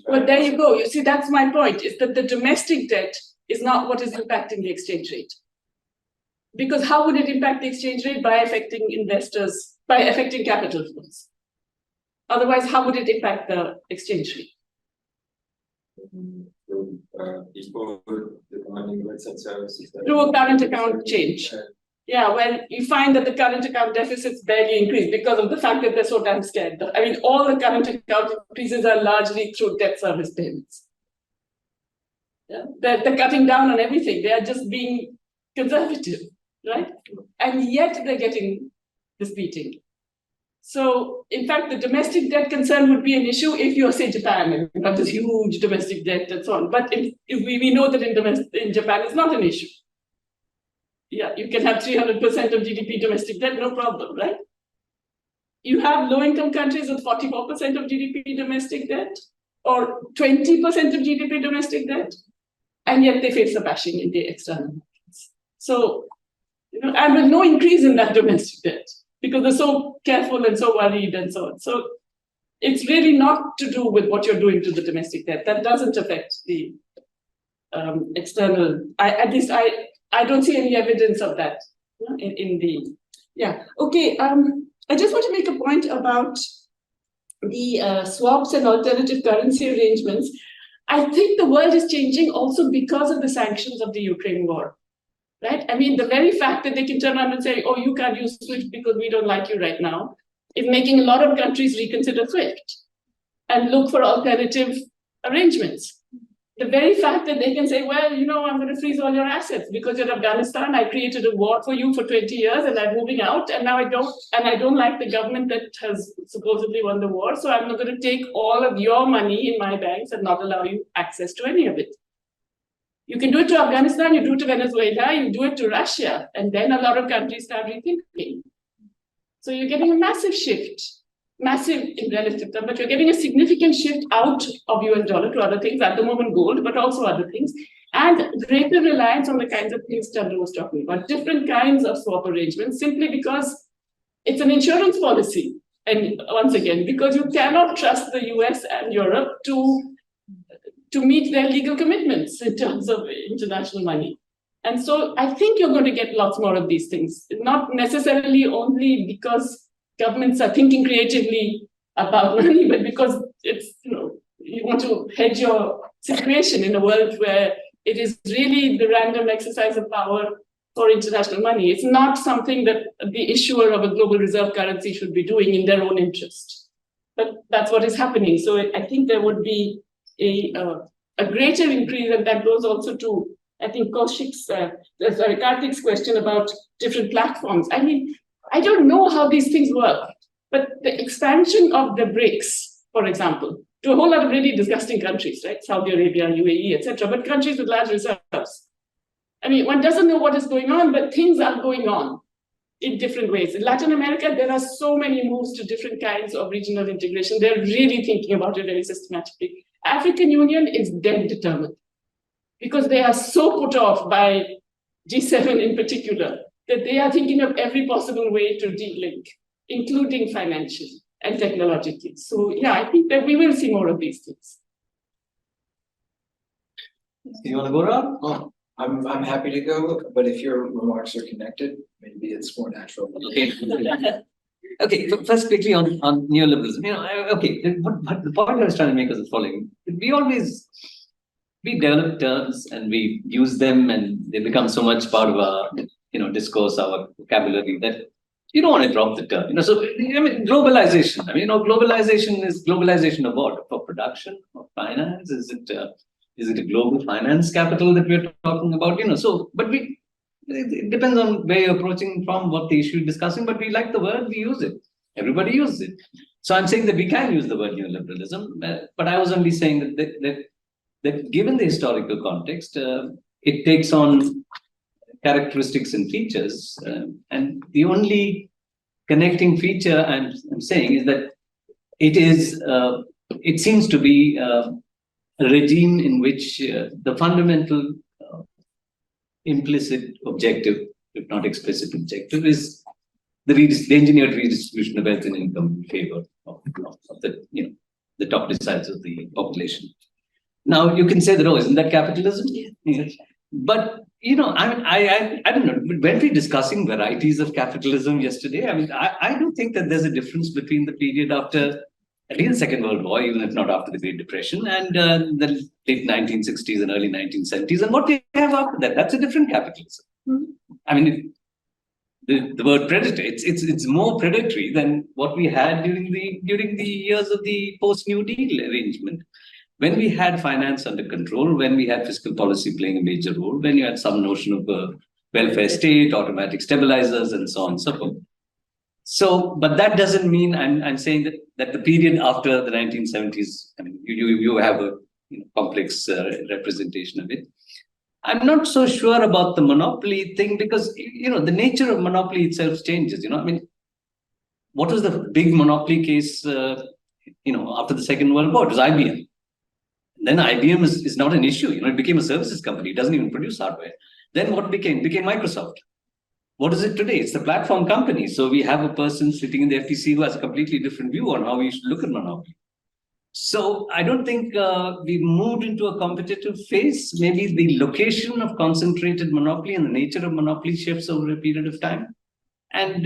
S3: Well, there you go. You see, that's my point, is that the domestic debt is not what is impacting the exchange rate. Because how would it impact the exchange rate? By affecting investors, by affecting capital flows. Otherwise, how would it impact the exchange rate?
S10: People demanding goods and services.
S3: Through a current account change. Yeah, well, you find that the current account deficits barely increase because of the fact that they're so damn scared. I mean, all the current account increases are largely through debt service payments. Yeah? They're cutting down on everything. They are just being conservative, right? And yet they're getting this beating. So, in fact, the domestic debt concern would be an issue if you're, say, Japan, and you've got this huge domestic debt and so on. But if we know that in Japan, it's not an issue. Yeah, you can have 300% of GDP domestic debt, no problem, right? You have low-income countries with 44% of GDP domestic debt, or 20% of GDP domestic debt, and yet they face the bashing in the external markets. So, and with no increase in that domestic debt, because they're so careful and so worried and so on. So it's really not to do with what you're doing to the domestic debt. That doesn't affect the external. At least I don't see any evidence of that in the. Yeah. Okay. I just want to make a point about the swaps and alternative currency arrangements. I think the world is changing also because of the sanctions of the Ukraine war. Right? I mean, the very fact that they can turn around and say, oh, you can't use SWIFT because we don't like you right now, is making a lot of countries reconsider SWIFT and look for alternative arrangements. The very fact that they can say, well, I'm going to freeze all your assets because you're Afghanistan, I created a war for you for 20 years and I'm moving out, and now I don't like the government that has supposedly won the war, so I'm not going to take all of your money in my banks and not allow you access to any of it. You can do it to Afghanistan, you do it to Venezuela, you do it to Russia, and then a lot of countries start rethinking. So you're getting a massive shift, massive in relative terms, but you're getting a significant shift out of US dollar to other things, at the moment gold, but also other things, and greater reliance on the kinds of things Chandra was talking about, different kinds of swap arrangements, simply because it's an insurance policy. And once again, because you cannot trust the US and Europe to meet their legal commitments in terms of international money. And so I think you're going to get lots more of these things, not necessarily only because governments are thinking creatively about money, but because it's, you want to hedge your situation in a world where it is really the random exercise of power for international money. It's not something that the issuer of a global reserve currency should be doing in their own interest. But that's what is happening. So I think there would be a greater increase, and that goes also to, I think, Karthik's question about different platforms. I mean, I don't know how these things work, but the expansion of the BRICS, for example, to a whole lot of really disgusting countries, right? Saudi Arabia, UAE, etc., but countries with large reserves. I mean, one doesn't know what is going on, but things are going on in different ways. In Latin America, there are so many moves to different kinds of regional integration. They're really thinking about it very systematically. African Union is dead determined because they are so put off by G7 in particular that they are thinking of every possible way to de-link, including financially and technologically. So yeah, I think that we will see more of these things.
S2: You want to go around?
S4: Oh, I'm happy to go, but if your remarks are connected, maybe it's more natural.
S2: Okay. Okay, first quickly on neoliberalism. But the point I was trying to make is the following. We develop terms and we use them and they become so much part of our discourse, our vocabulary, that you don't want to drop the term. So globalization. Globalization is globalization of what? For production, of finance? Is it a global finance capital that we're talking about? It depends on where you're approaching from, what the issue is discussing, but we like the word, we use it. Everybody uses it. So I'm saying that we can use the word neoliberalism, but I was only saying that given the historical context, it takes on characteristics and features, and the only connecting feature I'm saying is that it seems to be a regime in which the fundamental implicit objective, if not explicit objective, is the engineered redistribution of wealth and income in favor of the top deciles of the population. Now you can say that, isn't that capitalism? Yes. But I don't know. When we discussing varieties of capitalism yesterday, I do think that there's a difference between the period after at least the Second World War, even if not after the Great Depression, and the late 1960s and early 1970s, and what we have after that. That's a different capitalism. Mm-hmm. The word predator, it's more predatory than what we had during the years of the post-New Deal arrangement, when we had finance under control, when we had fiscal policy playing a major role, when you had some notion of a welfare state, automatic stabilizers, and so on and so forth. So, but that doesn't mean I'm saying that the period after the 1970s, I mean, you have a complex representation of it. I'm not so sure about the monopoly thing because, the nature of monopoly itself changes, I mean, what was the big monopoly case, after the Second World War? It was IBM. Then IBM is not an issue, it became a services company. It doesn't even produce hardware. Then what became Microsoft. What is it today? It's the platform company. So we have a person sitting in the FTC who has a completely different view on how we should look at monopoly. So I don't think we moved into a competitive phase. Maybe the location of concentrated monopoly and the nature of monopoly shifts over a period of time. And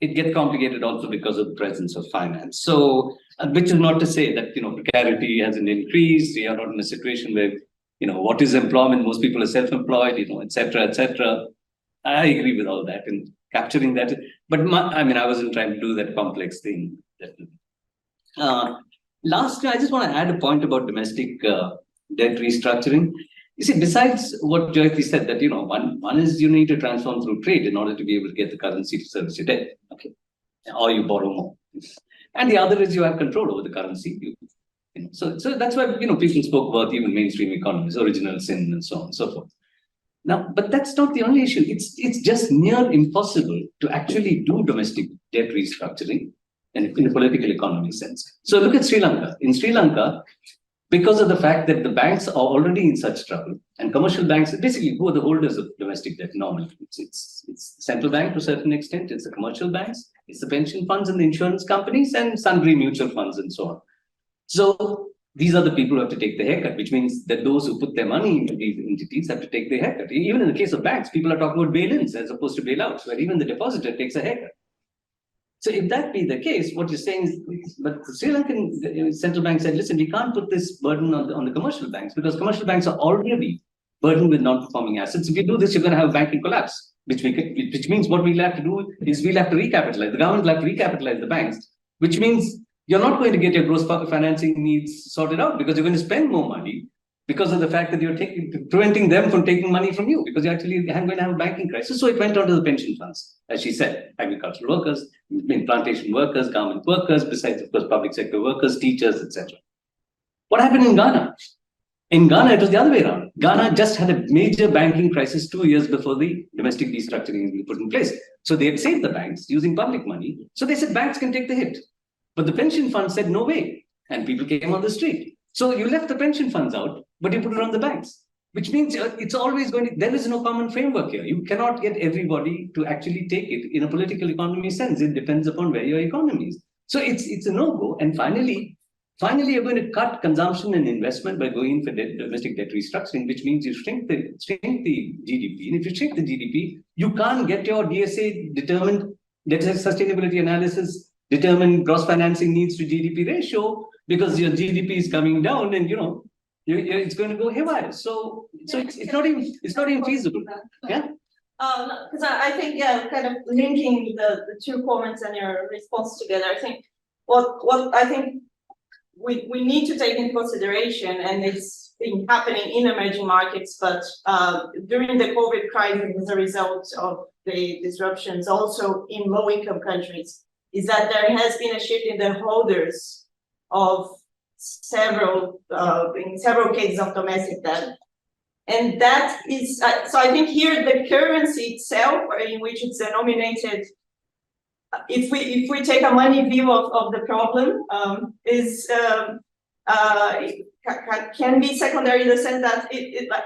S2: it gets complicated also because of the presence of finance. So, which is not to say that, precarity hasn't increased. We are not in a situation where, what is employment? Most people are self-employed, et cetera, et cetera. I agree with all that and capturing that. But I wasn't trying to do that complex thing. Lastly, I just want to add a point about domestic debt restructuring. You see, besides what Jayati said, that one is you need to transform through trade in order to be able to get the currency to service your debt, okay, or you borrow more. And the other is you have control over the currency. So that's why people spoke about even mainstream economies, original sin, and so on and so forth. Now, but that's not the only issue. It's just near impossible to actually do domestic debt restructuring in a political economy sense. So look at Sri Lanka. In Sri Lanka, because of the fact that the banks are already in such trouble, and commercial banks, basically, who are the holders of domestic debt normally? It's the central bank to a certain extent, it's the commercial banks, it's the pension funds and the insurance companies, and sundry mutual funds and so on. So these are the people who have to take the haircut, which means that those who put their money into these entities have to take the haircut. Even in the case of banks, people are talking about bail-ins as opposed to bailouts, where even the depositor takes a haircut. So if that be the case, what you're saying is, but the Sri Lankan central bank said, listen, we can't put this burden on the commercial banks because commercial banks are already burdened with non-performing assets. If you do this, you're going to have a banking collapse, which means what we'll have to do is we'll have to recapitalize. The government will have to recapitalize the banks, which means you're not going to get your gross financing needs sorted out because you're going to spend more money because of the fact that you're preventing them from taking money from you because you're actually going to have a banking crisis. So it went on to the pension funds, as she said, agricultural workers, plantation workers, government workers, besides, of course, public sector workers, teachers, etc. What happened in Ghana? In Ghana, it was the other way around. Ghana just had a major banking crisis 2 years before the domestic restructuring was put in place. So they had saved the banks using public money. So they said banks can take the hit. But the pension fund said, no way. And people came on the street. So you left the pension funds out, but you put it on the banks, which means it's always going to, there is no common framework here. You cannot get everybody to actually take it in a political economy sense. It depends upon where your economy is. So it's a no-go. And finally, you're going to cut consumption and investment by going in for domestic debt restructuring, which means you shrink the GDP. And if you shrink the GDP, you can't get your DSA determined, debt sustainability analysis, determine gross financing needs to GDP ratio because your GDP is coming down and it's going to go haywire. So it's not even feasible. Yeah.
S15: Because I think kind of linking the two comments and your response together. I think what I think we need to take into consideration, and it's been happening in emerging markets, but during the COVID crisis as a result of the disruptions, also in low-income countries, is that there has been a shift in the holders of several cases of domestic debt. And that is, so I think here the currency itself, in which it's denominated, if we take a money view of the problem, can be secondary in the sense that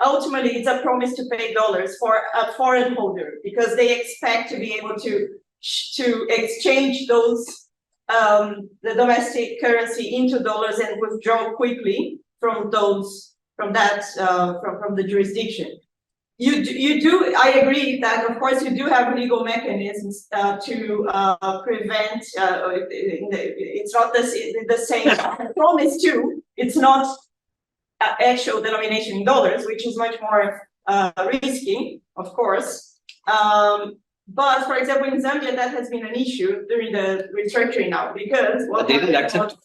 S15: ultimately it's a promise to pay dollars for a foreign holder because they expect to be able to exchange those the domestic currency into dollars and withdraw quickly from the jurisdiction. You do. I agree that of course you do have legal mechanisms to prevent. It's not the same promise too. It's not actual denomination in dollars, which is much more risky, of course. But for example, in Zambia, that has been an issue during the restructuring now because
S2: they didn't accept.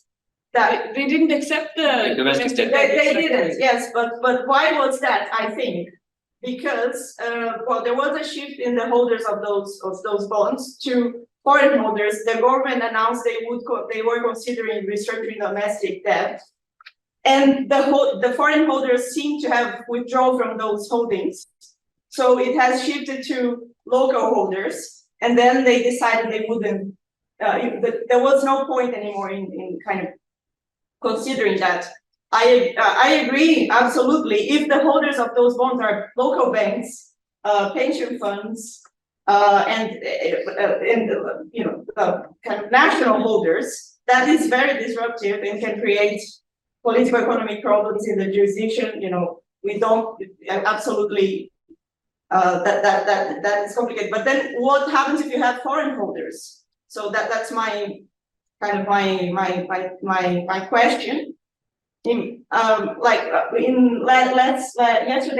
S15: that
S3: They didn't accept the.
S2: Domestic debt.
S15: they didn't, yes, but why was that, I think? Because, well, there was a shift in the holders of those bonds to foreign holders. The government announced they were considering restructuring domestic debt. And the foreign holders seem to have withdrawn from those holdings. So it has shifted to local holders, and then they decided they wouldn't, there was no point anymore in kind of considering that. I agree, absolutely. If the holders of those bonds are local banks, pension funds, and you know, kind of national holders, that is very disruptive and can create political economic problems in the jurisdiction. You know, we don't absolutely that is complicated. But then, what happens if you have foreign holders? So that's my kind of my question. Yesterday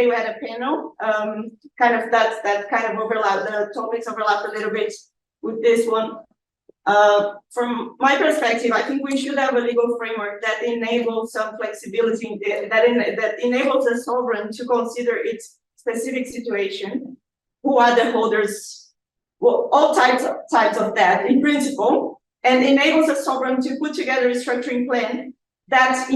S15: we had a panel, kind of that kind of overlap, the topics overlap a little bit with this one. From my perspective, I think we should have a legal framework that enables some flexibility, that enables the sovereign to consider its specific situation, who are the holders, well, all types of debt in principle, and enables the sovereign to put together a restructuring plan that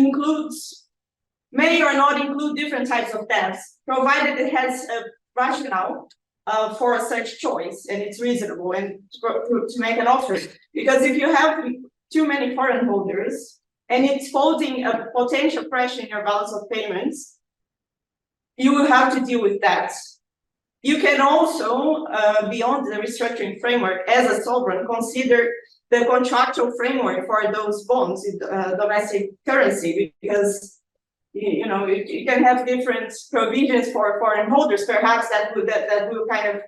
S15: may or not include different types of debts, provided it has a rationale for such choice and it's reasonable and to make an offer. Because if you have too many foreign holders and it's holding a potential pressure in your balance of payments, you will have to deal with that. You can also, beyond the restructuring framework, as a sovereign, consider the contractual framework for those bonds in domestic currency, because you know you can have different provisions for foreign holders, perhaps that will kind of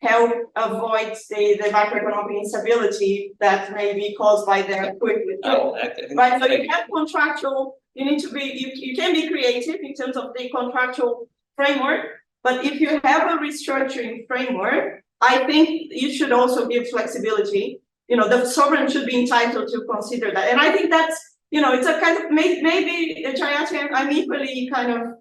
S15: help avoid the macroeconomic instability that may be caused by the quick withdrawal. Right, so you have contractual. You need to be you can be creative in terms of the contractual framework, but if you have a restructuring framework, I think you should also give flexibility. You know, the sovereign should be entitled to consider that. And I think that's, you know, it's a kind of, maybe Jayati, I'm equally kind of,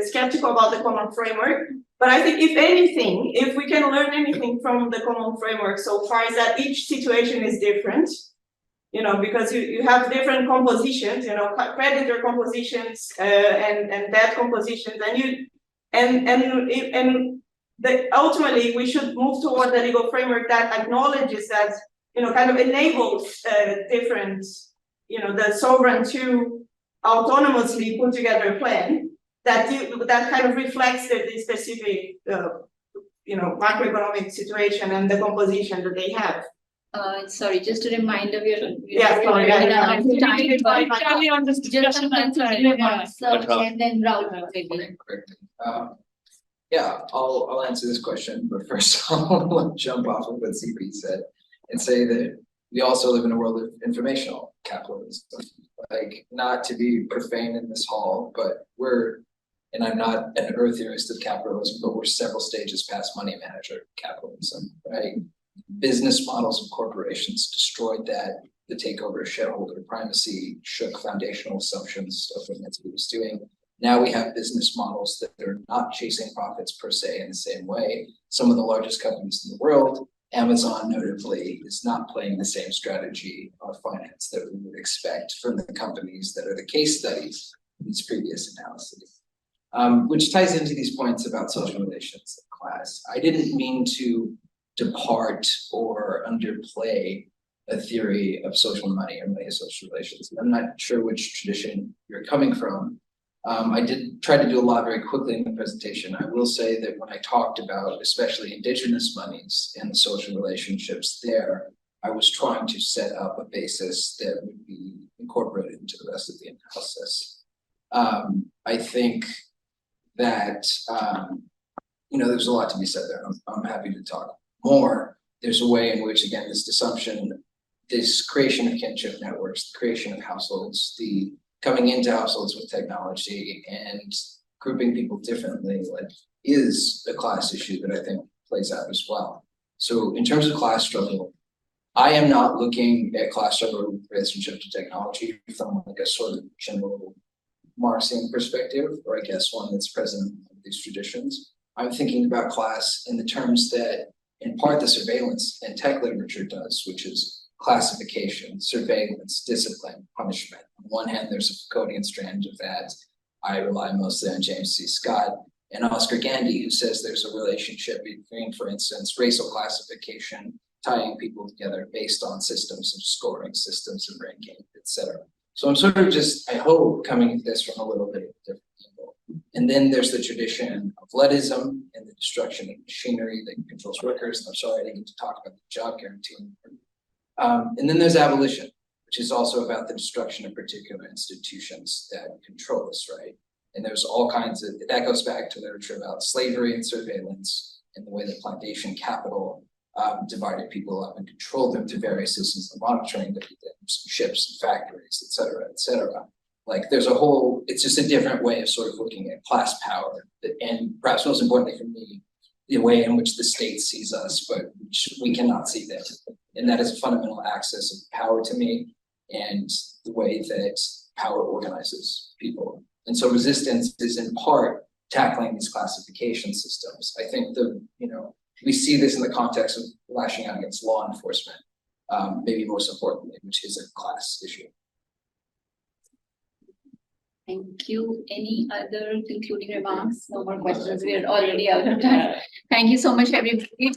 S15: skeptical about the common framework. But I think if anything, if we can learn anything from the common framework so far, is that each situation is different, you know, because you have different compositions, you know, creditor compositions and debt compositions, and ultimately, we should move toward a legal framework that acknowledges that, you know, kind of enables different, you know, the sovereign to autonomously put together a plan that kind of reflects the specific, you know, macroeconomic situation and the composition that they have.
S1: Sorry, just a reminder,
S3: Sorry, on this discussion.
S1: And then Raul maybe.
S4: Yeah, I'll answer this question, but first I'll jump off of what CP said and say that we also live in a world of informational capitalism. Like, not to be profane in this hall, but and I'm not an earth theorist of capitalism, but we're several stages past money manager capitalism, right? Business models of corporations destroyed that. The takeover of shareholder primacy shook foundational assumptions of what Nancy was doing. Now we have business models that are not chasing profits per se in the same way. Some of the largest companies in the world, Amazon notably, is not playing the same strategy of finance that we would expect from the companies that are the case studies in these previous analyses. Which ties into these points about social relations and class. I didn't mean to depart or underplay a theory of social money or money social relations. I'm not sure which tradition you're coming from. I did try to do a lot very quickly in the presentation. I will say that when I talked about especially indigenous monies and the social relationships there, I was trying to set up a basis that would be incorporated into the rest of the analysis. I think that, you know, there's a lot to be said there. I'm happy to talk more. There's a way in which, again, this assumption, this creation of kinship networks, the creation of households, the coming into households with technology and grouping people differently, like, is a class issue that I think plays out as well. So in terms of class struggle, I am not looking at class struggle in relationship to technology from like a sort of general Marxian perspective, or I guess one that's present in these traditions. I'm thinking about class in the terms that in part the surveillance and tech literature does, which is classification, surveillance, discipline, punishment. On one hand, there's a Foucauldian strand of that. I rely mostly on James C. Scott and Oscar Gandy, who says there's a relationship between, for instance, racial classification, tying people together based on systems of scoring, systems of ranking, etc. So I'm sort of just, I hope, coming at this from a little bit of a different angle. And then there's the tradition of Leadism and the destruction of machinery that controls workers. And I'm sorry I didn't get to talk about the job guarantee. And then there's abolition, which is also about the destruction of particular institutions that control us, right? And there's all kinds of, that goes back to literature about slavery and surveillance and the way that plantation capital divided people up and controlled them through various systems of monitoring, ships and factories, et cetera, et cetera. Like there's a whole, it's just a different way of sort of looking at class power. And perhaps most importantly for me, the way in which the state sees us, but which we cannot see that. And that is a fundamental access of power to me and the way that power organizes people. And so resistance is in part tackling these classification systems. I think we see this in the context of lashing out against law enforcement, maybe most importantly, which is a class issue.
S1: Thank you. Any other concluding remarks? No more questions. We are already out of time. Thank you so much, everybody.